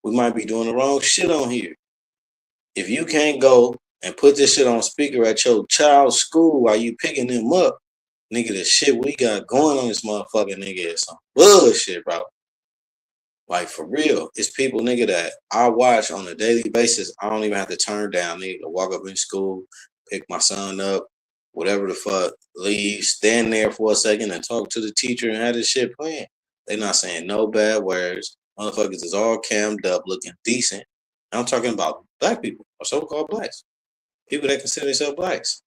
we might be doing the wrong shit on here. If you can't go and put this shit on speaker at your child's school while you picking them up, nigga, the shit we got going on this motherfucking nigga is some bullshit, bro. Like for real, it's people, nigga, that I watch on a daily basis. I don't even have to turn down, nigga, to walk up in school, pick my son up, whatever the fuck, leave, stand there for a second and talk to the teacher and have this shit playing. They not saying no bad words. Motherfuckers is all cammed up, looking decent. I'm talking about black people or so-called blacks. People that consider themselves blacks.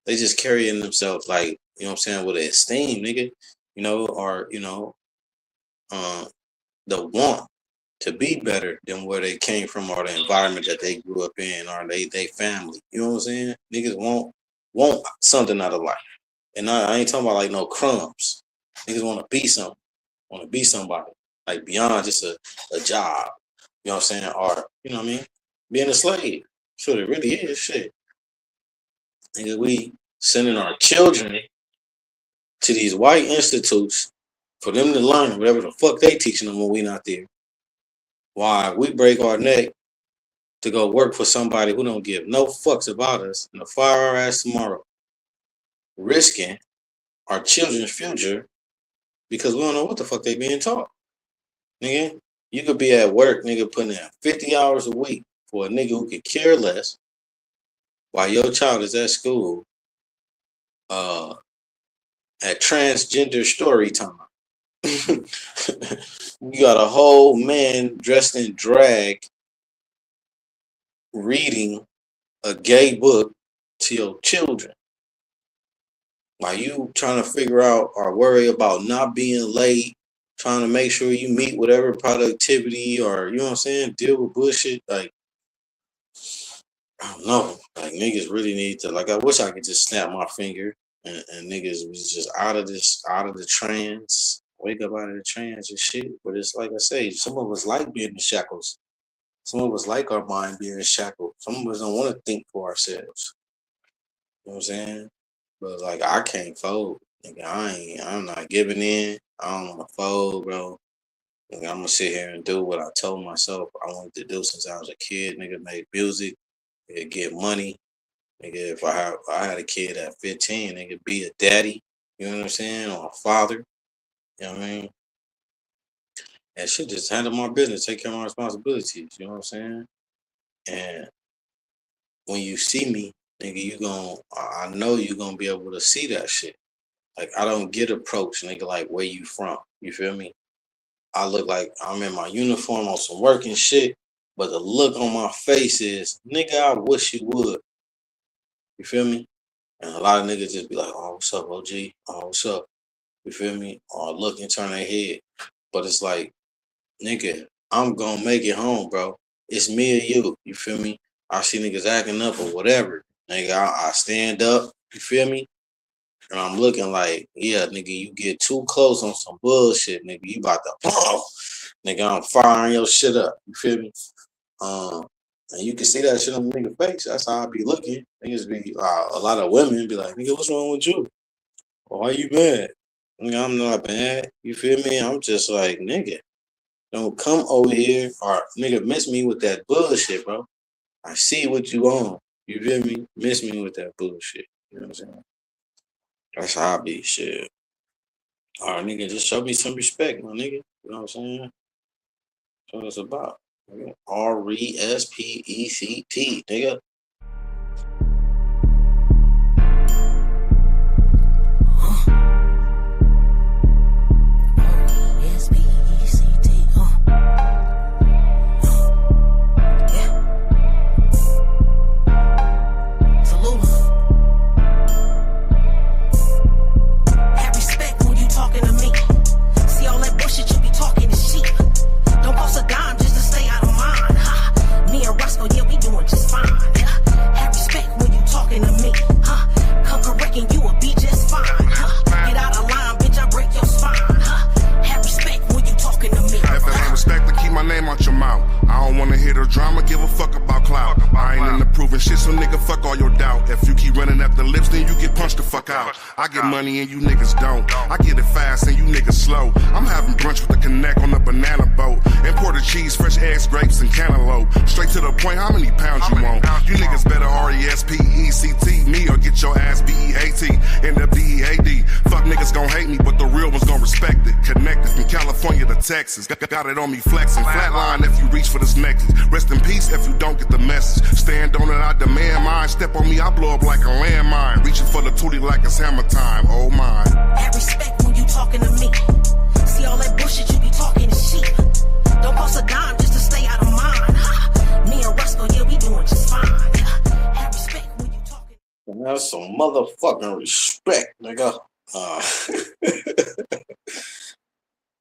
They just carrying themselves like, you know what I'm saying, with esteem, nigga. You know, or, you know, the want to be better than where they came from or the environment that they grew up in or they family. You know what I'm saying? Niggas want something out of life. And I ain't talking about like no crumbs. Niggas want to be something. Want to be somebody. Like beyond just a job. You know what I'm saying? Or, you know what I mean? Being a slave. That's what it really is. Shit. Nigga, we sending our children to these white institutes for them to learn whatever the fuck they teaching them when we not there. Why we break our neck to go work for somebody who don't give no fucks about us and to fire our ass tomorrow, risking our children's future because we don't know what the fuck they being taught. Nigga, you could be at work, nigga, putting in 50 hours a week for a nigga who could care less while your child is at school at transgender story time. You got a whole man dressed in drag reading a gay book to your children. While you trying to figure out or worry about not being late, trying to make sure you meet whatever productivity or, you know what I'm saying, deal with bullshit. Like, I don't know. Like, niggas really need to, like, I wish I could just snap my finger and niggas was just out of the trance, wake up out of the trance and shit. But it's like I say, some of us like being in shackles. Some of us like our mind being shackled. Some of us don't want to think for ourselves. You know what I'm saying? But like I can't fold. Nigga, I'm not giving in. I don't want to fold, bro. Nigga, I'm gonna sit here and do what I told myself I wanted to do since I was a kid. Nigga, make music. nigga get money. Nigga, if I had a kid at 15, nigga be a daddy, you know what I'm saying, or a father, you know what I mean? And shit, just handle my business, take care of my responsibilities, you know what I'm saying? And when you see me, nigga, I know you gonna be able to see that shit. Like, I don't get approached, nigga, like, where you from? You feel me? I look like I'm in my uniform on some working shit, but the look on my face is, nigga, I wish you would. You feel me? And a lot of niggas just be like, oh, what's up, OG? Oh, what's up? You feel me? Or look and turn their head. But it's like, nigga, I'm gonna make it home, bro. It's me or you. You feel me? I see niggas acting up or whatever. Nigga, I stand up. You feel me? And I'm looking like, yeah, nigga, you get too close on some bullshit, nigga. You about to, nigga, I'm firing your shit up. You feel me? And you can see that shit on the nigga face. That's how I be looking. Niggas be, a lot of women be like, nigga, what's wrong with you? Why you mad? Nigga, I'm not bad. You feel me? I'm just like, nigga, don't come over here or nigga miss me with that bullshit, bro. I see what you on. You feel me? Miss me with that bullshit. You know what I'm saying? That's how I be, shit. All right, nigga, just show me some respect, my nigga. You know what I'm saying? That's what it's about. Nigga. RESPECT, nigga. I get money and you niggas don't. I get it fast and you niggas slow. I'm having brunch with the connect on a banana boat. Imported cheese, fresh eggs, grapes, and cantaloupe. Straight to the point, how many pounds you want? You niggas better RESPECT me or get your ass BEAT. End up DEAD. Fuck niggas gon' hate me, but the real ones gon' respect it. Connected from California to Texas. Got it on me flexing. Flatline if you reach for this necklace. Rest in peace if you don't get the message. Stand on it, I demand mine. Step on me, I blow up like a landmine. Reaching for the tootie like it's hammer time. Oh my. Have respect when you talking to me. See all that bullshit you be talking is cheap. Don't cost a dime just to stay out of mine. Me and Roscoe, yeah, we doing just fine. Have respect when you talking. And that's some motherfucking respect, nigga.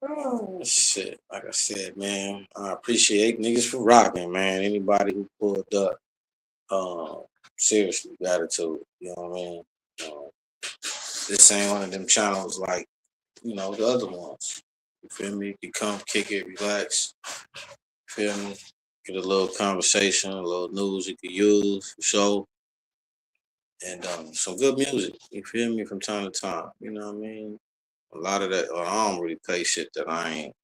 Oh, shit. Like I said, man, I appreciate niggas for rocking, man. Anybody who pulled up, seriously, gratitude. You know what I mean? This ain't one of them channels like, you know, the other ones. You feel me? You come, kick it, relax. Feel me? Get a little conversation, a little news you could use for sure. And some good music, you feel me, from time to time. You know what I mean? A lot of that, I don't really play shit that I ain't,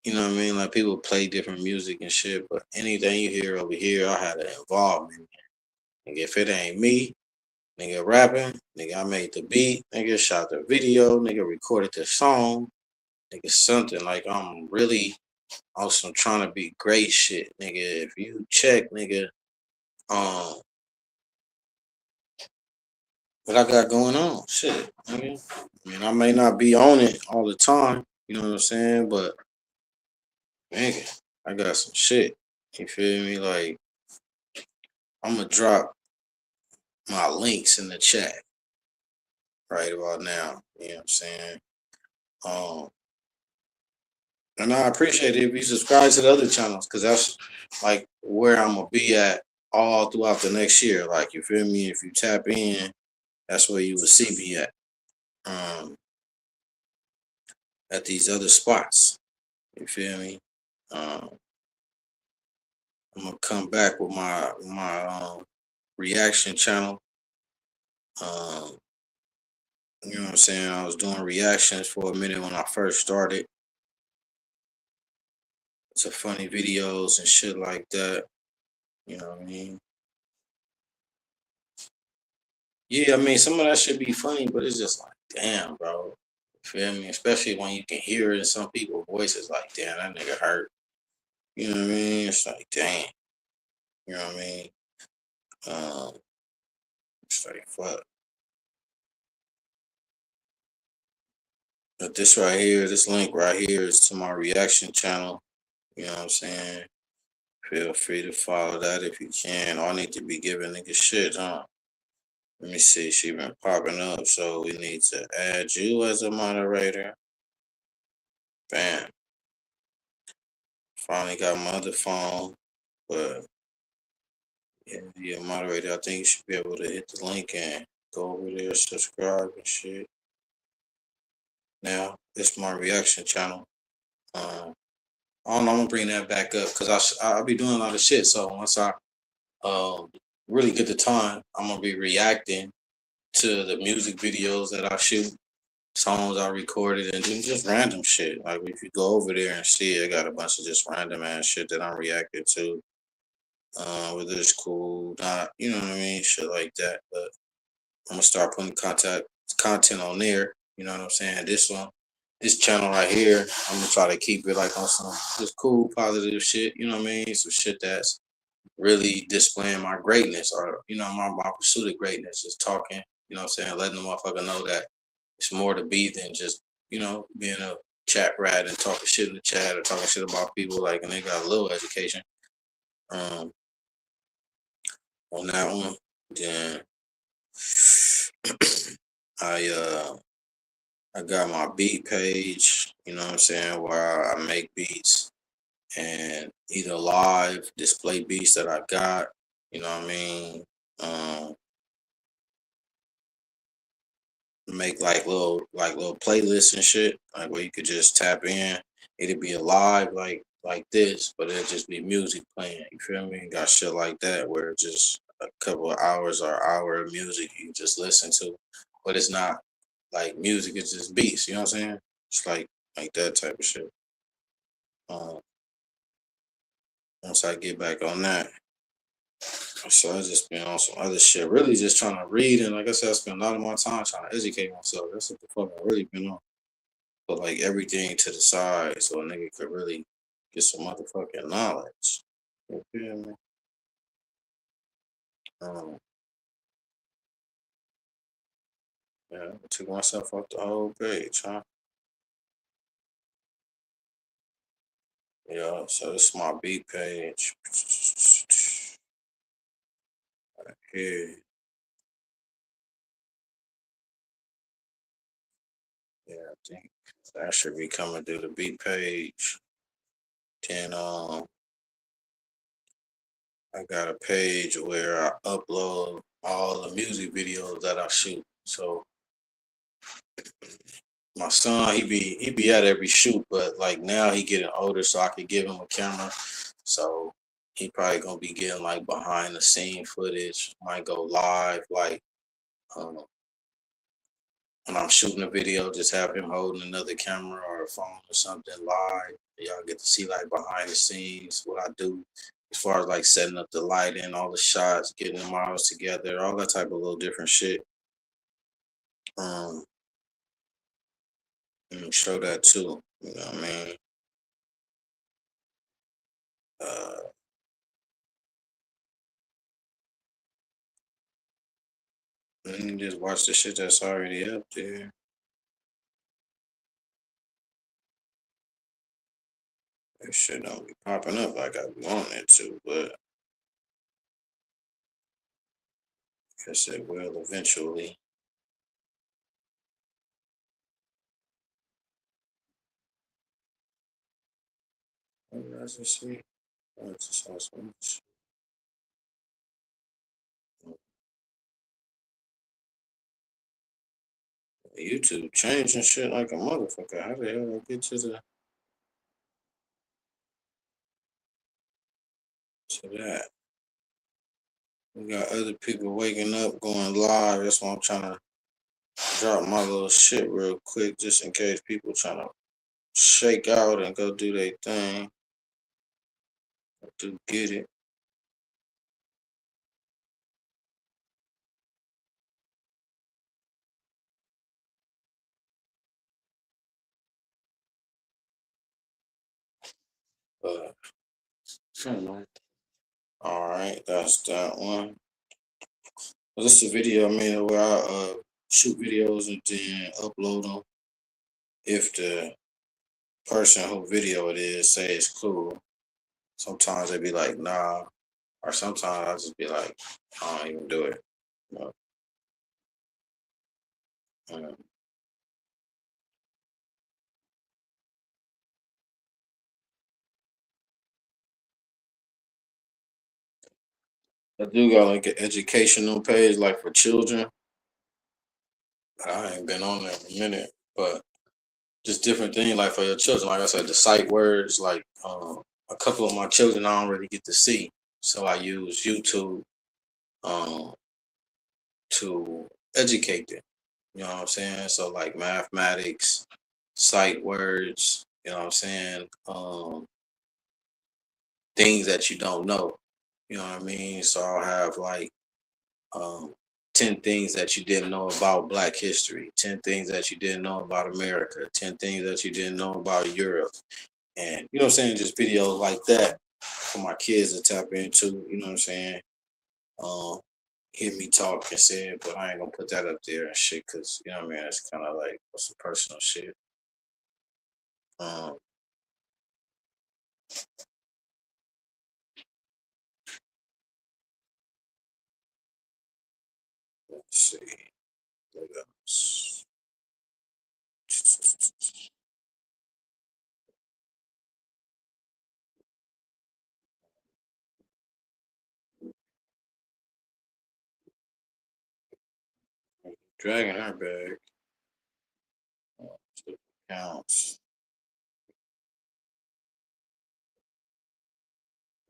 you know what I mean? Like, people play different music and shit, but anything you hear over here, I had an involvement in. Nigga, if it ain't me, nigga rapping, nigga, I made the beat, nigga, shot the video, nigga, recorded the song, nigga, something like I'm really also trying to be great shit, nigga. If you check, nigga, what I got going on, shit, nigga. I mean, I may not be on it all the time, you know what I'm saying, but nigga, I got some shit. You feel me? Like, I'm gonna drop my links in the chat right about now. You know what I'm saying? And I appreciate it if you subscribe to the other channels, because that's like where I'm gonna be at all throughout the next year. Like, you feel me? If you tap in, that's where you will see me at these other spots. You feel me? I'm gonna come back with my reaction channel. You know what I'm saying? I was doing reactions for a minute when I first started to funny videos and shit like that. You know what I mean? Yeah, I mean, some of that should be funny, but it's just like, damn, bro. You feel me? Especially when you can hear it in some people's voices, like, damn, that nigga hurt. You know what I mean? It's like, damn. You know what I mean? Um, it's like, fuck. But this right here, this link right here is to my reaction channel. You know what I'm saying? Feel free to follow that if you can. I need to be giving niggas shit, huh? Let me see. She been popping up, so we need to add you as a moderator. Bam. Finally got my other phone, but yeah, yeah, moderator. I think you should be able to hit the link and go over there, subscribe and shit. Now, it's my reaction channel. I don't know. I'm gonna bring that back up because I'll be doing a lot of shit. So once I really get the time, I'm gonna be reacting to the music videos that I shoot, songs I recorded, and then just random shit. Like if you go over there and see, I got a bunch of just random ass shit that I'm reacting to. Whether it's cool, not, you know what I mean, shit like that. But I'm gonna start putting content on there. You know what I'm saying? This channel right here, I'm gonna try to keep it like on some just cool, positive shit. You know what I mean? Some shit that's really displaying my greatness, or my pursuit of greatness. Just talking. You know what I'm saying? Letting the motherfucker know that it's more to be than just being a chat rat and talking shit in the chat or talking shit about people. Like, and they got a little education. On that one, then I got my beat page, you know what I'm saying, where I make beats and either live display beats that I got, you know what I mean, make like little playlists and shit, like where you could just tap in. It'd be a live like this, but it'd just be music playing. You feel me? Got shit like that where it's just a couple of hours or hour of music you just listen to, but it's not like music. It's just beats. You know what I'm saying? It's like that type of shit. Um, Once I get back on that, so I just been on some other shit. Really, just trying to read, and like I said, I spend a lot of my time trying to educate myself. That's what the fuck I really been on. But like everything to the side so a nigga could really get some motherfucking knowledge. You feel me? Um, yeah, I took myself off the whole page, huh? Yeah, so this is my beat page. Right here. Yeah, I think that should be coming through the beat page. Then I got a page where I upload all the music videos that I shoot. So my son, he be at every shoot, but like now he getting older, so I could give him a camera. So he probably gonna be getting like behind the scene footage. Might go live, like um, when I'm shooting a video, just have him holding another camera or a phone or something live. Y'all get to see like behind the scenes what I do as far as like setting up the lighting, all the shots, getting the models together, all that type of little different shit. Um, and show that too. You know what I mean? Uh, and you just watch the shit that's already up there. That shit don't be popping up like I want it to, but I guess it will eventually. As you see, it's just awesome. YouTube changing shit like a motherfucker. How the hell I get to that? We got other people waking up, going live. That's why I'm trying to drop my little shit real quick, just in case people trying to shake out and go do their thing. Do get it. But all right, that's that one. This is a video I made where I shoot videos and then upload them. If the person who video it is say it's cool, sometimes they be like nah, or sometimes I just be like I don't even do it. You know? I do got like an educational page like for children. I ain't been on there in a minute, but just different things like for your children. Like I said, the sight words, like a couple of my children I don't really get to see. So I use YouTube um, to educate them. You know what I'm saying? So like mathematics, sight words, you know what I'm saying? Things that you don't know. You know what I mean? So I'll have like um, 10 things that you didn't know about Black history, 10 things that you didn't know about America, 10 things that you didn't know about Europe. And you know what I'm saying? Just videos like that for my kids to tap into, you know what I'm saying? Um, Hear me talk and say it, but I ain't gonna put that up there and shit, cause you know what I mean. It's kind of like some personal shit. Um, let's see. What else? Dragging her bag. Counts.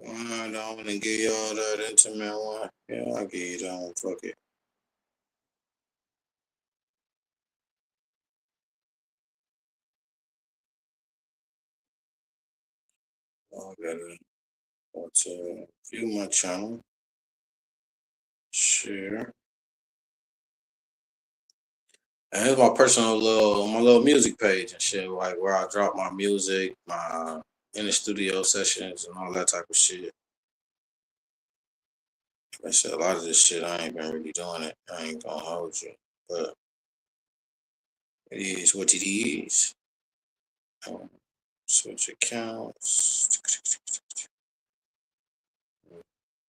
I don't want to give y'all that intimate one. Yeah, I'll give you that one. Fuck it. I gotta go to view my channel. Share. And here's my personal little music page and shit, like where I drop my music, my in the studio sessions and all that type of shit. I said a lot of this shit I ain't been really doing it. I ain't gonna hold you. But it is what it is. Switch accounts.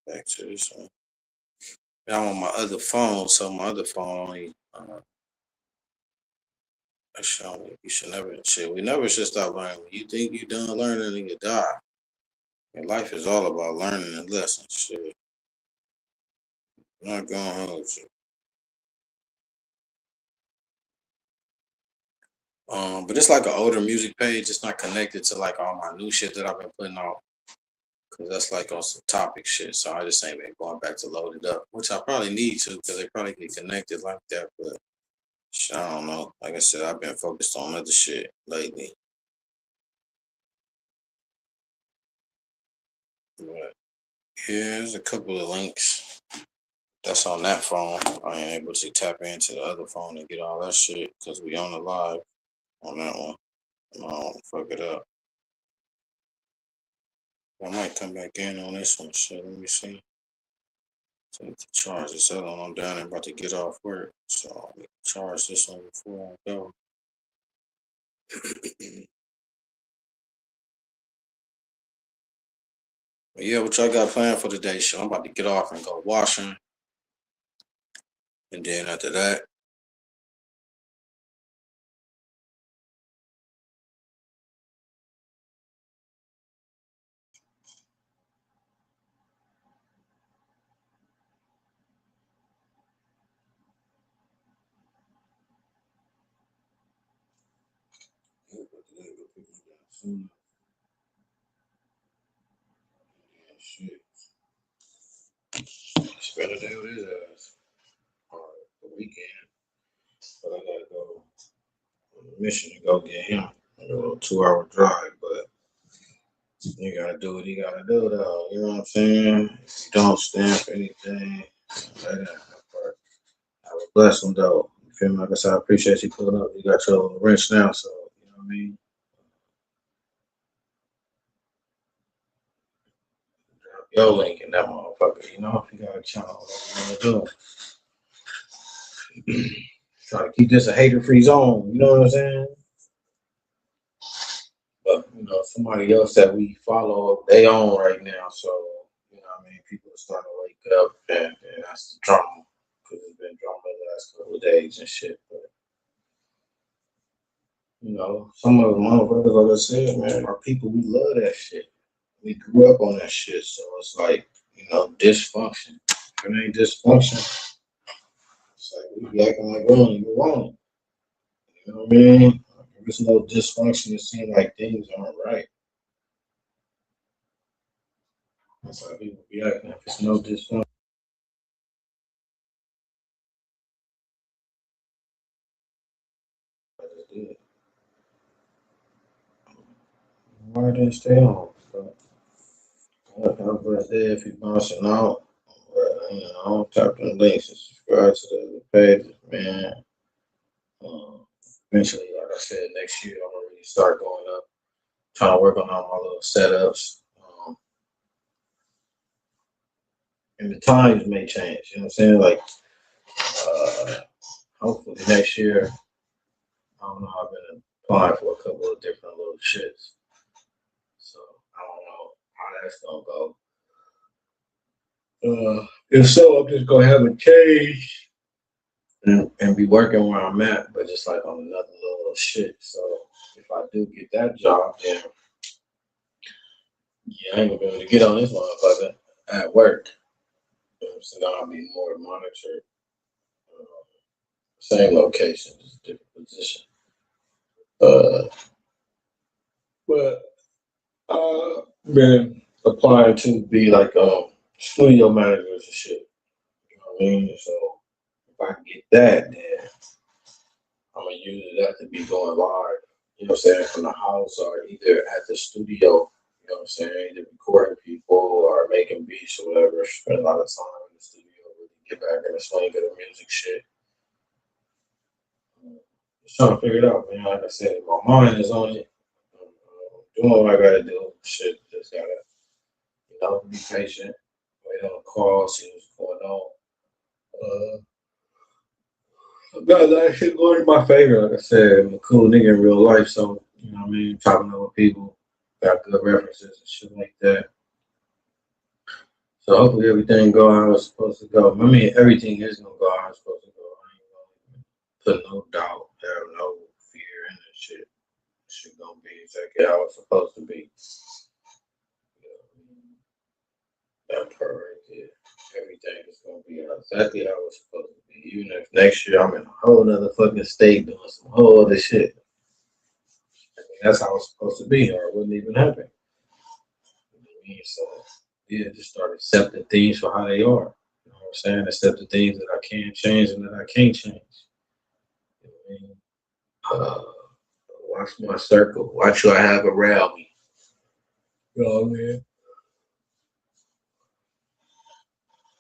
Back to this one. I'm on my other phone, so my other phone only you should never shit. We never should stop learning. When you think you done learning, then you die. And life is all about learning and lessons. Shit. I'm not gonna hold you. But it's like an older music page. It's not connected to like all my new shit that I've been putting out. Cause that's like on some topic shit. So I just ain't been going back to load it up, which I probably need to because they probably get connected like that. But shit, I don't know. Like I said, I've been focused on other shit lately. But yeah, there's a couple of links. That's on that phone. I ain't able to tap into the other phone and get all that shit because we on the live on that one. And I don't fuck it up. I might come back in on this one. Shit, let me see. So I need to charge this other one. I'm down there about to get off work. So I need to charge this one before I go. But yeah, what y'all got planned for today? Shit, I'm about to get off and go washing. And then after that, shit. Better day with his ass. Or the weekend. But I gotta go on a mission to go get him. A little 2-hour drive, but you gotta do what you gotta do though. You know what I'm saying? If you don't stand for anything, let it happen. Have a blessing though. You feel me? Like I said, I appreciate you pulling up. You got your wrench now, so you know what I mean? your link in that motherfucker. You know, if you got a channel, whatever you want to do. Try to keep this a hater-free zone. You know what I'm saying? But you know, somebody else that we follow, they on right now. So you know, what I mean, people are starting to wake up, and that's the drama because it's been drama the last couple of days and shit. But you know, some of the motherfuckers, like I said, man, are people we love that shit. We grew up on that shit, so it's like, you know, dysfunction. If it ain't dysfunction, it's like we be acting like we don't even want it. You know what I mean? If there's no dysfunction, it seems like things aren't right. That's how people be acting. If there's no dysfunction. Why didn't stay on? So, I'm right there if you're bouncing out. You know, tap the links and subscribe to the pages, man. Eventually, like I said, next year I'm gonna really start going up, trying to work on all my little setups. And the times may change, you know what I'm saying? Like, hopefully next year, I don't know, I've been applying for a couple of different little shits. So I don't know how that's gonna go. If so, I'm just gonna have a change and be working where I'm at, but just like on another little shit. So if I do get that job, then yeah, I ain't gonna be able to get on this motherfucker at work. So now I'll be more monitored. Same location, just different position. But been applying to be like studio managers and shit. You know what I mean? So if I can get that, then I'm gonna use that to be going live. You know what I'm saying? From the house or either at the studio. You know what I'm saying? Either recording people or making beats or whatever. Spend a lot of time in the studio. Really get back in the swing of the music shit. Just trying to figure it out, man. Like I said, my mind is on it. Doing what I gotta do. Shit, just gotta, you know, be patient. Wait on the call, see what's going on. But that shit going in my favor. Like I said, I'm a cool nigga in real life, so you know what I mean. Talking to other people, got good references and shit like that. So hopefully everything go how it's supposed to go. I mean, everything is gonna go how it's supposed to go. I ain't gonna put no doubt, have no fear in this shit. This shit gonna be exactly how it's supposed to be. That part right there. Everything is gonna be exactly how it's supposed to be. Even if next year I'm in a whole other fucking state doing some whole other shit. I mean, that's how it's supposed to be, or it wouldn't even happen. You know what I mean? So yeah, just start accepting things for how they are. You know what I'm saying? Accept the things that I can change and that I can't change. You know what I mean? Watch my circle. Watch who I have around me. You know what I mean?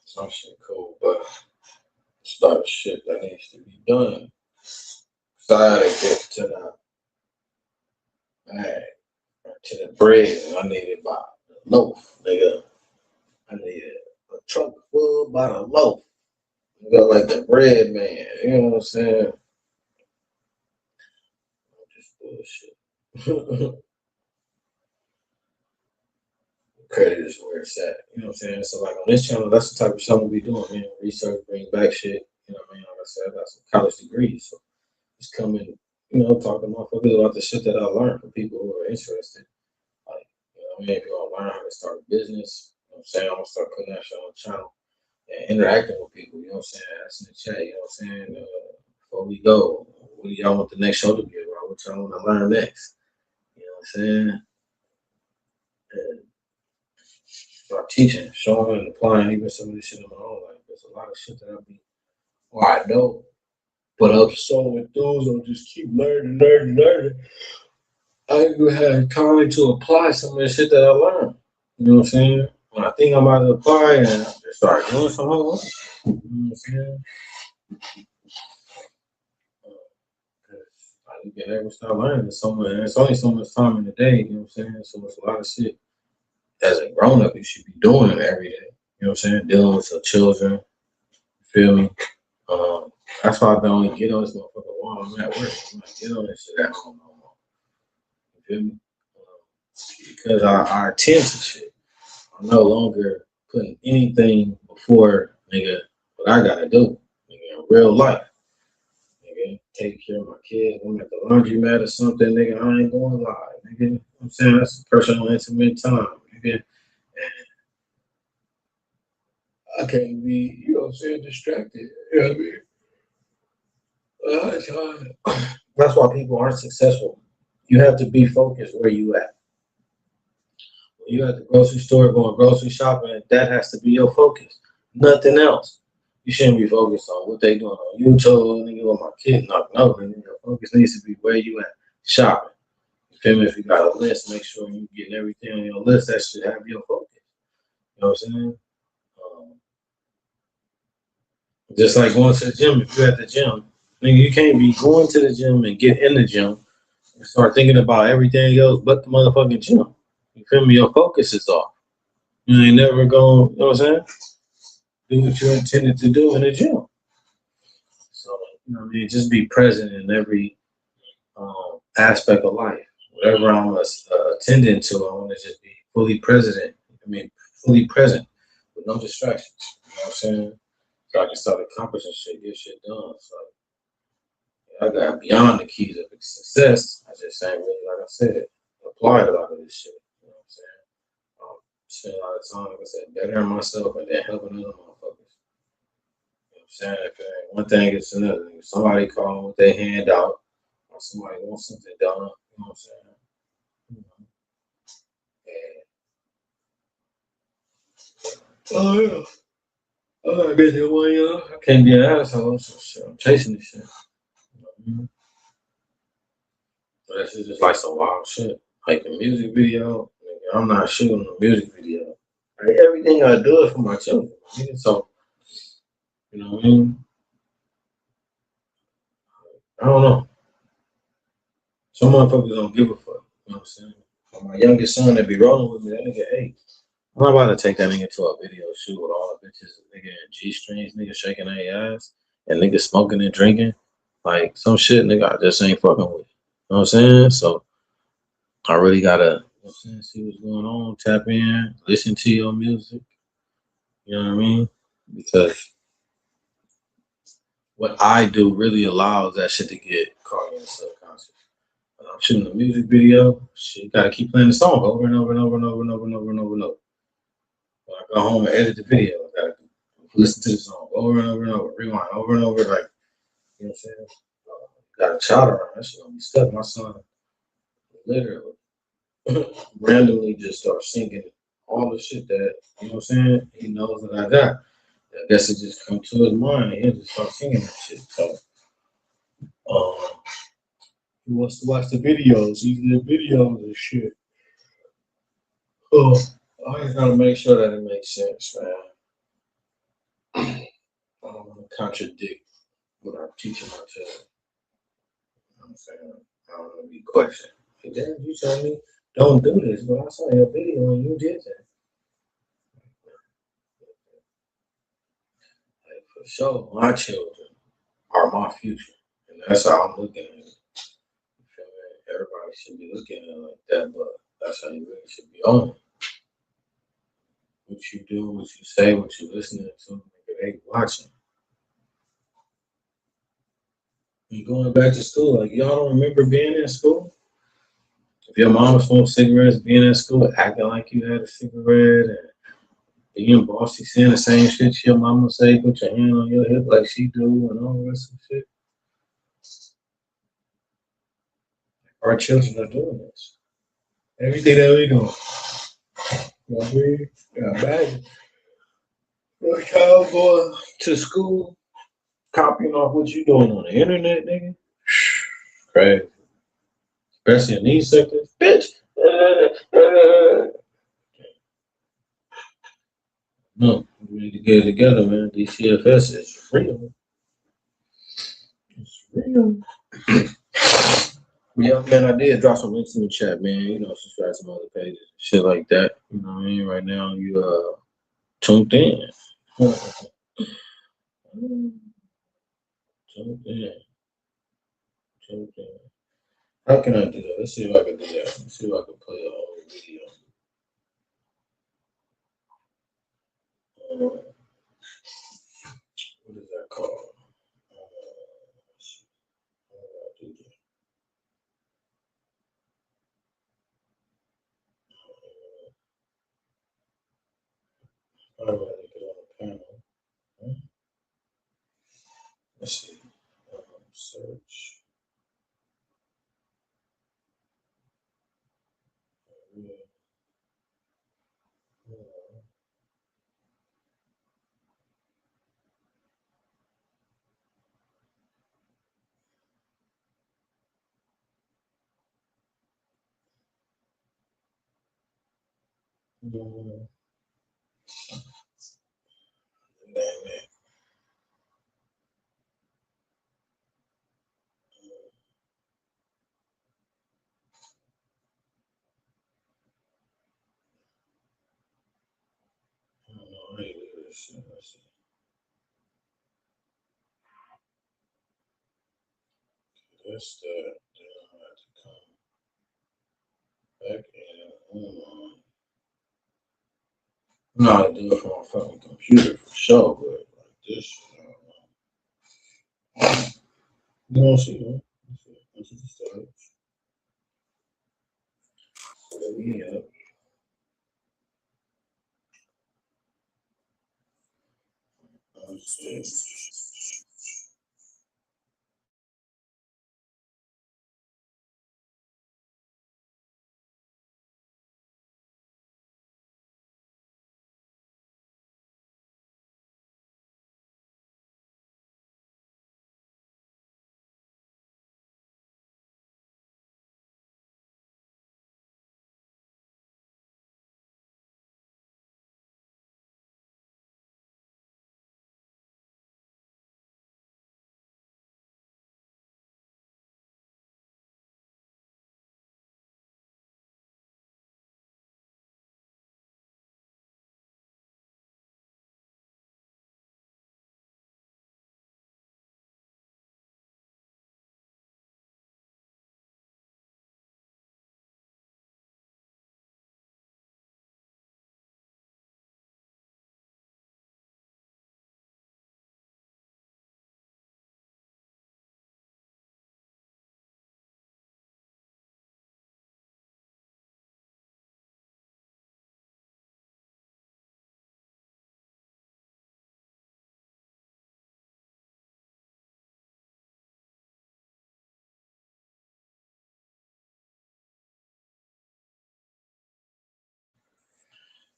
Some shit cool, but it's a lot of shit that needs to be done. So I gotta get to the bag, to the bread, and I needed about a loaf, nigga. I needed a trunk full about a loaf. Nigga, like the bread man, you know what I'm saying? Just bullshit. Credit is where it's at. You know what I'm saying? So like on this channel, that's the type of shit we'll be doing, man. Research, bring back shit. You know what I mean? Like I said, I got some college degrees, so just coming, you know, talking to motherfuckers about the shit that I learned for people who are interested. Like, you know what I mean? If you want to learn how to start a business, you know what I'm saying? I'm gonna start putting that shit on the channel and interacting with people, you know what I'm saying? Asking the chat, you know what I'm saying? Before we go, what do y'all want the next show to be about? What y'all want to learn next? You know what I'm saying? And start teaching, showing, and applying even some of this shit in my own life. There's a lot of shit that I know, but I'm so enthused. I'll just keep learning. I ain't gonna have time to apply some of the shit that I learned. You know what I'm saying? When I think I'm about to apply and I just start doing some homework. You know what I'm saying? You can never start learning somewhere. It's only so much time in the day, you know what I'm saying? So it's a lot of shit as a grown up, you should be doing it every day. You know what I'm saying? Dealing with your children. You feel me? That's why I don't get on this motherfucker while I'm at work. I'm not get on this shit at home no more. You feel me? Because I attend to shit. I'm no longer putting anything before, nigga, what I gotta do, nigga, in real life. Nigga, take care of my kids. I'm at the laundromat or something, nigga, I ain't going live, nigga. You know what I'm saying? That's personal, intimate time, nigga. I can't be, you know what I'm saying, distracted. You know what I mean? That's why people aren't successful. You have to be focused where you at. When you at the grocery store going grocery shopping, that has to be your focus. Nothing else. You shouldn't be focused on what they doing on YouTube, nigga, with my kid. No, nigga. Your focus needs to be where you at shopping. You feel me? If you got a list, make sure you getting everything on your list. That should have your focus. You know what I'm saying? Just like going to the gym. If you're at the gym, nigga, you can't be going to the gym and get in the gym and start thinking about everything else but the motherfucking gym. You feel me? Your focus is off. You ain't never going, you know what I'm saying? Do what you intended to do in the gym. So, you know what I mean? Just be present in every aspect of life. Whatever I'm attending to, I want to just be fully present. Fully present with no distractions. You know what I'm saying? So I can start accomplishing shit, get shit done. So I got beyond the keys of success. I just ain't really, like I said, applied a lot of this shit. You know what I'm saying? Spend a lot of time, like I said, bettering myself and then helping other motherfuckers. You know what I'm saying? If one thing gets another, if somebody call with their hand out, or somebody wants something done, you know what I'm saying? Oh yeah. Oh, I bet that one, y'all. I can't be an asshole, so shit, I'm chasing this shit. But that's just like some wild shit. Like the music video, nigga, I'm not shooting a music video. Like, everything I do is for my children. Nigga, so, you know what I mean? I don't know. Some motherfuckers don't give a fuck. You know what I'm saying? But my youngest son that be rolling with me, that nigga 8. I'm not about to take that nigga to a video shoot with all the bitches, nigga, in G-strings, nigga shaking their ass, and nigga smoking and drinking. Like, some shit, nigga, I just ain't fucking with. You know what I'm saying? So, I really gotta, you know what I'm saying, see what's going on, tap in, listen to your music. You know what I mean? Because what I do really allows that shit to get caught in the subconscious. When I'm shooting a music video, shit, you gotta keep playing the song over and over and over and over and over and over and over and over. When I go home and edit the video, I gotta listen to the song over and over and over, rewind over and over, like, you know what I'm saying? Got a child around, that shit gonna be stuck. My son literally randomly just starts singing all the shit that, you know what I'm saying, he knows that I got. I guess it just come to his mind and he'll just start singing that shit. So he wants to watch the videos, the videos and shit. I just gotta make sure that it makes sense, man. I don't want to contradict what I'm teaching my children. You know what I'm saying? I don't want to be questioned. Hey, Dad, you told me don't do this, but I saw your video and you did that. Like, for sure, my children are my future. And that's how I'm looking at it. You feel me? Everybody should be looking at it like that, but that's how you really should be on it. What you do, what you say, what you listening to, they watching. You going back to school, like y'all don't remember being in school? If your mama smoked cigarettes, being in school, acting like you had a cigarette, and being bossy, saying the same shit your mama say, put your hand on your hip like she do, and all the rest of shit. Our children are doing this. Everything that we do. You know what I mean? Yeah, imagine your child going to school, copying off what you doing on the internet, nigga. Crazy. Especially in these sectors. Bitch. No, we need to get it together, man. DCFS is real. It's real. Yeah, man, I did drop some links in the chat, man. You know, subscribe to some other pages, shit like that. You know what I mean? Right now, you tuned in. Tuned in. Tuned in. How can I do that? Let's see if I can do that. Let's see if I can play a whole video. What is that called? How do I do that? How do I get on the panel? Let's see. Search. That's that. Then I have to come back in. I know how to do it from my fucking computer for sure, but like this shit, I don't know. You don't see that? Let's see the storage. Yeah.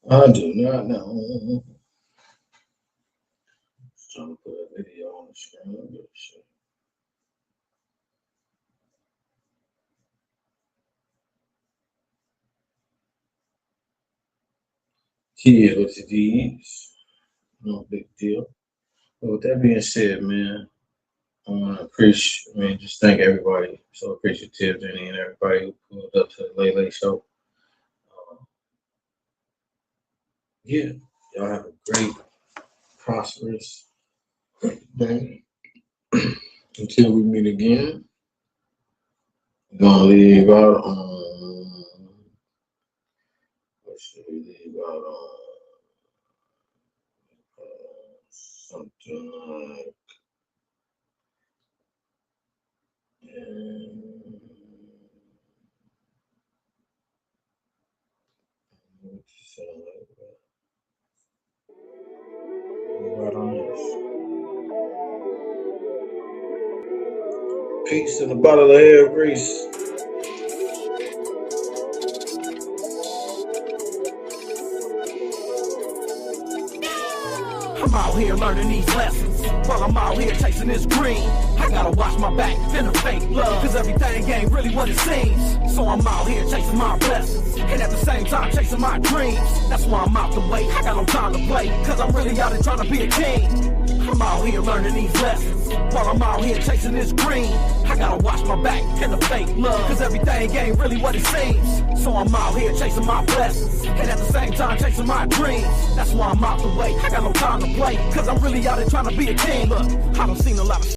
I do not know. Just trying to put a video on the screen. But shit. Kids with the D's. No big deal. But with that being said, man, I want to just thank everybody. So appreciative to any and everybody who pulled up to the Late Late Show. Yeah, y'all have a great, prosperous day. Until we meet again, we're gonna leave out on. What should we leave out on? Something like. What you sound like that? Right on this. Peace and a bottle of hair grease. I'm out here learning these lessons while I'm out here chasing this green. I gotta watch my back and the fake love, cause everything ain't really what it seems. So I'm out here chasing my blessings and at the same time chasing my dreams. That's why I'm out the way, I got no time to play, cause I'm really out here trying to be a king. I'm out here learning these lessons while I'm out here chasing this green. I gotta watch my back and the fake love, cause everything ain't really what it seems. So I'm out here chasing my blessings, and at the same time chasing my dreams. That's why I'm out the way, I got no time to play, cause I'm really out here trying to be a king. Look, I done seen a lot of